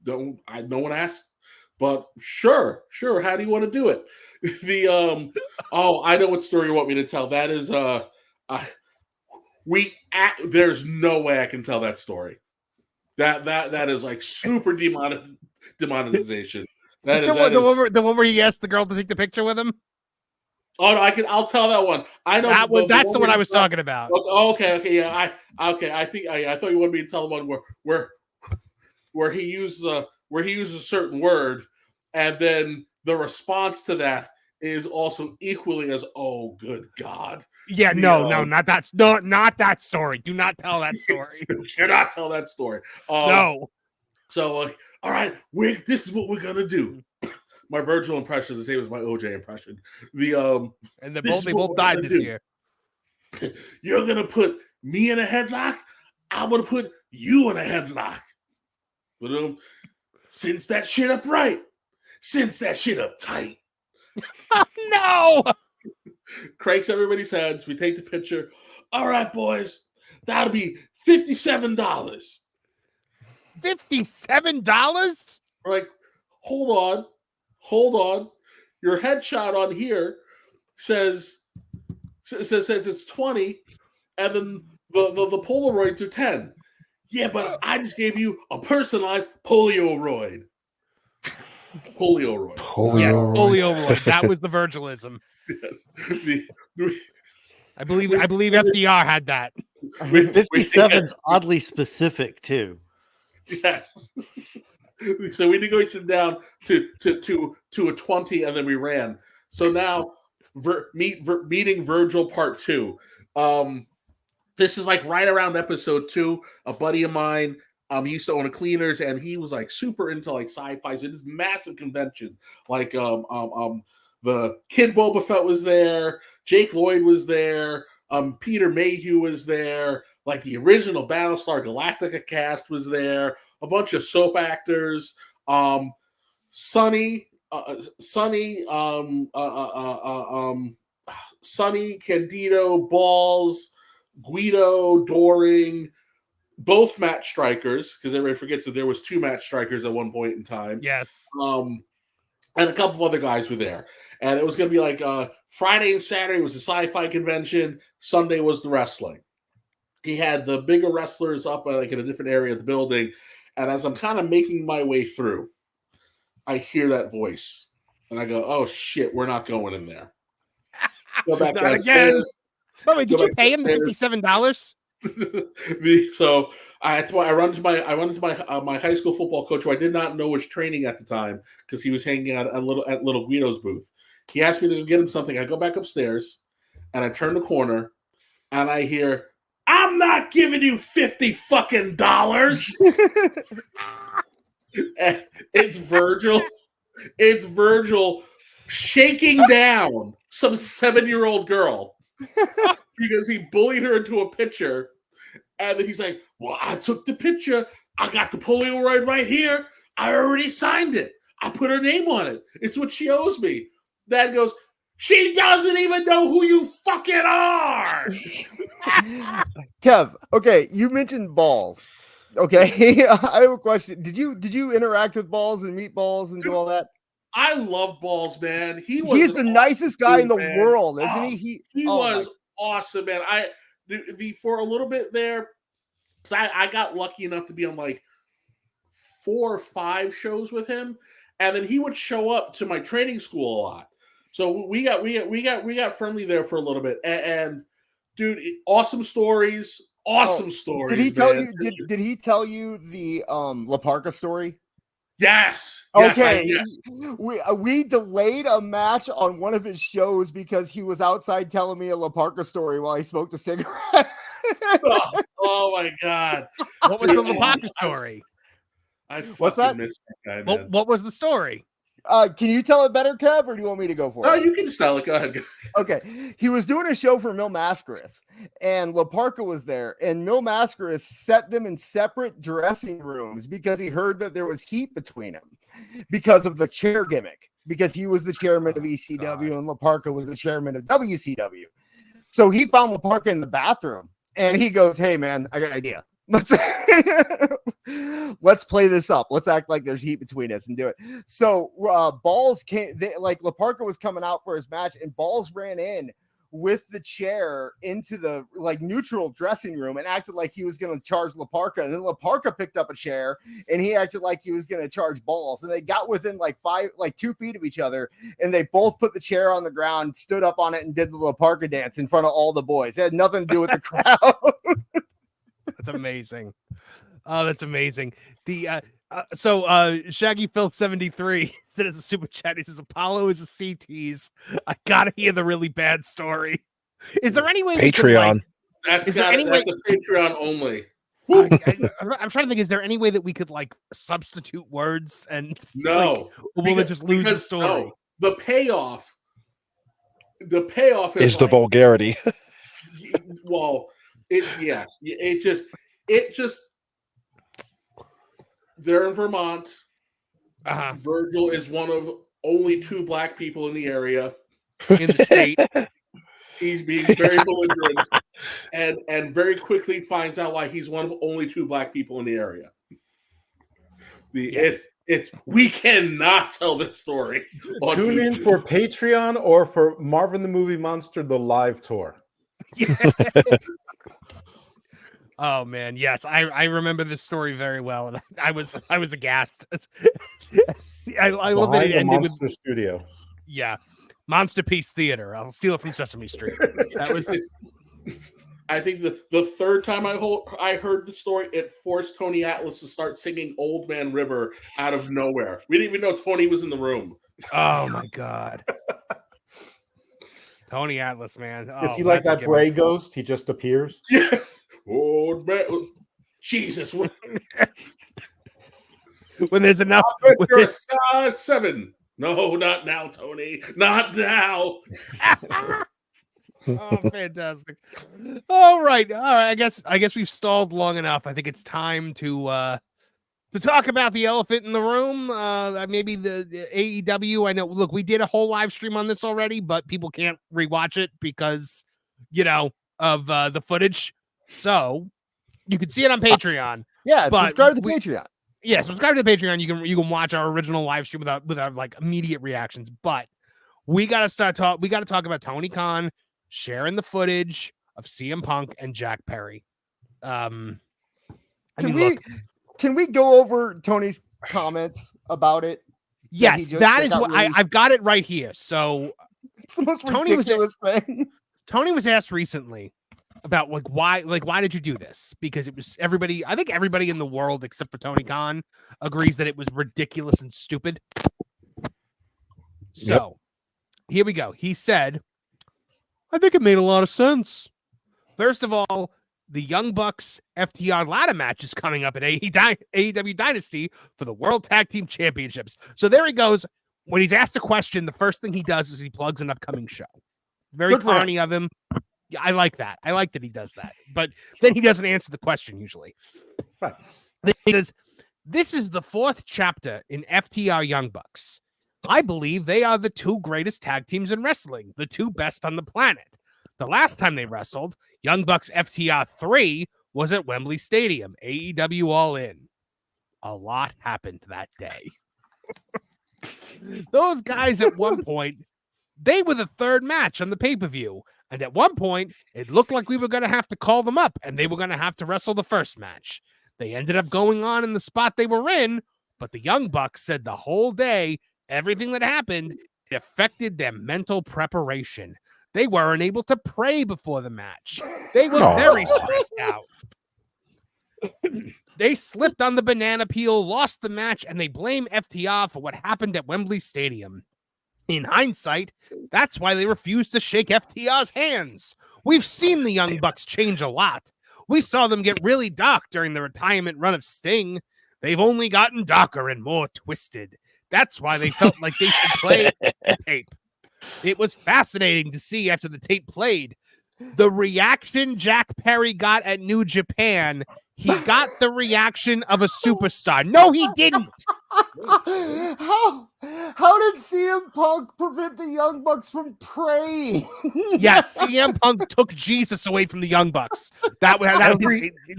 no one asked, but sure. How do you want to do it? I know what story you want me to tell. That is, there's no way I can tell that story. That is like super demonetization. The one where he asked the girl to take the picture with him. Oh no, I'll tell that one. I know that's the one I was talking about. Okay, yeah. I thought you wanted me to tell the one where he uses a certain word, and then the response to that is also equally as, oh, good God. Yeah, no, not that story. Do not tell that story. You cannot tell that story. No. So, all right, this is what we're gonna do. My Virgil impression is the same as my OJ impression. And they both died this year. You're gonna put me in a headlock. I'm gonna put you in a headlock. But cinch that shit up right. Cinch that shit up tight. No. Cranks everybody's heads. We take the picture. All right, boys. That'll be $57. $57? We're like, hold on. Your headshot on here says it's 20, and then the Polaroids are 10. Yeah, but I just gave you a personalized Polaroid. Polaroid. Yes, Polaroid. That was the Virgilism. Yes. I believe FDR had that. 57's oddly specific too. Yes. So we negotiated down to a 20, and then we ran. So now meeting Virgil part 2. This is like right around episode 2. A buddy of mine used to own a cleaners, and he was like super into like sci-fi. So this massive convention, like the Kid Boba Fett was there, Jake Lloyd was there, Peter Mayhew was there, like the original Battlestar Galactica cast was there, a bunch of soap actors, Sonny, Candido, Balls, Guido, Doring, both match strikers, because everybody forgets that there was 2 match strikers at one point in time. Yes. And a couple of other guys were there. And it was going to be like Friday and Saturday was the sci-fi convention. Sunday was the wrestling. He had the bigger wrestlers up like in a different area of the building. And as I'm kind of making my way through, I hear that voice. And I go, oh, shit, we're not going in there. Go back Not downstairs. again. By the way, did you pay him the $57? So I run to my high school football coach, who I did not know was training at the time because he was hanging out at little Guido's booth. He asked me to go get him something. I go back upstairs and I turn the corner and I hear, "I'm not giving you $50 fucking dollars." It's Virgil. It's Virgil shaking down some 7-year-old girl because he bullied her into a picture. And then he's like, well, I took the picture. I got the Polaroid right here. I already signed it. I put her name on it. It's what she owes me. Dad goes, she doesn't even know who you fucking are. Kev, okay, you mentioned Balls. Okay, I have a question. Did you interact with Balls and meet Balls and do all that? I love Balls, man. He's the nicest guy in the world, isn't he? He was awesome, man. For a little bit there, because I got lucky enough to be on like 4 or 5 shows with him, and then he would show up to my training school a lot. So we got friendly there for a little bit, and dude, awesome stories. Awesome stories. Did he tell you? Did he tell you the La Parka story? Yes. Okay. Yes. We delayed a match on one of his shows because he was outside telling me a La Parka story while he smoked a cigarette. Oh my God! What was the La Parka story? I fucking missed that guy, man. What was the story? Can you tell it better, Kev, or do you want me to go for it? No, you can just tell it. Go ahead. Okay. He was doing a show for Mil Mascaris, and La Parka was there, and Mil Mascaris set them in separate dressing rooms because he heard that there was heat between them because of the chair gimmick, because he was the chairman of ECW and La Parka was the chairman of WCW. So he found La Parka in the bathroom, and he goes, hey, man, I got an idea. Let's play this up. Let's act like there's heat between us and do it. So Balls came, La Parka was coming out for his match, and Balls ran in with the chair into the neutral dressing room and acted like he was going to charge La Parka. And then La Parka picked up a chair and he acted like he was going to charge Balls. And they got within 2 feet of each other, and they both put the chair on the ground, stood up on it, and did the La Parka dance in front of all the boys. It had nothing to do with the crowd. That's amazing. Oh, that's amazing. The Shaggy Phil 73 said it's a super chat. He says Apollo is a CTs. I gotta hear the really bad story. Is there any way we could Patreon. That's a Patreon only. I'm trying to think. Is there any way that we could like substitute words and no? Will it just lose the story? No. The payoff is the vulgarity. Well, it just they're in Vermont. Virgil is one of only 2 black people in the area in the state. He's being very belligerent and very quickly finds out why he's one of only 2 black people in the area. We cannot tell this story. Tune in for Patreon or for Marvin the Movie Monster, the live tour. Oh man, yes, I remember this story very well, and I was aghast. I love that it ended with Studio. Yeah, Monster Piece Theater. I'll steal it from Sesame Street. That was. I think the third time I heard the story, it forced Tony Atlas to start singing "Old Man River" out of nowhere. We didn't even know Tony was in the room. Oh my god. Tony Atlas, man. Is he like that gray ghost? He just appears? Yes. Old man. Jesus. When there's enough. You're a size 7. No, not now, Tony. Not now. Oh, fantastic. All right. I guess we've stalled long enough. I think it's time to talk about the elephant in the room. Maybe the AEW. I know. Look, we did a whole live stream on this already, but people can't rewatch it because, of the footage. So you can see it on Patreon. Yeah, subscribe to Patreon. Yeah, subscribe to the Patreon. You can watch our original live stream without like immediate reactions. But we got to talk about Tony Khan sharing the footage of CM Punk and Jack Perry. Can we go over Tony's comments about it? Yes, that is what I've got it right here. So it's the most ridiculous thing. Tony was asked recently about why did you do this? Because it was everybody. I think everybody in the world except for Tony Khan agrees that it was ridiculous and stupid. So here we go. He said, I think it made a lot of sense. First of all, the Young Bucks FTR ladder match is coming up at AEW Dynasty for the World Tag Team Championships. So there he goes. When he's asked a question, the first thing he does is he plugs an upcoming show. Very corny of him. Yeah, I like that. I like that he does that. But then he doesn't answer the question usually. Right. He says, this is the 4th chapter in FTR Young Bucks. I believe they are the 2 greatest tag teams in wrestling, the 2 best on the planet. The last time they wrestled, Young Bucks FTR 3 was at Wembley Stadium, AEW All In. A lot happened that day. Those guys at one point, they were the 3rd match on the pay-per-view. And at one point, it looked like we were going to have to call them up and they were going to have to wrestle the first match. They ended up going on in the spot they were in, but the Young Bucks said the whole day, everything that happened affected their mental preparation. They weren't able to pray before the match. They were very stressed out. They slipped on the banana peel, lost the match, and they blame FTR for what happened at Wembley Stadium. In hindsight, that's why they refused to shake FTR's hands. We've seen the Young Bucks change a lot. We saw them get really dark during the retirement run of Sting. They've only gotten darker and more twisted. That's why they felt like they should play the tape. It was fascinating to see after the tape played. The reaction Jack Perry got at New Japan, he got the reaction of a superstar. No, he didn't. How did CM Punk prevent the Young Bucks from praying? Yes, CM Punk took Jesus away from the Young Bucks. That was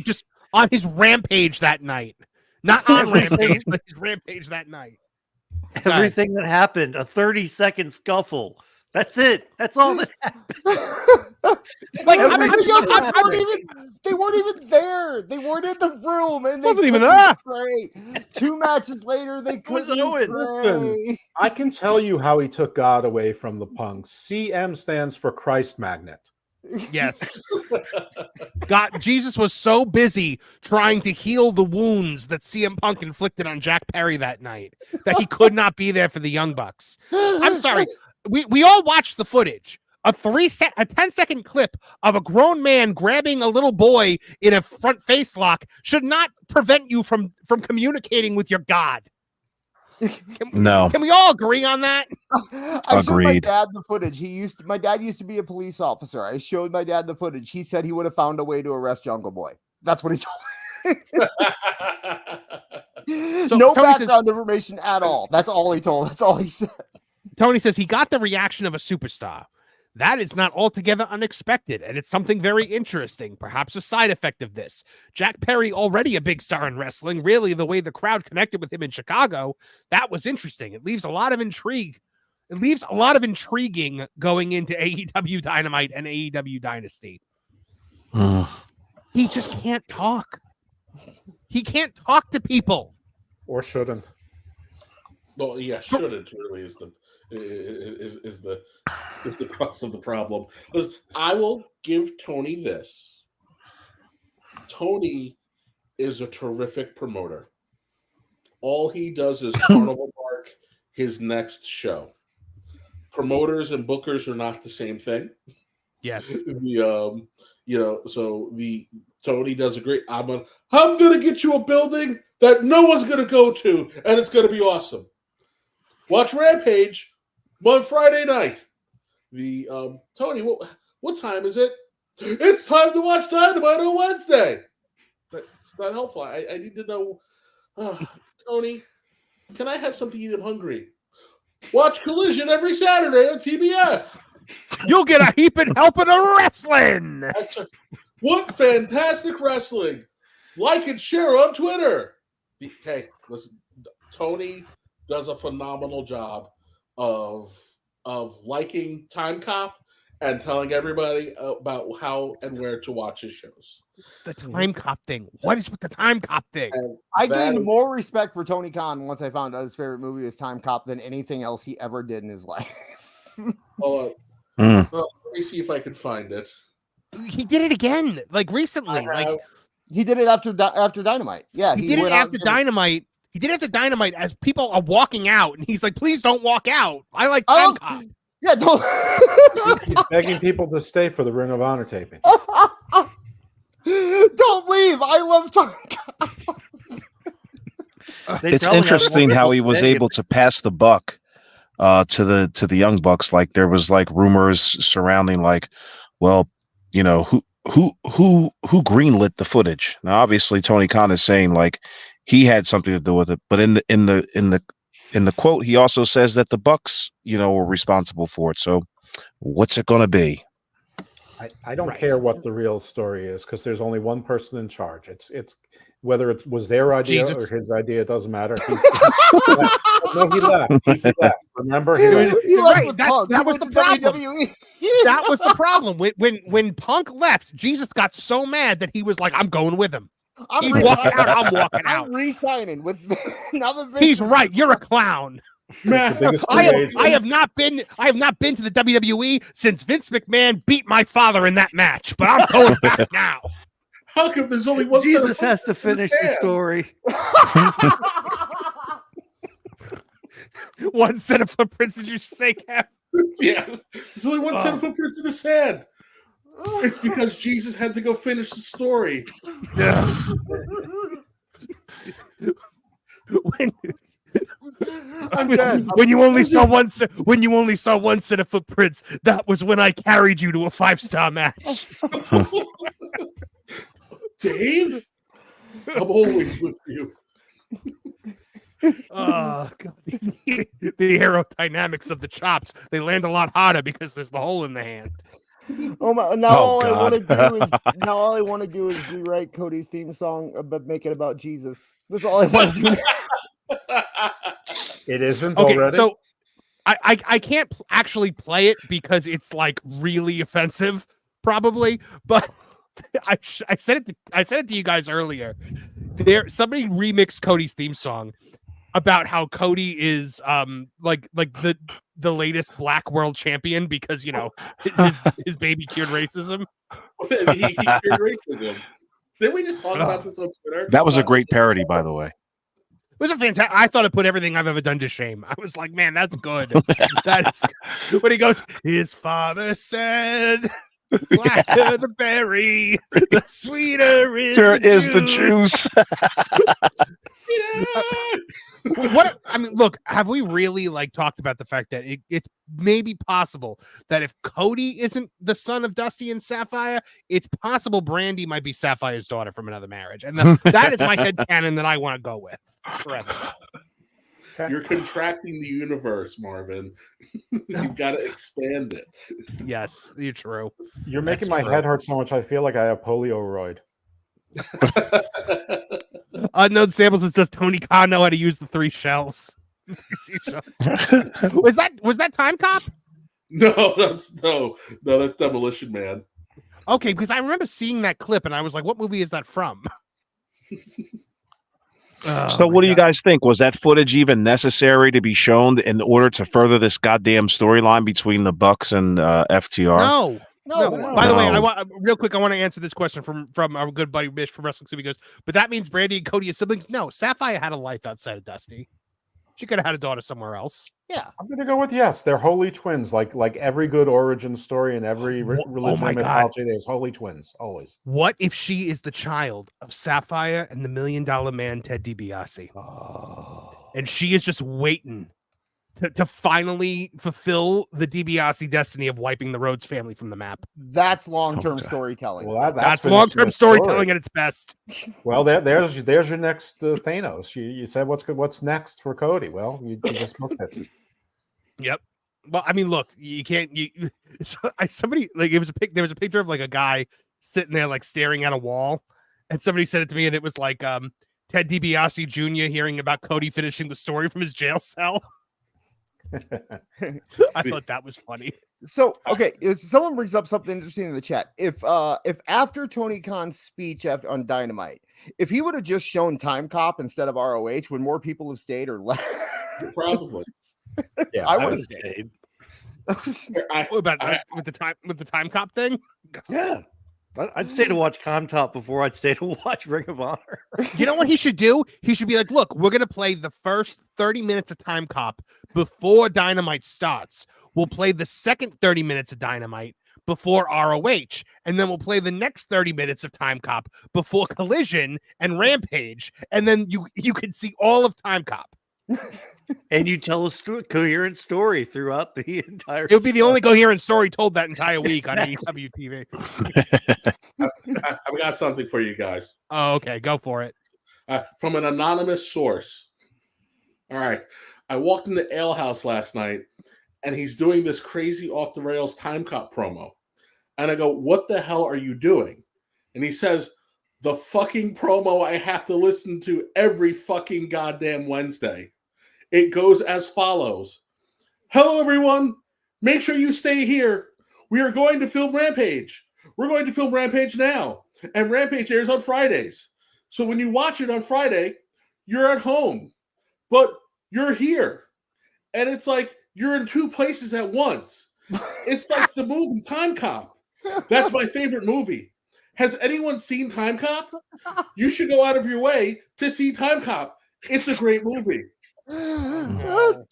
just on his rampage that night. Not on Rampage, but his rampage that night. Everything that happened, a 30-second scuffle. That's it. That's all that happened. They weren't even there. They weren't in the room, and they wasn't even there. Pray. 2 matches later, they couldn't pray. Listen, I can tell you how he took God away from the Punks. CM stands for Christ Magnet. Yes. God, Jesus was so busy trying to heal the wounds that CM Punk inflicted on Jack Perry that night that he could not be there for the Young Bucks. I'm sorry. We all watched the footage. A 10-second clip of a grown man grabbing a little boy in a front face lock should not prevent you from communicating with your God. Can we all agree on that? I showed my dad the footage. My dad used to be a police officer. I showed my dad the footage. He said he would have found a way to arrest Jungle Boy. That's what he told me. So no background information at all. That's all he told. That's all he said. Tony says he got the reaction of a superstar. That is not altogether unexpected, and it's something very interesting, perhaps a side effect of this. Jack Perry, already a big star in wrestling, really the way the crowd connected with him in Chicago, that was interesting. It leaves a lot of intrigue. It leaves a lot of intriguing going into AEW Dynamite and AEW Dynasty. He just can't talk. He can't talk to people. Or shouldn't. Well, yeah, shouldn't really is the crux of the problem. Listen, I will give Tony this. Tony is a terrific promoter. All he does is Carnival Park his next show. Promoters and bookers are not the same thing. Yes. Tony does a great. I'm gonna get you a building that no one's gonna go to, and it's gonna be awesome. Watch Rampage on Friday night. Tony, what time is it? It's time to watch Dynamite on Wednesday. It's not helpful. I need to know. Tony, can I have something to eat? I'm hungry. Watch Collision every Saturday on TBS. You'll get a heaping helping of wrestling. What fantastic wrestling. Like and share on Twitter. Hey, listen, Tony does a phenomenal job of liking Time Cop and telling everybody about how and where to watch his shows. The Time Cop thing. What is with the Time Cop thing? I gained more respect for Tony Khan once I found out his favorite movie was Time Cop than anything else he ever did in his life. Let me see if I can find it. He did it again, like recently. He did it after Dynamite. Yeah, he did it after Dynamite. He did it after Dynamite as people are walking out, and he's like, "Please don't walk out. I like Time Cop." Yeah, don't. He's begging people to stay for the Ring of Honor taping. Don't leave. I love Time Cop. It's interesting how he was able to pass the buck to the Young Bucks. Like there was like rumors surrounding like, well, you know, who greenlit the footage. Now obviously Tony Khan is saying like he had something to do with it, but in the quote he also says that the Bucks, you know, were responsible for it. So what's it going to be? I don't care what the real story is because there's only one person in charge. It's whether it was their idea or his idea, it doesn't matter. He left. He left. Remember? He left. That was the problem. That was the problem. When Punk left, Jesus got so mad that he was like, "I'm going with him. He's walking out. I'm walking out. I'm re-signing with another." He's right. You're a clown. I have not been to the WWE since Vince McMahon beat my father in that match, but I'm going back now. How come there's only one? Jesus has to finish the story. One set of footprints, did you say, Kev? Yes. There's only one set of footprints in the sand. It's because Jesus had to go finish the story. Yeah. When you only saw one set of footprints, that was when I carried you to a 5-star match. Dave, I'm always with you. Oh God. The aerodynamics of the chops, they land a lot harder because there's the hole in the hand. Oh my! Now all I want to do is rewrite Cody's theme song, but make it about Jesus. That's all I want to do. It isn't already. So I can't actually play it because it's like really offensive, probably. But I said it to you guys earlier. Somebody remixed Cody's theme song, about how Cody is like the latest Black World Champion because his baby cured racism. he cured racism. Didn't we just talk about this on Twitter? That was a great parody, by the way. It was a fantastic. I thought it put everything I've ever done to shame. I was like, man, that's good. That's when he goes. His father said, "Blacker the berry, the sweeter is the juice." What I mean, look, have we really talked about the fact that it's maybe possible that if Cody isn't the son of Dusty and Sapphire, it's possible Brandy might be Sapphire's daughter from another marriage, and that is my headcanon that I want to go with forever. You're contracting the universe, Marvin. You've got to expand it. Yes, you're true. You're making my head hurt so much. I feel like I have polio-roid. Unknown samples. It says Tony Khan know how to use the 3 shells. was that Time Cop? No, that's Demolition Man. Okay, because I remember seeing that clip and I was like, "What movie is that from?" So what do you guys think? Was that footage even necessary to be shown in order to further this goddamn storyline between the Bucks and FTR? No. By the way, I want real quick. I want to answer this question from our good buddy Bish from Wrestling Soup. He goes, "But that means Brandy and Cody are siblings?" No, Sapphire had a life outside of Dusty. She could have had a daughter somewhere else. Yeah, I'm going to go with yes. They're holy twins, like every good origin story in every religion mythology. There's holy twins always. What if she is the child of Sapphire and the $1 Million Man Ted DiBiase? And she is just waiting to finally fulfill the DiBiase destiny of wiping the Rhodes family from the map. That's long-term storytelling. Well, that's long-term storytelling at its best. Well, there's your next Thanos. You said what's next for Cody? Well, you just looked at it. Yep. Well, I mean, look, you can't. Somebody there was a picture of a guy sitting there staring at a wall, and somebody sent it to me, and it was Ted DiBiase Jr. hearing about Cody finishing the story from his jail cell. I thought that was funny. So, okay, someone brings up something interesting in the chat. If after Tony Khan's speech on Dynamite, if he would have just shown Time Cop instead of ROH, would more people have stayed or left? Probably. Yeah, I would have stayed. With the Time Cop thing? Yeah. I'd stay to watch Top before I'd stay to watch Ring of Honor. You know what he should do? He should be like, look, we're going to play the first 30 minutes of Time Cop before Dynamite starts. We'll play the second 30 minutes of Dynamite before ROH. And then we'll play the next 30 minutes of Time Cop before Collision and Rampage. And then you can see all of Time Cop. And you tell a coherent story throughout the entire It would be the only coherent story told that entire week on AEW TV. I've got something for you guys. Oh, okay. Go for it. From an anonymous source. All right. I walked in the ale house last night, and he's doing this crazy off-the-rails Time Cop promo. And I go, what the hell are you doing? And he says, the fucking promo I have to listen to every fucking goddamn Wednesday. It goes as follows. Hello, everyone. Make sure you stay here. We are going to film Rampage. We're going to film Rampage now. And Rampage airs on Fridays. So when you watch it on Friday, you're at home. But you're here. And it's like you're in 2 places at once. It's like the movie Time Cop. That's my favorite movie. Has anyone seen Time Cop? You should go out of your way to see Time Cop. It's a great movie.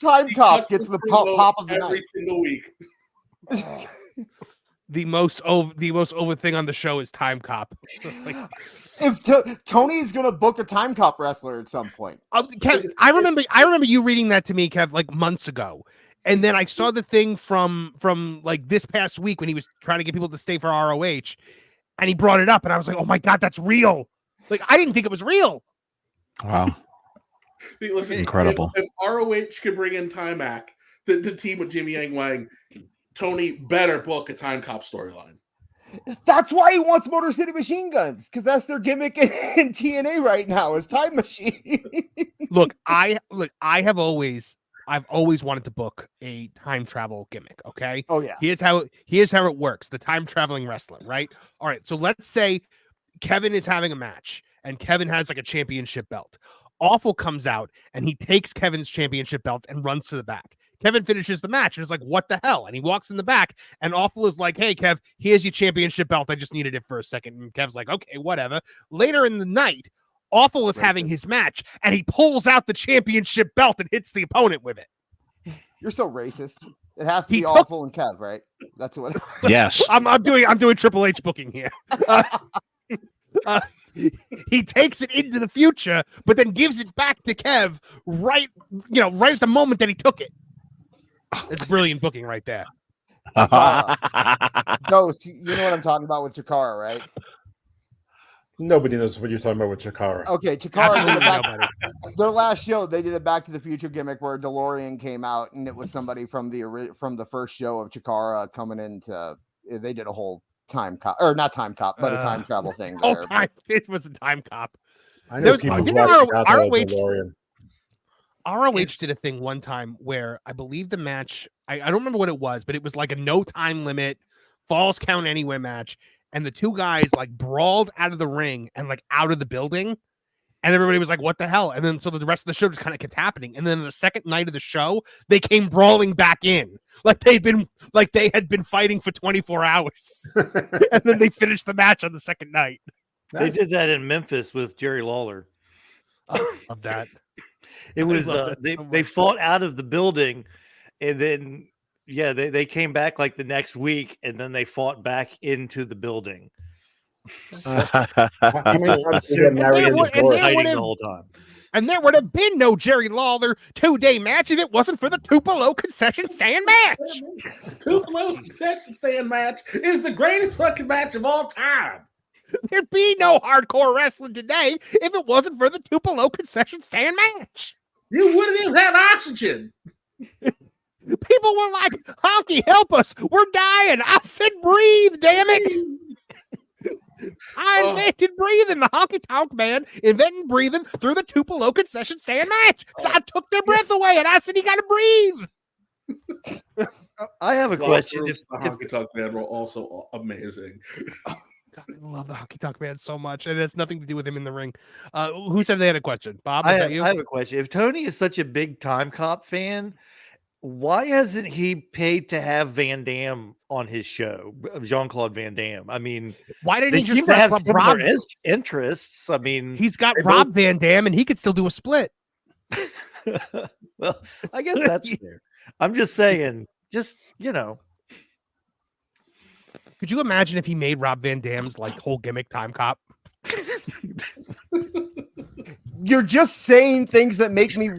Time Cop gets the pop of the every night. single week. The most over thing on the show is Time Cop. If Tony's gonna book a Time Cop wrestler at some point, Kev, I remember you reading that to me, Kev, months ago, and then I saw the thing from this past week when he was trying to get people to stay for ROH, and he brought it up, and I was like, oh my god, that's real. I didn't think it was real. Wow. Listen, incredible. If ROH could bring in Timac to team with Jimmy Yang Wang, Tony better book a Time Cop storyline. that's why he wants Motor City Machine Guns, because that's their gimmick in TNA right now is Time Machine. Look, I've always wanted to book a time travel gimmick. Okay. Oh yeah. Here's how it works. The time traveling wrestling, right? All right. So let's say Kevin is having a match and Kevin has a championship belt. Awful comes out and he takes Kevin's championship belts and runs to the back. Kevin finishes the match and is like, what the hell? And he walks in the back and Awful is like, hey, Kev, here's your championship belt. I just needed it for a second. And Kev's like, okay, whatever. Later in the night, Awful is having his match and he pulls out the championship belt and hits the opponent with it. You're so racist. It has to be Awful and Kev, right? That's what. Yes. I'm doing Triple H booking here. He takes it into the future, but then gives it back to Kev right at the moment that he took it. It's brilliant booking right there. Ghost, you know what I'm talking about with Chikara, right? Nobody knows what you're talking about with Chikara. Okay, Chikara. Their last show, they did a Back to the Future gimmick where DeLorean came out, and it was somebody from the first show of Chikara coming into. They did a whole time cop, or not time cop, but a time travel thing. It was a time cop. I know ROH did a thing one time where I believe the match, I don't remember what it was, but it was like a no time limit, falls count anywhere match. And the two guys like brawled out of the ring and like out of the building. And everybody was like, what the hell? And then so the rest of the show just kind of kept happening. And then the second night of the show, they came brawling back in. Like they had been fighting for 24 hours. And then they finished the match on the second night. They did that in Memphis with Jerry Lawler. I love that. It was they fought out of the building, and then they came back like the next week, and then they fought back into the building. How many times did you get married the whole time? And there would have been no Jerry Lawler 2-day match if it wasn't for the Tupelo concession stand match. Tupelo concession stand match is the greatest fucking match of all time. There'd be no hardcore wrestling today if it wasn't for the Tupelo concession stand match. You wouldn't even have oxygen. People were like, Honky, help us. We're dying. I said breathe, damn it. I invented breathing. The Honky Tonk Man invented breathing through the Tupelo concession stand match. So I took their breath away and I said, you got to breathe. I have a question. The Honky Tonk Man were also amazing. God, I love the Honky Tonk Man so much, and it has nothing to do with him in the ring. Who said they had a question? Bob, I have a question. If Tony is such a big Time Cop fan, why hasn't he paid to have Van Damme on his show, Jean-Claude Van Damme? I mean, why didn't they he just seem to have Rob interests? I mean, he's got Rob Van Dam, and he could still do a split. Well, I guess that's fair. I'm just saying, Could you imagine if he made Rob Van Dam's like whole gimmick Time Cop? You're just saying things that make me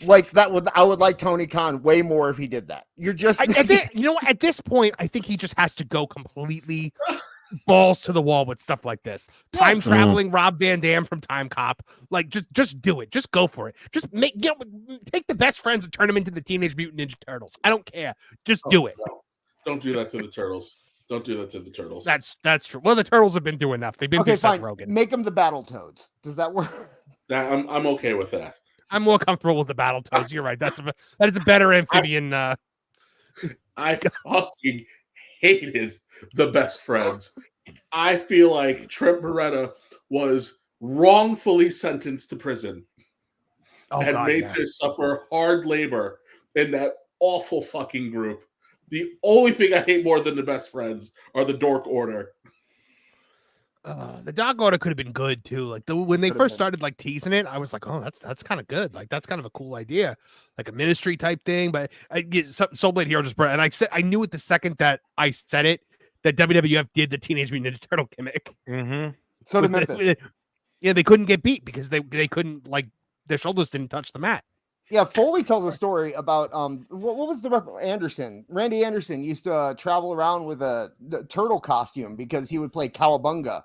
like that. I would like Tony Khan way more if he did that. You're just, at this point, I think he just has to go completely balls to the wall with stuff like this. Time traveling Rob Van Dam from Time Cop, like just do it. Just go for it. Just take the best friends and turn them into the Teenage Mutant Ninja Turtles. I don't care. Just do it. No. Don't do that to the Turtles. Don't do that to the Turtles. That's true. Well, the Turtles have been doing enough. They've been through Seth Rogen. Make them the Battletoads. Does that work? I'm okay with that. I'm more comfortable with the Battletoads. You're right. That is a better amphibian. I fucking hated the Best Friends. I feel like Trent Beretta was wrongfully sentenced to prison and made to suffer hard labor in that awful fucking group. The only thing I hate more than the Best Friends are the Dork Order. The Dog Order could have been good too. Like when they first started like teasing it, I was like, oh, that's kind of good. Like that's kind of a cool idea, like a ministry type thing. But I get Soul Blade Hero just brought, and I knew it the second that I said it that WWF did the Teenage Mutant Ninja Turtle gimmick. Mm-hmm. So did Memphis. They couldn't get beat because they couldn't, like, their shoulders didn't touch the mat. Yeah, Foley tells a story about what was Anderson? Randy Anderson used to travel around with a turtle costume because he would play Cowabunga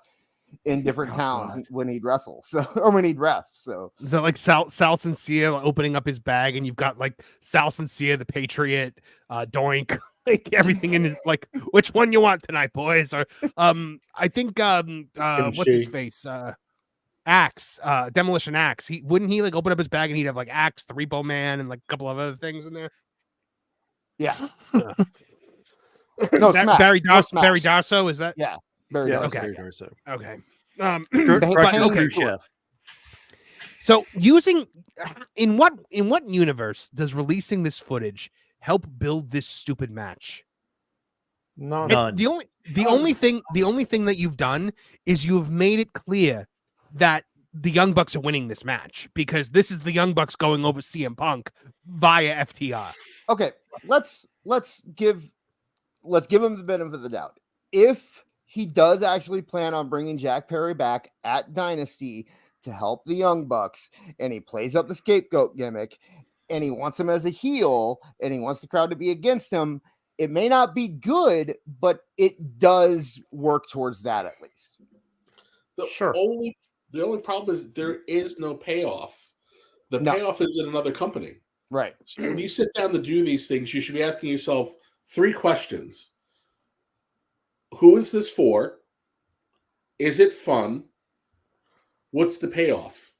in different towns when he'd wrestle, or when he'd ref. So like Sal Sincere opening up his bag, and you've got like Sal Sincere, the Patriot, Doink, like everything in his, like, which one you want tonight, boys? Or I think what's his face? Axe, Demolition Axe. Wouldn't he like open up his bag and he'd have like Axe, the Repo Man, and like a couple of other things in there? Yeah. No, Barry Darso, is that? Yeah. Barry Darso. Okay. Barry Darso. Okay. Chef. So in what universe does releasing this footage help build this stupid match? No, None. The only thing that you've done is you've made it clear that the Young Bucks are winning this match because this is the Young Bucks going over CM Punk via FTR. Okay, let's give him the benefit of the doubt. If he does actually plan on bringing Jack Perry back at Dynasty to help the Young Bucks, and he plays up the scapegoat gimmick, and he wants him as a heel, and he wants the crowd to be against him, it may not be good, but it does work towards that at least. The only problem is there is no payoff. The payoff is in another company. Right. So when you sit down to do these things, you should be asking yourself 3 questions. Who is this for? Is it fun? What's the payoff?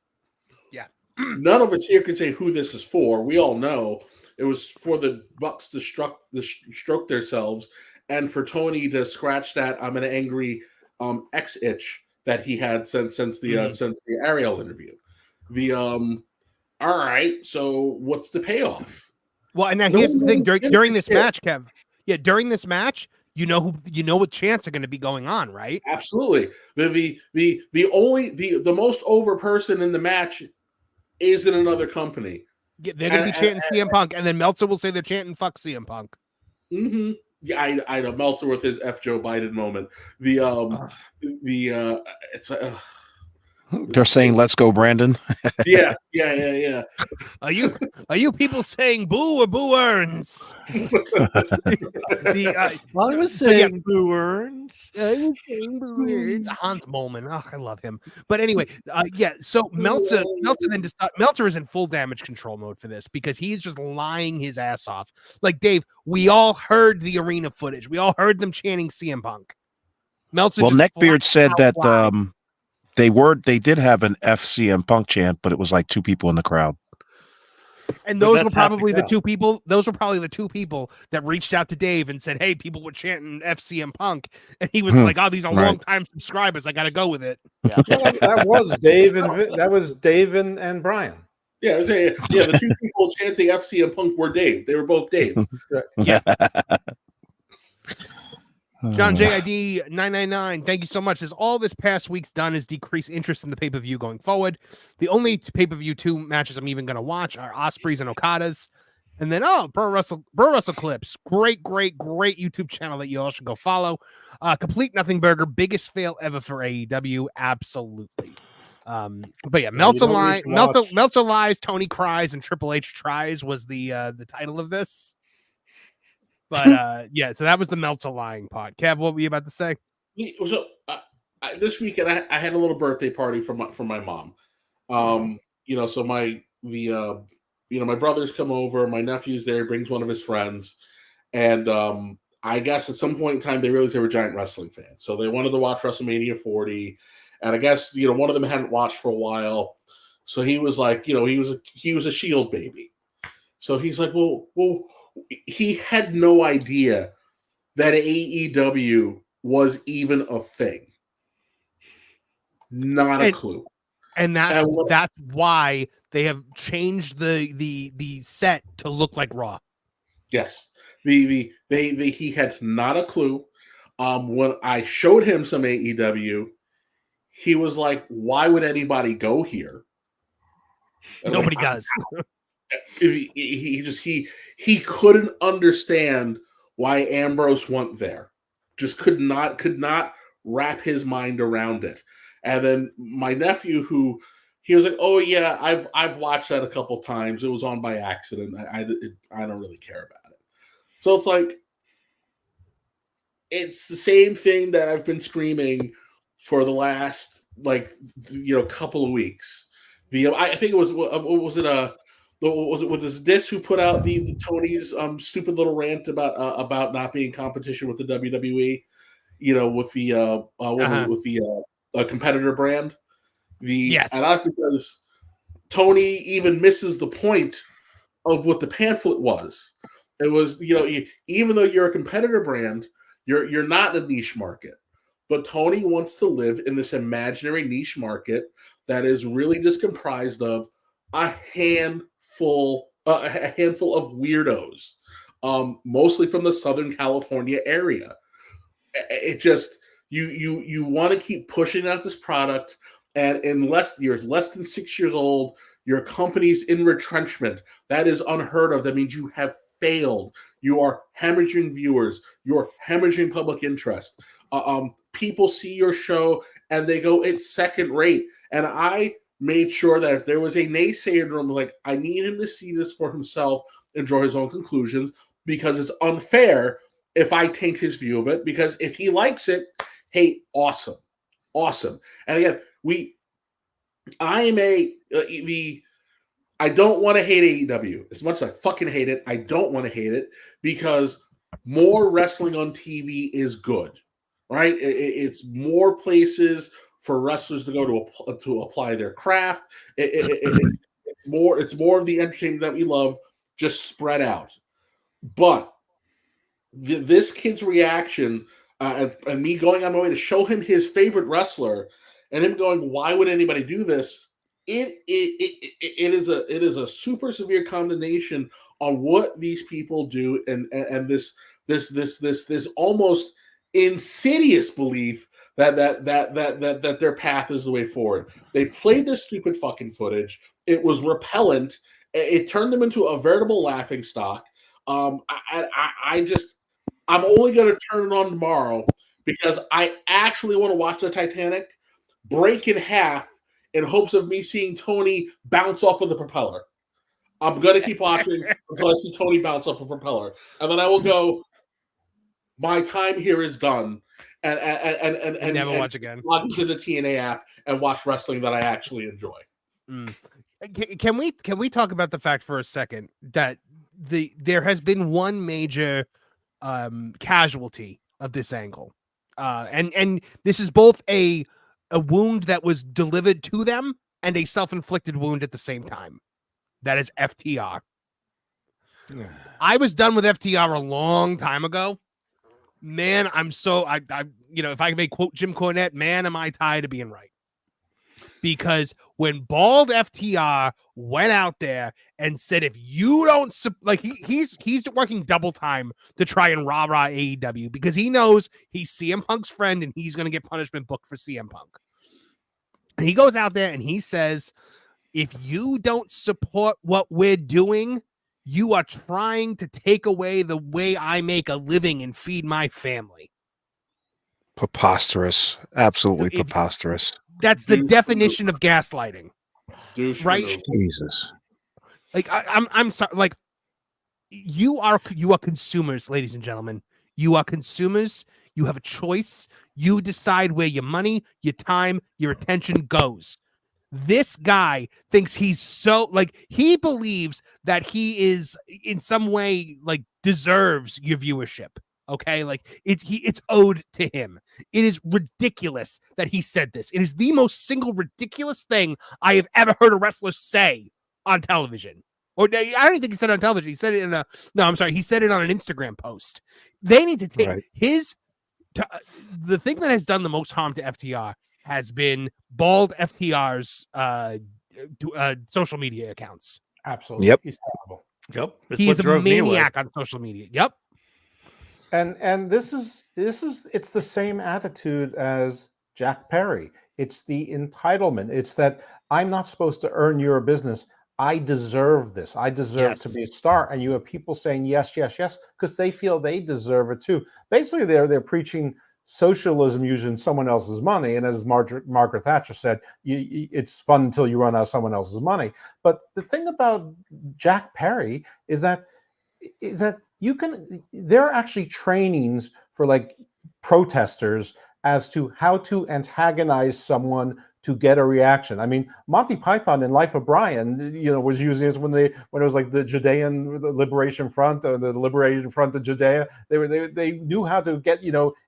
Yeah. None of us here can say who this is for. We all know it was for the Bucks to stroke themselves and for Tony to scratch that I'm an angry X itch that he had since the Ariel interview. All right, so what's the payoff? Well, and now here's the thing during this match, Kev. Yeah, during this match, you know what chants are going to be going on, right? Absolutely. The most over person in the match is in another company. Yeah, they're going to be chanting CM Punk, and then Meltzer will say they're chanting "fuck CM Punk." Mm-hmm. Yeah, I know Meltzer with his F Joe Biden moment. They're saying, "Let's go, Brandon." Yeah. Are you people saying boo or boo earns? I was saying boo earns. Hans Molman. Oh, I love him. But anyway, so Meltzer is in full damage control mode for this because he's just lying his ass off. Like Dave, we all heard the arena footage. We all heard them chanting CM Punk. Meltzer. Well, Neckbeard said that they did have an FCM Punk chant, but it was like 2 people in the crowd. And those were probably the 2 people. Those were probably the 2 people that reached out to Dave and said, "Hey, people were chanting FCM Punk," and he was like, "Oh, these are long-time subscribers. I got to go with it." Yeah, that was Dave and Brian. Yeah, the 2 people chanting FCM Punk were Dave. They were both Dave. Yeah. John JID 999, thank you so much. As all this past week's done is decrease interest in the pay-per-view going forward. The only pay-per-view 2 matches I'm even going to watch are Ospreys and Okadas. And then, Bro Wrestle Clips. Great YouTube channel that you all should go follow. Complete Nothing Burger, biggest fail ever for AEW. Absolutely. But yeah, Meltzer lies, Tony cries, and Triple H tries was the title of this. But so that was the Meltzer lying part. Kev, what were you about to say? So this weekend I had a little birthday party for my mom. So my brothers come over, my nephew's there, brings one of his friends, and I guess at some point in time they realized they were giant wrestling fans, so they wanted to watch WrestleMania 40, and I guess one of them hadn't watched for a while, so he was like, he was a Shield baby, so he's like, well. He had no idea that AEW was even a thing. Not a clue. And that's why they have changed the set to look like Raw. Yes. He had not a clue. When I showed him some AEW, he was like, why would anybody go here? And nobody does. He couldn't understand why Ambrose went there. Just could not wrap his mind around it. And then my nephew, he was like, "Oh yeah, I've watched that a couple times. It was on by accident. I don't really care about it." So it's like it's the same thing that I've been screaming for the last couple of weeks. I think it was was this who put out the Tony's stupid little rant about not being in competition with the WWE, with the competitor brand. Yes, and that's because Tony even misses the point of what the pamphlet was. It was even though you're a competitor brand, you're not a niche market, but Tony wants to live in this imaginary niche market that is really just comprised of a handful of weirdos, mostly from the Southern California area. It just you want to keep pushing out this product, and unless you're less than 6 years old, your company's in retrenchment. That is unheard of. That means you have failed. You are hemorrhaging viewers. You're hemorrhaging public interest. People see your show and they go, it's second rate. And I made sure that if there was a naysayer in the room, like, I need him to see this for himself and draw his own conclusions, because it's unfair if I taint his view of it. Because if he likes it, hey, awesome. And again, I don't want to hate AEW as much as I fucking hate it. I don't want to hate it, because more wrestling on TV is good, right? It's more places for wrestlers to go to apply their craft. It's more of the entertainment that we love, just spread out. But this kid's reaction, and me going on my way to show him his favorite wrestler, and him going, "Why would anybody do this?" It is a super severe condemnation on what these people do, and this almost insidious belief that their path is the way forward. They played this stupid fucking footage. It was repellent. It turned them into a veritable laughing stock. I'm only going to turn it on tomorrow because I actually want to watch the Titanic break in half in hopes of me seeing Tony bounce off of the propeller. I'm going to keep watching until I see Tony bounce off the propeller. And then I will go, my time here is done. And never watch again. Log into the TNA app and watch wrestling that I actually enjoy. Can we talk about the fact for a second that there has been one major casualty of this angle, and this is both a wound that was delivered to them and a self-inflicted wound at the same time. That is FTR. I was done with FTR a long time ago. Man, I'm so I if I may quote Jim Cornette, man, am I tired of being right. Because when Bald FTR went out there and said, if you don't he's working double time to try and rah AEW, because he knows he's CM Punk's friend and he's going to get punishment booked for CM Punk. And he goes out there and he says, if you don't support what we're doing, you are trying to take away the way I make a living and feed my family. Preposterous. Absolutely preposterous. That's the definition of gaslighting, right? Jesus. Like I'm sorry. Like you are consumers, ladies and gentlemen. You are consumers. You have a choice. You decide where your money, your time, your attention goes. This guy thinks he's so he believes that he is in some way deserves your viewership. Okay, it's owed to him. It is ridiculous that he said this. It is the most single ridiculous thing I have ever heard a wrestler say on television. Or I don't think he said it on television. He said it he said it on an Instagram post. They need to take the thing that has done the most harm to FTR has been Bald FTR's social media accounts. Absolutely. Yep. He's terrible. Yep. He is a maniac on social media. Yep. And this is it's the same attitude as Jack Perry. It's the entitlement. It's that I'm not supposed to earn your business. I deserve this. I deserve to be a star. And you have people saying yes, because they feel they deserve it too. Basically, they're preaching socialism using someone else's money. And as Margaret Thatcher said, it's fun until you run out of someone else's money. But the thing about Jack Perry is that there are actually trainings for protesters as to how to antagonize someone to get a reaction. I mean, Monty Python in Life of Brian, was using this when it was the Judean Liberation Front, or the Liberation Front of Judea. They knew how to get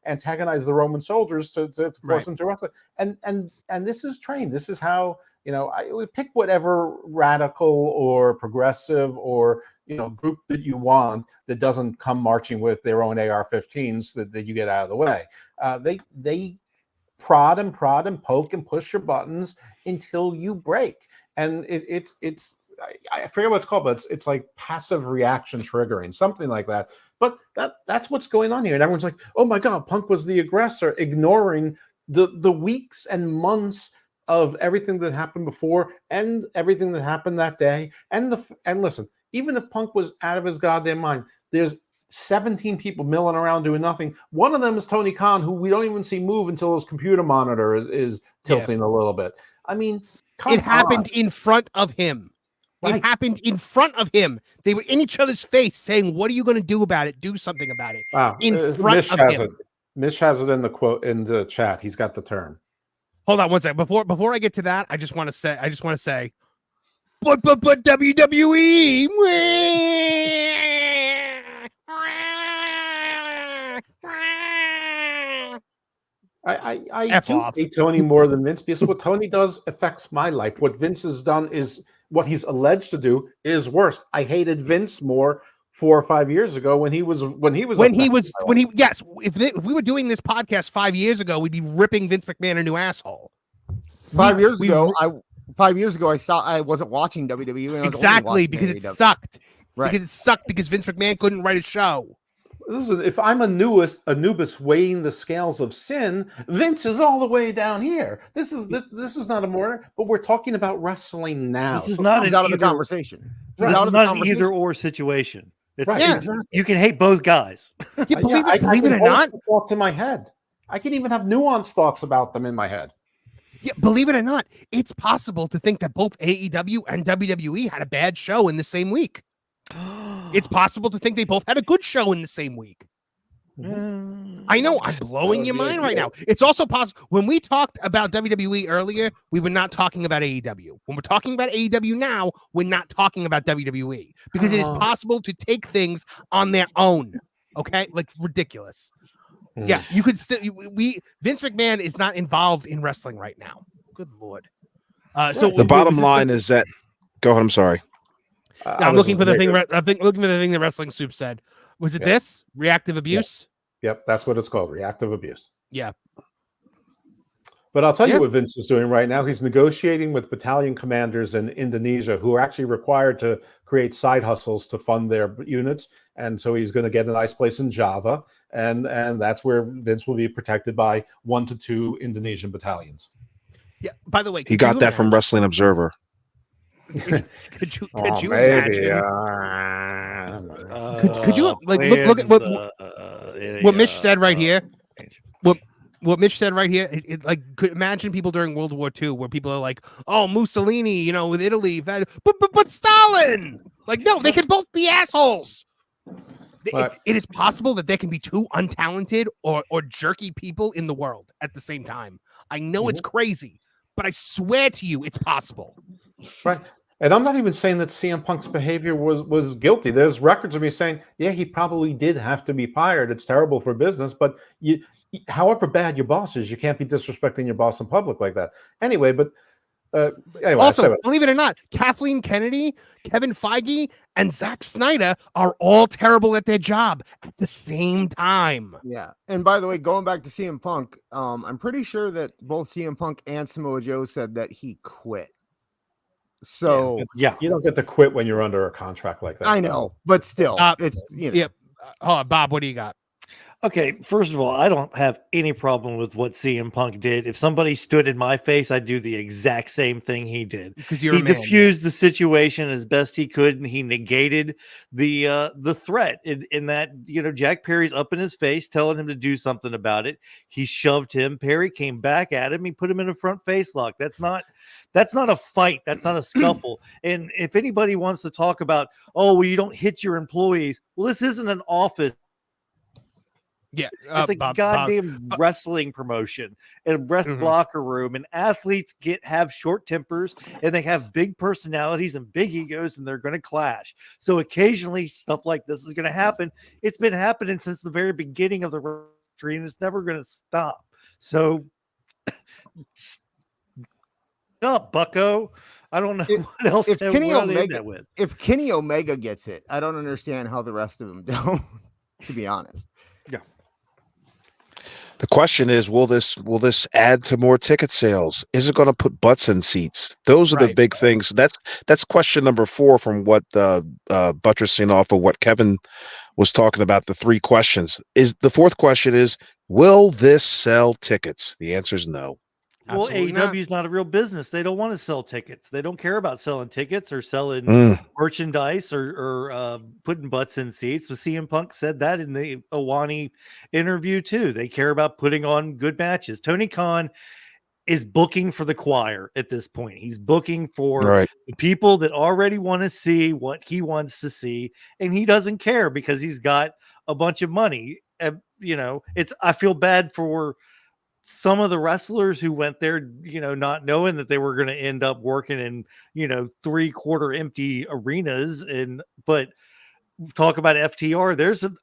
antagonize the Roman soldiers to force them to wrestle. And this is trained. This is how I would pick whatever radical or progressive or group that you want that doesn't come marching with their own AR-15s that you get out of the way. prod and poke and push your buttons until you break. And it's I forget what it's called, but it's like passive reaction triggering, something like that. But that's what's going on here. And everyone's like, oh my God, Punk was the aggressor, ignoring the weeks and months of everything that happened before and everything that happened that day. And listen, even if Punk was out of his goddamn mind, there's 17 people milling around doing nothing. One of them is Tony Khan, who we don't even see move until his computer monitor is tilting a little bit. I mean, it happened in front of him. It happened in front of him. They were in each other's face saying, what are you going to do about it? Do something about it. In front of him. Mish has it in the quote in the chat. He's got the term. Hold on one second. Before I get to that, I just want to say, but WWE. I do hate Tony more than Vince, because what Tony does affects my life. What Vince has done is what he's alleged to do is worse. I hated Vince more 4 or 5 years ago when he was yes. If we were doing this podcast 5 years ago, we'd be ripping Vince McMahon a new asshole. 5 years ago, I wasn't watching WWE. Exactly, because it sucked. Right. Because it sucked because Vince McMahon couldn't write a show. Listen, if I'm Anubis weighing the scales of sin, Vince is all the way down here. This is not a murder, but we're talking about wrestling now. This is not out of the conversation. This is not an either-or situation. Exactly. You can hate both guys. Believe it or not, thoughts in my head. I can even have nuanced thoughts about them in my head. Yeah, believe it or not, it's possible to think that both AEW and WWE had a bad show in the same week. It's possible to think they both had a good show in the same week. I know I'm blowing your mind right now. It's also possible when we talked about WWE earlier, we were not talking about AEW. When we're talking about AEW now, we're not talking about WWE because it is possible to take things on their own. Okay, like ridiculous. Yeah, you could still. Vince McMahon is not involved in wrestling right now. Good Lord. So the bottom line is that. Go ahead. I'm sorry. I'm looking for the thing. Looking for the thing that Wrestling Soup said. Was it this reactive abuse? Yep, that's what it's called, reactive abuse. Yeah. But I'll tell you what Vince is doing right now. He's negotiating with battalion commanders in Indonesia who are actually required to create side hustles to fund their units, and so he's going to get a nice place in Java, and that's where Vince will be protected by 1 to 2 Indonesian battalions. Yeah. By the way, he got that from Wrestling Observer. Could you imagine? Could you look at what Mitch said right here? What Mitch said right here, could imagine people during World War II where people are like, "Oh, Mussolini, with Italy, but Stalin." Like, no, they can both be assholes. It is possible that there can be 2 untalented or jerky people in the world at the same time. I know it's crazy, but I swear to you, it's possible. Right. And I'm not even saying that CM Punk's behavior was guilty. There's records of me saying, yeah, he probably did have to be fired. It's terrible for business, but however bad your boss is, you can't be disrespecting your boss in public like that. Anyway, also, believe it or not, Kathleen Kennedy, Kevin Feige, and Zack Snyder are all terrible at their job at the same time. Yeah. And by the way, going back to CM Punk, I'm pretty sure that both CM Punk and Samoa Joe said that he quit. So you don't get to quit when you're under a contract like that. I know, but still, it's Bob, what do you got? Okay, first of all, I don't have any problem with what CM Punk did. If somebody stood in my face, I'd do the exact same thing he did. Because he diffused the situation as best he could, and he negated the threat. In that, Jack Perry's up in his face, telling him to do something about it. He shoved him. Perry came back at him. He put him in a front face lock. That's not a fight. That's not a scuffle. And if anybody wants to talk about, you don't hit your employees. Well, this isn't an office. Yeah, it's a goddamn wrestling promotion and wrestling locker room, and athletes have short tempers and they have big personalities and big egos, and they're going to clash. So occasionally stuff like this is going to happen. It's been happening since the very beginning of the industry, and it's never going to stop. So, up, Bucko. I don't know what else. If Kenny Omega gets it, I don't understand how the rest of them don't. To be honest. Yeah. The question is, will this add to more ticket sales? Is it going to put butts in seats? Those are the Right. big things. That's question number 4 from what buttressing off of what Kevin was talking about. The 3 questions is the 4th question is, will this sell tickets? The answer is no. Well, Absolutely AEW is not a real business. They don't want to sell tickets. They don't care about selling tickets or selling Mm. merchandise or putting butts in seats. But CM Punk said that in the Owani interview too. They care about putting on good matches. Tony Khan is booking for the choir at this point. He's booking for Right. the people that already want to see what he wants to see, and he doesn't care because he's got a bunch of money. I feel bad for some of the wrestlers who went there, not knowing that they were going to end up working in, 3/4 empty arenas. But talk about FTR.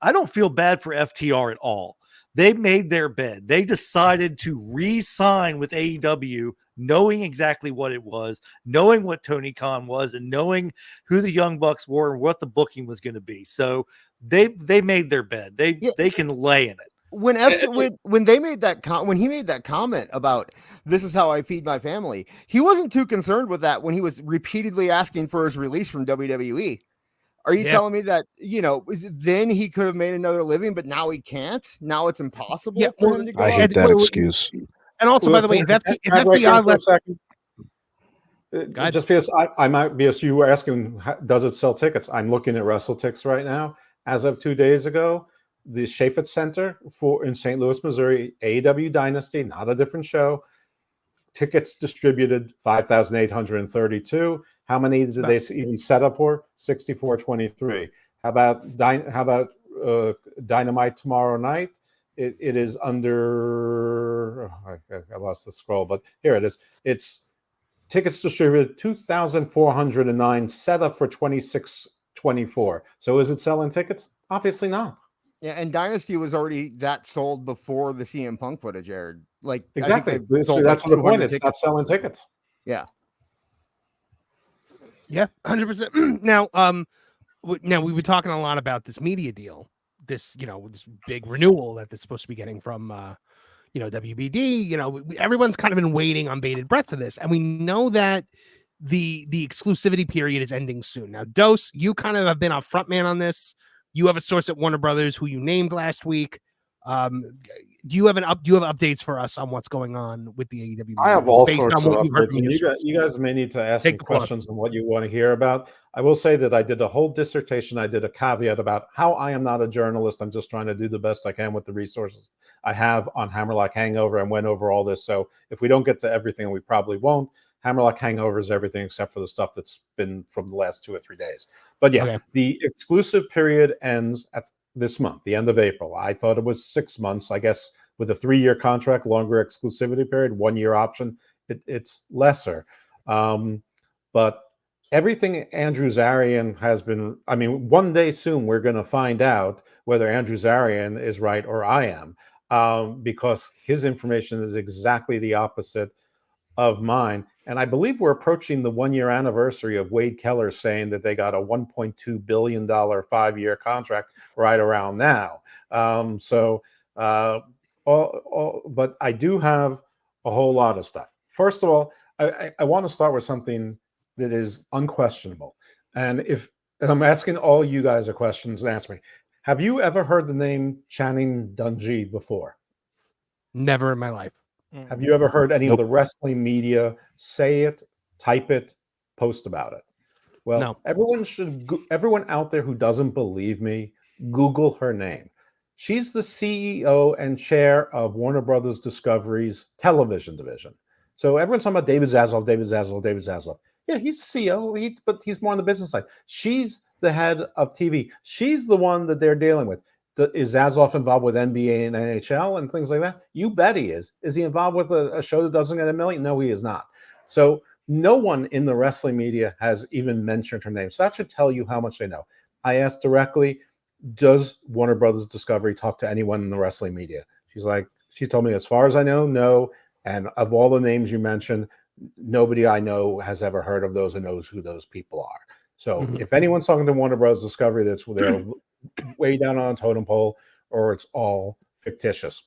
I don't feel bad for FTR at all. They made their bed. They decided to re-sign with AEW, knowing exactly what it was, knowing what Tony Khan was, and knowing who the Young Bucks were and what the booking was going to be. So they made their bed. They can lay in it. When they made when he made that comment about this is how I feed my family, he wasn't too concerned with that when he was repeatedly asking for his release from WWE. Are you telling me that, then he could have made another living, but now he can't? Now it's impossible for him to go I hate that excuse. And also, by the way, if FTR left, just because I might, because you were asking, does it sell tickets? I'm looking at WrestleTix right now. As of 2 days ago, the Chaffetz Center in St. Louis, Missouri, AEW Dynasty, not a different show. Tickets distributed 5,832. How many did they even set up for? 6,423. How about Dynamite tomorrow night? It is under. I lost the scroll, but here it is. It's tickets distributed 2,409. Set up for 2,624. So is it selling tickets? Obviously not. Yeah, and Dynasty was already that sold before the CM Punk footage aired. Like exactly, that's the point. It's not selling tickets. Yeah. Yeah, 100%. Now, we were talking a lot about this media deal, this big renewal that they're supposed to be getting from, WBD. Everyone's kind of been waiting on bated breath for this, and we know that the exclusivity period is ending soon. Now, Dose, you kind of have been a front man on this. You have a source at Warner Brothers who you named last week. Do you have updates for us on what's going on with the AEW? I have all sorts of updates. And you guys may need to ask me questions on what you want to hear about. I will say that I did a whole dissertation. I did a caveat about how I am not a journalist. I'm just trying to do the best I can with the resources I have on Hammerlock Hangover, and went over all this. So if we don't get to everything, we probably won't. Hammerlock Hangover is everything except for the stuff that's been from the last 2 or 3 days. But yeah, The exclusive period ends at this month, the end of April. I thought it was 6 months. I guess with a 3-year contract, longer exclusivity period, 1-year option, it's lesser. But everything Andrew Zarian has been, one day soon we're going to find out whether Andrew Zarian is right or I am, because his information is exactly the opposite of mine. And I believe we're approaching the 1-year anniversary of Wade Keller saying that they got a $1.2 billion 5-year contract right around now. But I do have a whole lot of stuff. First of all, I want to start with something that is unquestionable. And I'm asking all you guys a questions, and answer me. Have you ever heard the name Channing Dungey before? Never in my life. Have you ever heard any of the wrestling media say it, type it, post about it? Well, no. Everyone out there who doesn't believe me, Google her name. She's the CEO and chair of Warner Brothers Discovery's television division. So everyone's talking about David Zaslav. Yeah, he's CEO, but he's more on the business side. She's the head of TV. She's the one that they're dealing with. Is Zaslav involved with NBA and NHL and things like that? You bet he is. Is he involved with a show that doesn't get $1 million? No, he is not. So no one in the wrestling media has even mentioned her name. So that should tell you how much they know. I asked directly, does Warner Brothers Discovery talk to anyone in the wrestling media? She told me, as far as I know, no. And of all the names you mentioned, nobody I know has ever heard of those and knows who those people are. So if anyone's talking to Warner Brothers Discovery, they're way down on a totem pole, or it's all fictitious.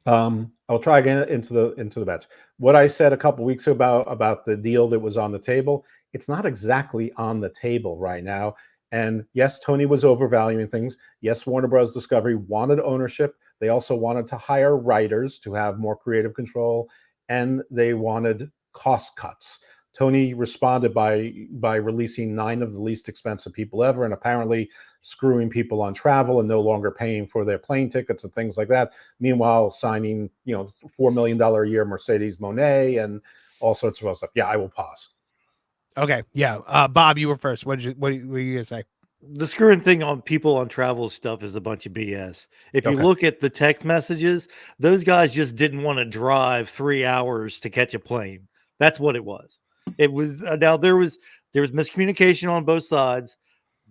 I'll try again into the match. What I said a couple weeks about the deal that was on the table, it's not exactly on the table right now. And yes, Tony was overvaluing things. Yes, Warner Bros. Discovery wanted ownership. They also wanted to hire writers to have more creative control, and they wanted cost cuts. Tony responded by releasing 9 of the least expensive people ever, and apparently screwing people on travel and no longer paying for their plane tickets and things like that. Meanwhile, signing $4 million a year Mercedes Monet and all sorts of other stuff. Yeah, I will pause. Okay, yeah. Bob, you were first. What were you gonna say? The screwing thing on people on travel stuff is a bunch of BS. If you look at the text messages, those guys just didn't want to drive 3 hours to catch a plane. That's what it was. It was now there was miscommunication on both sides,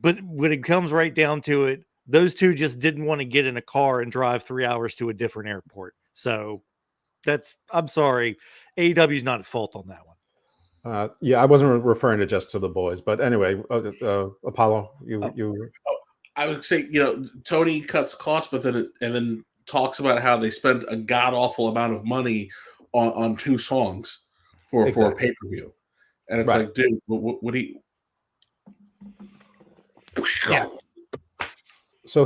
but when it comes right down to it, those two just didn't want to get in a car and drive 3 hours to a different airport. So I'm sorry, AEW is not at fault on that one. Yeah, I wasn't referring to just to the boys, but anyway, Apollo, you. I would say, Tony cuts costs, but then talks about how they spent a god awful amount of money on 2 songs for a pay-per-view, and it's like, dude, what do you? Yeah. So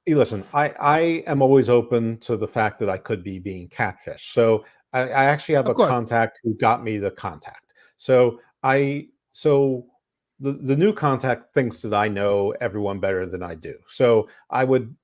listen, I am always open to the fact that I could be being catfished. So I actually have a contact who got me the contact. So the new contact thinks that I know everyone better than I do. So I would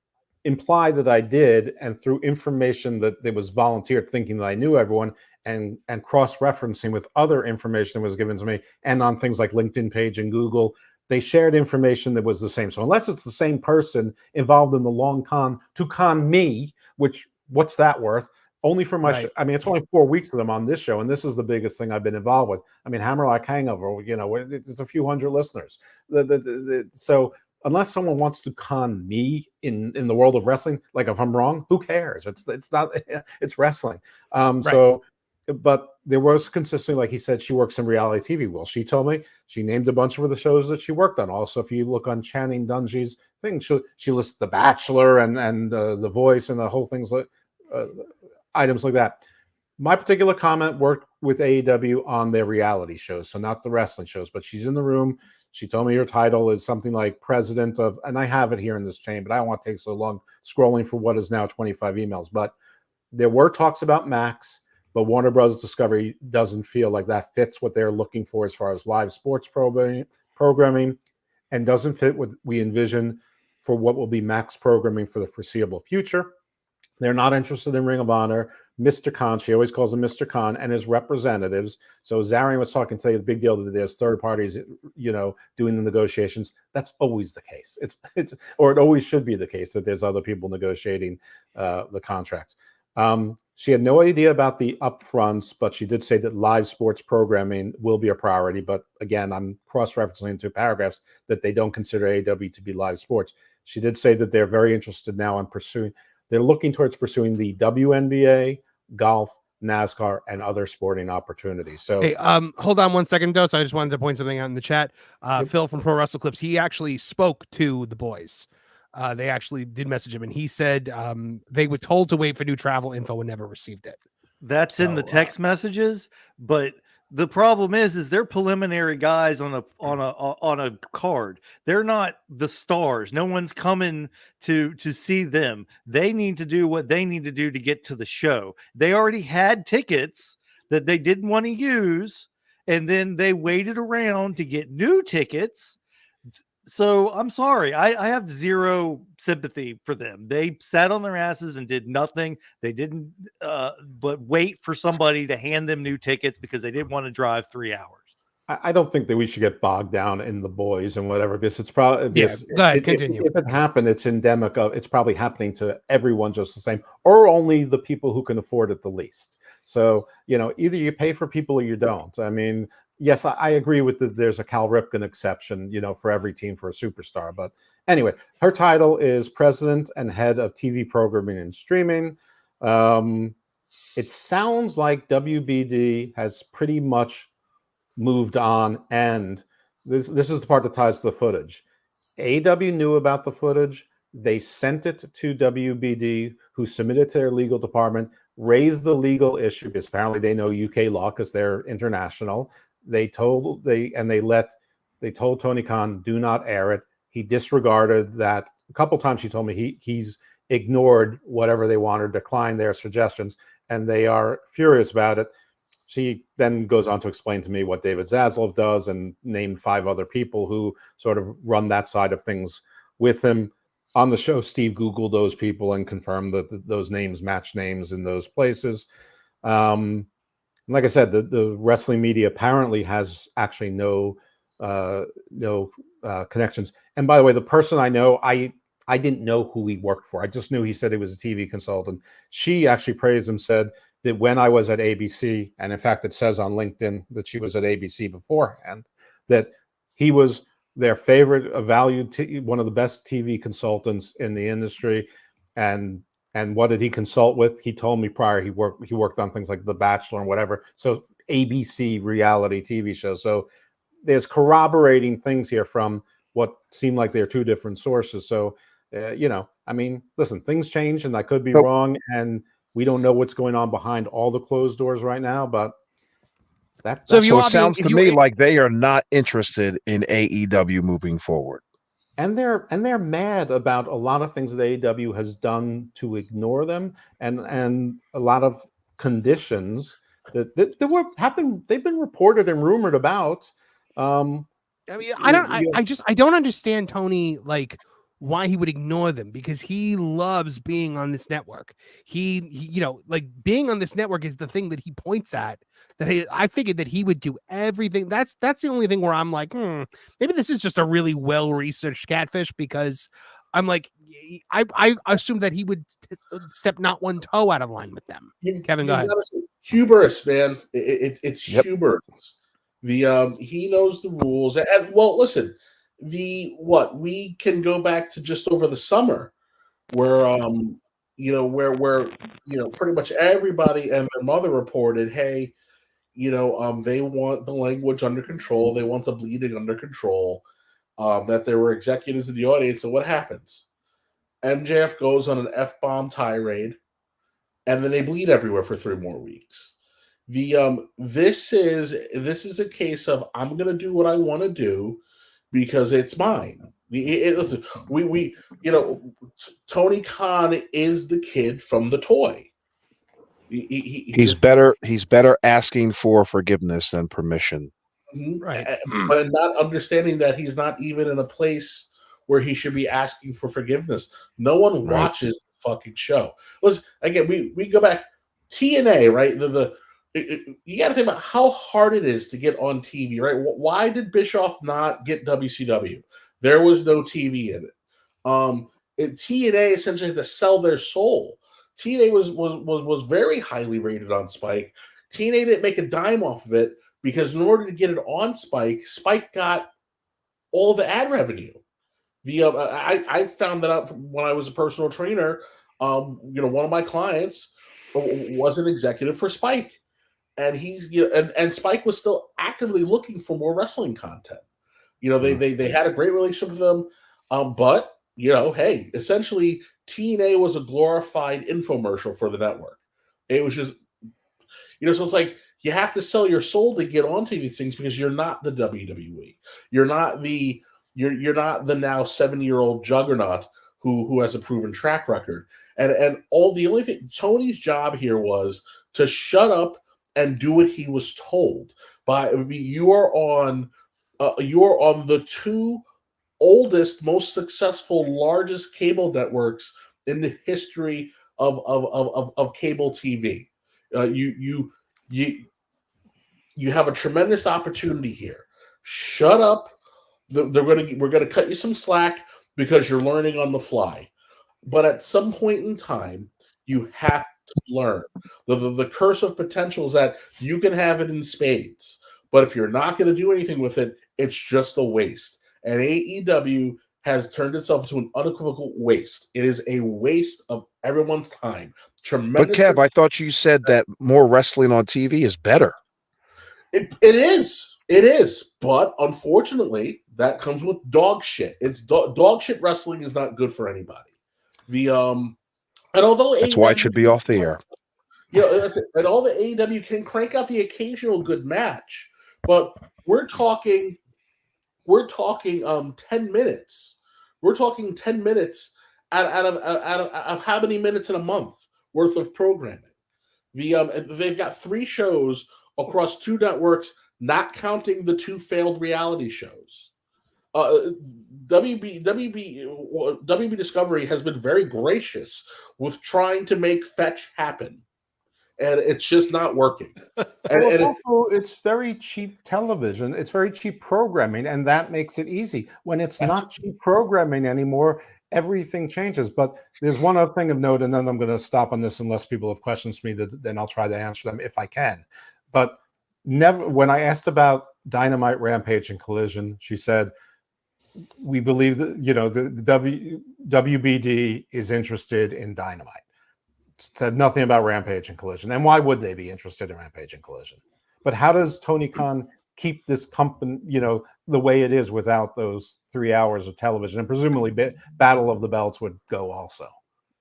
imply that I did, and through information that was volunteered, thinking that I knew everyone, and cross-referencing with other information that was given to me, and on things like LinkedIn page and Google, they shared information that was the same. So unless it's the same person involved in the long con to con me, which what's that worth? Only for my show. I mean, it's only 4 weeks of them on this show, and this is the biggest thing I've been involved with. I mean, Hammerlock Hangover, it's a few hundred listeners. So unless someone wants to con me in the world of wrestling, like if I'm wrong, who cares? It's not it's wrestling. So, but there was consistently, like he said, she works in reality TV. Well, she told me she named a bunch of the shows that she worked on. Also, if you look on Channing Dungey's thing, she lists The Bachelor and The Voice and the whole things like items like that. My particular comment worked with AEW on their reality shows, so not the wrestling shows, but she's in the room. She told me her title is something like president of, and I have it here in this chain, but I don't want to take so long scrolling for what is now 25 emails. But there were talks about Max, but Warner Bros. Discovery doesn't feel like that fits what they're looking for as far as live sports programming, and doesn't fit what we envision for what will be Max programming for the foreseeable future. They're not interested in Ring of Honor. Mr. Khan, she always calls him Mr. Khan, and his representatives. So Zarian was talking today, the big deal that there's third parties, doing the negotiations. That's always the case. It always should be the case that there's other people negotiating the contracts. She had no idea about the upfronts, but she did say that live sports programming will be a priority. But again, I'm cross-referencing into paragraphs that they don't consider AEW to be live sports. She did say that they're very interested now in pursuing. They're looking towards pursuing the WNBA, golf, NASCAR, and other sporting opportunities. So, hey, hold on 1 second, though. So I just wanted to point something out in the chat. Phil from Pro Wrestle Clips, he actually spoke to the boys. They actually did message him, and he said they were told to wait for new travel info and never received it. That's in the text messages, but the problem is they're preliminary guys on a card. They're not the stars. No one's coming to see them. They need to do what they need to do to get to the show. They already had tickets that they didn't want to use, and then they waited around to get new tickets. So I'm sorry. I have zero sympathy for them. They sat on their asses and did nothing. They didn't but wait for somebody to hand them new tickets because they didn't want to drive 3 hours. I don't think that we should get bogged down in the boys and whatever, because it's probably go ahead, continue. If it happened, it's endemic of it's probably happening to everyone just the same, or only the people who can afford it the least. So either you pay for people or you don't. I mean, yes, I agree with that. There's a Cal Ripken exception, for every team for a superstar. But anyway, her title is president and head of TV programming and streaming. It sounds like WBD has pretty much moved on, and this is the part that ties to the footage. AEW knew about the footage. They sent it to WBD, who submitted to their legal department, raised the legal issue because apparently they know UK law because they're international. They told Tony Khan, do not air it. He disregarded that. A couple times he told me he's ignored whatever they wanted, declined their suggestions, and they are furious about it. She then goes on to explain to me what David Zaslav does and named 5 other people who sort of run that side of things with him. On the show, Steve Googled those people and confirmed that those names match names in those places. Like I said, the wrestling media apparently has actually no connections. And by the way, the person I know, I didn't know who he worked for. I just knew he said he was a TV consultant. She actually praised him, said that when I was at ABC, and in fact, it says on LinkedIn that she was at ABC beforehand, that he was their favorite, valued, one of the best TV consultants in the industry. And what did he consult with? He told me prior he worked on things like The Bachelor and whatever. So ABC reality TV shows. So there's corroborating things here from what seemed like they're 2 different sources. So, I mean, listen, things change and I could be wrong. And we don't know what's going on behind all the closed doors right now, but so it sounds to me like they are not interested in AEW moving forward. And they're mad about a lot of things that AEW has done to ignore them, and a lot of conditions that they've been reported and rumored about. I mean, I don't understand, Tony, like why he would ignore them, because he loves being on this network. He like being on this network is the thing that he points at. I figured that he would do everything. That's the only thing where I'm like, maybe this is just a really well-researched catfish, because I'm like, I assumed that he would step not one toe out of line with them. Kevin, go ahead. Hubris, man. It's hubris. He knows the rules. And well, listen, we can go back to just over the summer where pretty much everybody and their mother reported, hey, they want the language under control, they want the bleeding under control, that there were executives in the audience. So what happens? MJF goes on an F-bomb tirade, and then they bleed everywhere for 3 more weeks. This is a case of I'm going to do what I want to do because it's mine. Tony Khan is the kid from the toy. He's better asking for forgiveness than permission. Right. But not understanding that he's not even in a place where he should be asking for forgiveness. No one watches the fucking show. Listen, again, we go back TNA, right? You got to think about how hard it is to get on TV, right? Why did Bischoff not get WCW? There was no TV in it. TNA essentially had to sell their soul. TNA was very highly rated on Spike. TNA didn't make a dime off of it because in order to get it on Spike, Spike got all the ad revenue. I found that out when I was a personal trainer. One of my clients was an executive for Spike, and and Spike was still actively looking for more wrestling content. They had a great relationship with them, but hey, essentially TNA was a glorified infomercial for the network. It was just, so it's like you have to sell your soul to get onto these things because you're not the WWE. You're not the now 7-year-old juggernaut who has a proven track record. And the only thing Tony's job here was to shut up and do what he was told. You are on the 2 oldest, most successful, largest cable networks in the history of cable TV. You have a tremendous opportunity here. Shut up. We're gonna cut you some slack because you're learning on the fly. But at some point in time, you have to learn. The curse of potential is that you can have it in spades, but if you're not going to do anything with it, it's just a waste. And AEW has turned itself into an unequivocal waste. It is a waste of everyone's time. Tremendous. But Kev, I thought you said that more wrestling on TV is better. It is. It is, but unfortunately, that comes with dog shit. It's dog shit wrestling is not good for anybody. The and although That's why it should be off the air. and all the AEW can crank out the occasional good match, but we're talking 10 minutes. We're talking 10 minutes out of how many minutes in a month worth of programming. They've got 3 shows across 2 networks, not counting the 2 failed reality shows. WB Discovery has been very gracious with trying to make fetch happen, and it's just not working. It's very cheap television. It's very cheap programming, and that makes it easy. When it's not cheap programming anymore, everything changes. But there's one other thing of note, and then I'm going to stop on this unless people have questions for me, then I'll try to answer them if I can. But never, when I asked about Dynamite, Rampage, and Collision, she said, we believe that, the WBD is interested in Dynamite. Said nothing about Rampage and Collision. And why would they be interested in Rampage and Collision? But how does Tony Khan keep this company, the way it is without those 3 hours of television? And presumably Battle of the Belts would go also.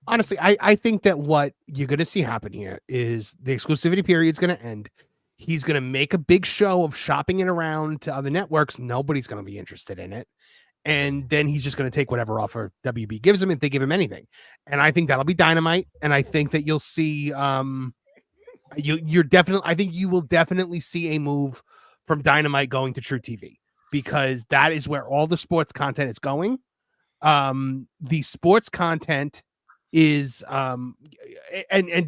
Honestly, I think that what you're going to see happen here is the exclusivity period is going to end. He's going to make a big show of shopping it around to other networks. Nobody's going to be interested in it. And then he's just going to take whatever offer WB gives him if they give him anything. And I think that'll be Dynamite. And I think that you'll see I think you will definitely see a move from Dynamite going to True TV, because that is where all the sports content is going. The sports content is and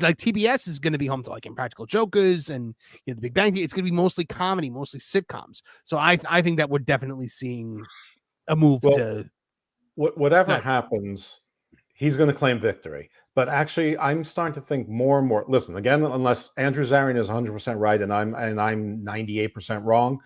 like TBS is going to be home to like Impractical Jokers and the Big Bang Theory. It's going to be mostly comedy, mostly sitcoms. So I think that we're definitely seeing a move to whatever happens, he's going to claim victory. But actually, I'm starting to think more and more. Listen, again, unless Andrew Zarian is 100% right and I'm 98% wrong,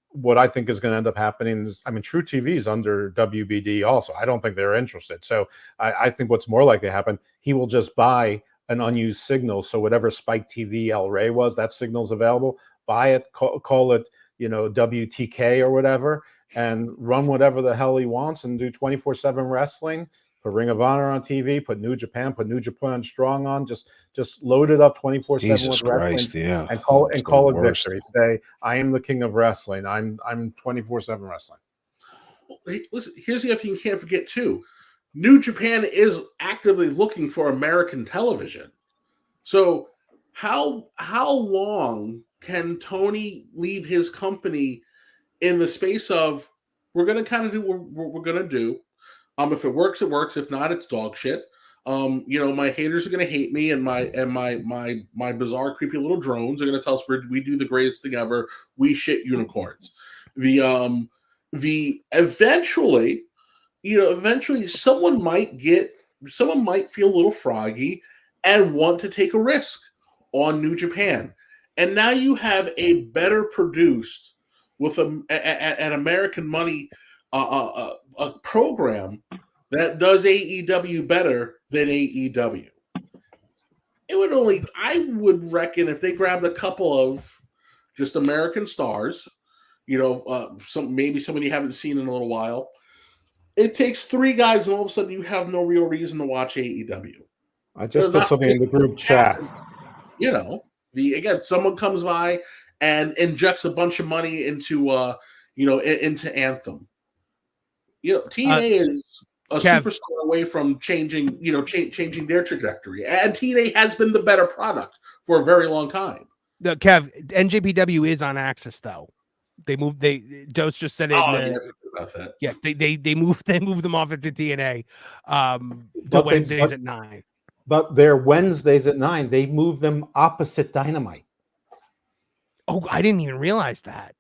what I think is going to end up happening is, True TV is under WBD also. I don't think they're interested. So I think what's more likely to happen, he will just buy an unused signal. So whatever Spike TV El Rey was, that signal's available. Buy it, call it, WTK or whatever, and run whatever the hell he wants and do 24/7 wrestling. Put Ring of Honor on TV, put New Japan Strong on. Just load it up 24/7 with wrestling, and call it victory. Say, I am the king of wrestling. I'm 24/7 wrestling. Well, listen, here's the other thing you can't forget too. New Japan is actively looking for American television. So how long can Tony leave his company in the space of, we're going to kind of do what we're going to do. If it works, it works. If not, it's dog shit. My haters are going to hate me, and my bizarre, creepy little drones are going to tell us we do the greatest thing ever. We shit unicorns. Eventually someone might feel a little froggy and want to take a risk on New Japan. And now you have a better produced with an American money a program that does AEW better than AEW. I would reckon if they grabbed a couple of just American stars, maybe somebody you haven't seen in a little while, it takes 3 guys and all of a sudden you have no real reason to watch AEW. I just put something in the group chat. Someone comes by and injects a bunch of money into Anthem. TNA is a superstar away from changing their trajectory, and TNA has been the better product for a very long time. Kev, NJPW is on Access though. Dose just said it. About that. Yeah, they moved them off into TNA. The Wednesdays at 9. But they're Wednesdays at 9. They move them opposite Dynamite. Oh, I didn't even realize that.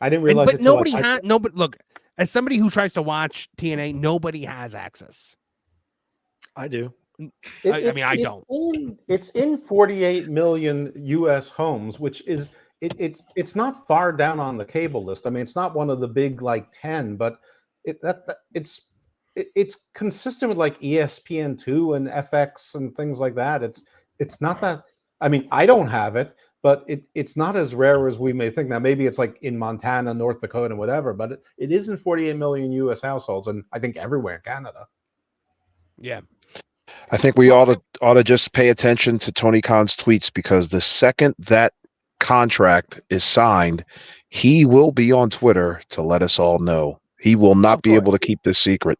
I didn't realize. But nobody has. No, but look, as somebody who tries to watch TNA, nobody has access. I do. I don't. It's in 48 million U.S. homes, which is it's not far down on the cable list. It's not one of the big 10, but it's consistent with ESPN2 and FX and things like that. It's not that. I don't have it, but it's not as rare as we may think. Now, maybe it's like in Montana, North Dakota, and whatever, but it is in 48 million U.S. households, and I think everywhere in Canada. Yeah. I think we ought to just pay attention to Tony Khan's tweets, because the second that contract is signed, he will be on Twitter to let us all know. He will not be able to keep this secret.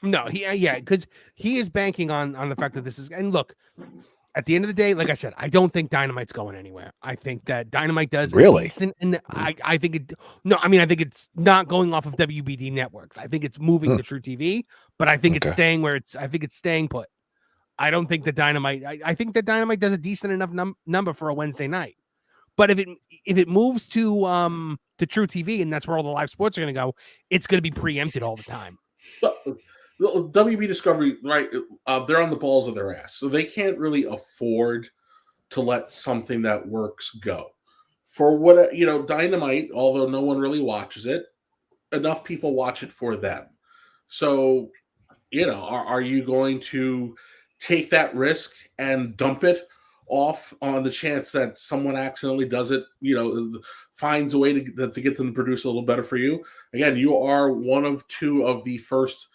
No, because he is banking on the fact that this is, and look, at the end of the day, like I said, I don't think Dynamite's going anywhere. I think that Dynamite does Really? decent, and I think it. No, I mean, I think it's not going off of WBD networks. I think it's moving to True TV, but I think it's staying where it's. I think it's staying put. I don't think that Dynamite. I think that Dynamite does a decent enough number for a Wednesday night. But if it moves to True TV, and that's where all the live sports are going to go, it's going to be preempted all the time. But WB Discovery, right? They're on the balls of their ass, so they can't really afford to let something that works go. For what Dynamite, although no one really watches it, enough people watch it for them. So, are you going to take that risk and dump it off on the chance that someone accidentally does it? Finds a way to get them to produce a little better for you. Again, you are one of two of the first.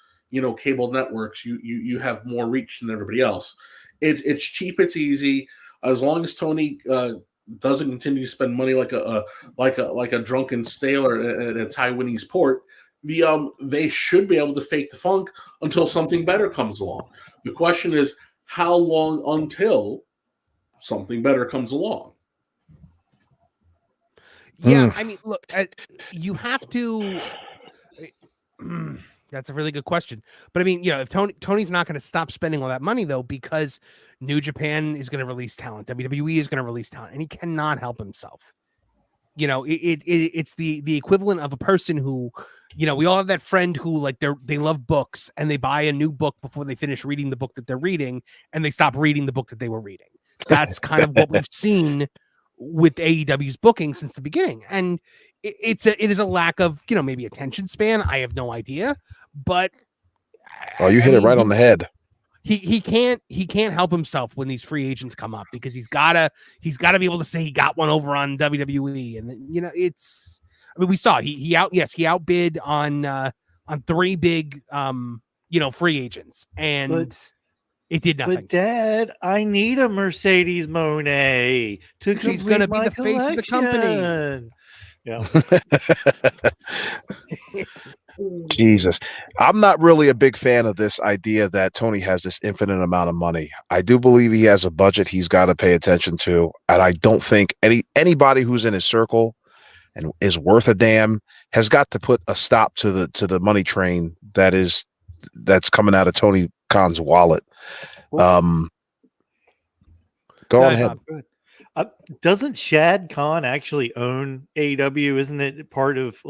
Cable networks, you have more reach than everybody else. It's cheap, it's easy. As long as Tony doesn't continue to spend money like a drunken sailor at a Taiwanese port, they should be able to fake the funk until something better comes along. The question is, how long until something better comes along? Yeah, I mean, look, you have to. That's a really good question. But I mean, if Tony's not going to stop spending all that money, though, because New Japan is going to release talent, WWE is going to release talent, and he cannot help himself. It's the equivalent of a person who, we all have that friend who, like, they love books and they buy a new book before they finish reading the book that they're reading, and they stop reading the book that they were reading. That's kind of what we've seen with AEW's booking since the beginning. And it is a lack of, maybe attention span. I have no idea, but you hit it right on the head. He can't help himself when these free agents come up, because he's gotta be able to say he got one over on WWE. And we saw he outbid on 3 big free agents, and it did nothing. But Dad, I need a Mercedes Monet to complete She's gonna be my the face of the company. Yeah. Jesus. I'm not really a big fan of this idea that Tony has this infinite amount of money. I do believe he has a budget he's got to pay attention to, and I don't think anybody who's in his circle and is worth a damn has got to put a stop to the money train that's coming out of Tony Khan's wallet. Go on ahead. Doesn't Shad Khan actually own AEW? Isn't it part of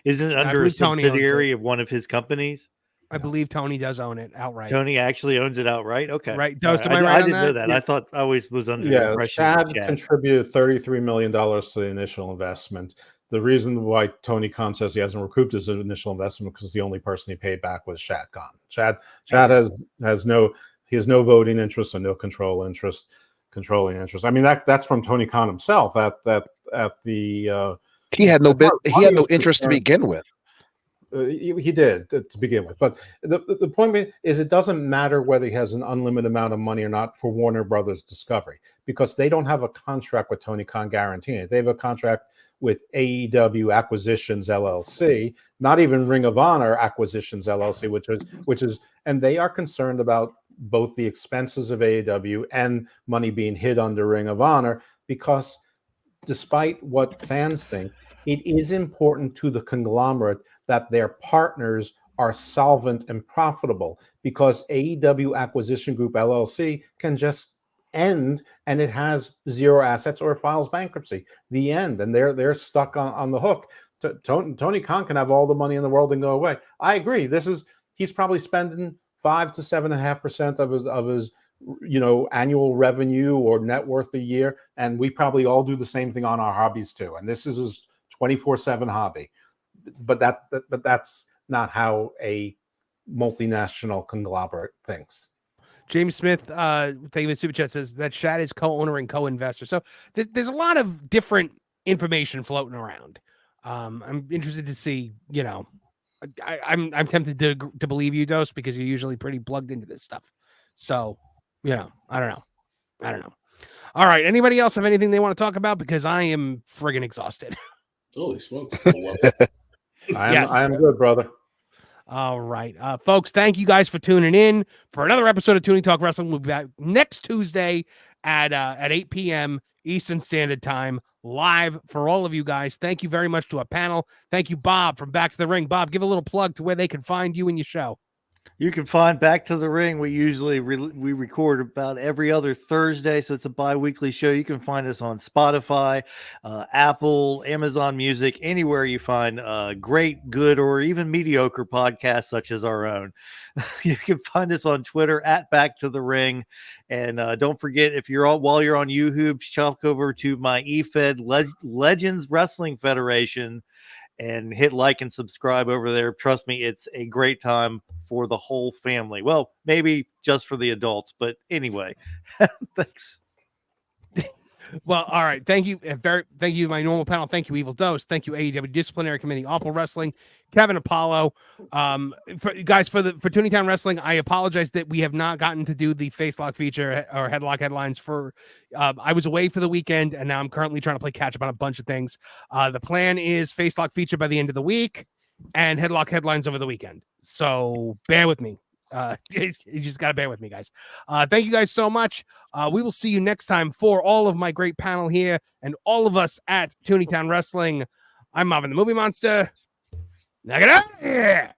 isn't it under a subsidiary of one of his companies? I believe Tony does own it outright. Tony actually owns it outright. Okay, right. I didn't know that. Yeah. I thought I always was under the impression. Shad contributed $33 million to the initial investment. The reason why Tony Khan says he hasn't recouped his initial investment because the only person he paid back was Shad Khan. Shad has no voting interest and no controlling interest. I mean, that's from Tony Khan himself. He had no interest to begin with. He did to begin with, but the point is, it doesn't matter whether he has an unlimited amount of money or not for Warner Brothers Discovery, because they don't have a contract with Tony Khan guaranteeing it. They have a contract with AEW Acquisitions LLC, not even Ring of Honor Acquisitions LLC, which is, and they are concerned about both the expenses of AEW and money being hid under Ring of Honor, because despite what fans think, it is important to the conglomerate that their partners are solvent and profitable, because AEW Acquisition Group LLC can just end and it has 0 assets or files bankruptcy. The end, and they're stuck on the hook. Tony Khan can have all the money in the world and go away. I agree. He's probably spending 5 to 7.5% of his annual revenue or net worth a year, and we probably all do the same thing on our hobbies too. And this is his 24/7 hobby. But that's not how a multinational conglomerate thinks. James Smith, thank you for the super chat, says that Shad is co-owner and co-investor. So there's a lot of different information floating around. I'm interested to see, I'm tempted to believe you, Dose, because you're usually pretty plugged into this stuff. So, I don't know. All right. Anybody else have anything they want to talk about? Because I am friggin' exhausted. Holy smokes. I am good, brother. All right. Folks, thank you guys for tuning in for another episode of Tooney Talk Wrestling. We'll be back next Tuesday at 8 p.m. Eastern Standard Time, live for all of you guys. Thank you very much to our panel. Thank you, Bob, from Back to the Ring. Bob, give a little plug to where they can find you and your show. You can find Back to the Ring. We usually we record about every other Thursday, so it's a bi-weekly show. You can find us on Spotify, Apple, Amazon Music, anywhere you find great, good, or even mediocre podcasts such as our own. You can find us on Twitter at Back to the Ring. And don't forget, while you're on YouTube, chop over to my eFed Legends Wrestling Federation and hit like and subscribe over there. Trust me, it's a great time for the whole family. Well, maybe just for the adults, but anyway, thanks. Well, all right. Thank you. Thank you, my normal panel. Thank you, Evil Dose. Thank you, AEW Disciplinary Committee, Awful Wrestling, Kevin Apollo. For Tooney Town Wrestling, I apologize that we have not gotten to do the Facelock feature or Headlock headlines for. I was away for the weekend, and now I'm currently trying to play catch up on a bunch of things. The plan is Facelock feature by the end of the week and Headlock headlines over the weekend. So bear with me. You just gotta bear with me, guys. Thank you guys so much. We will see you next time for all of my great panel here and all of us at Tooney Town Wrestling. I'm Marvin the Movie Monster. Now get out of here.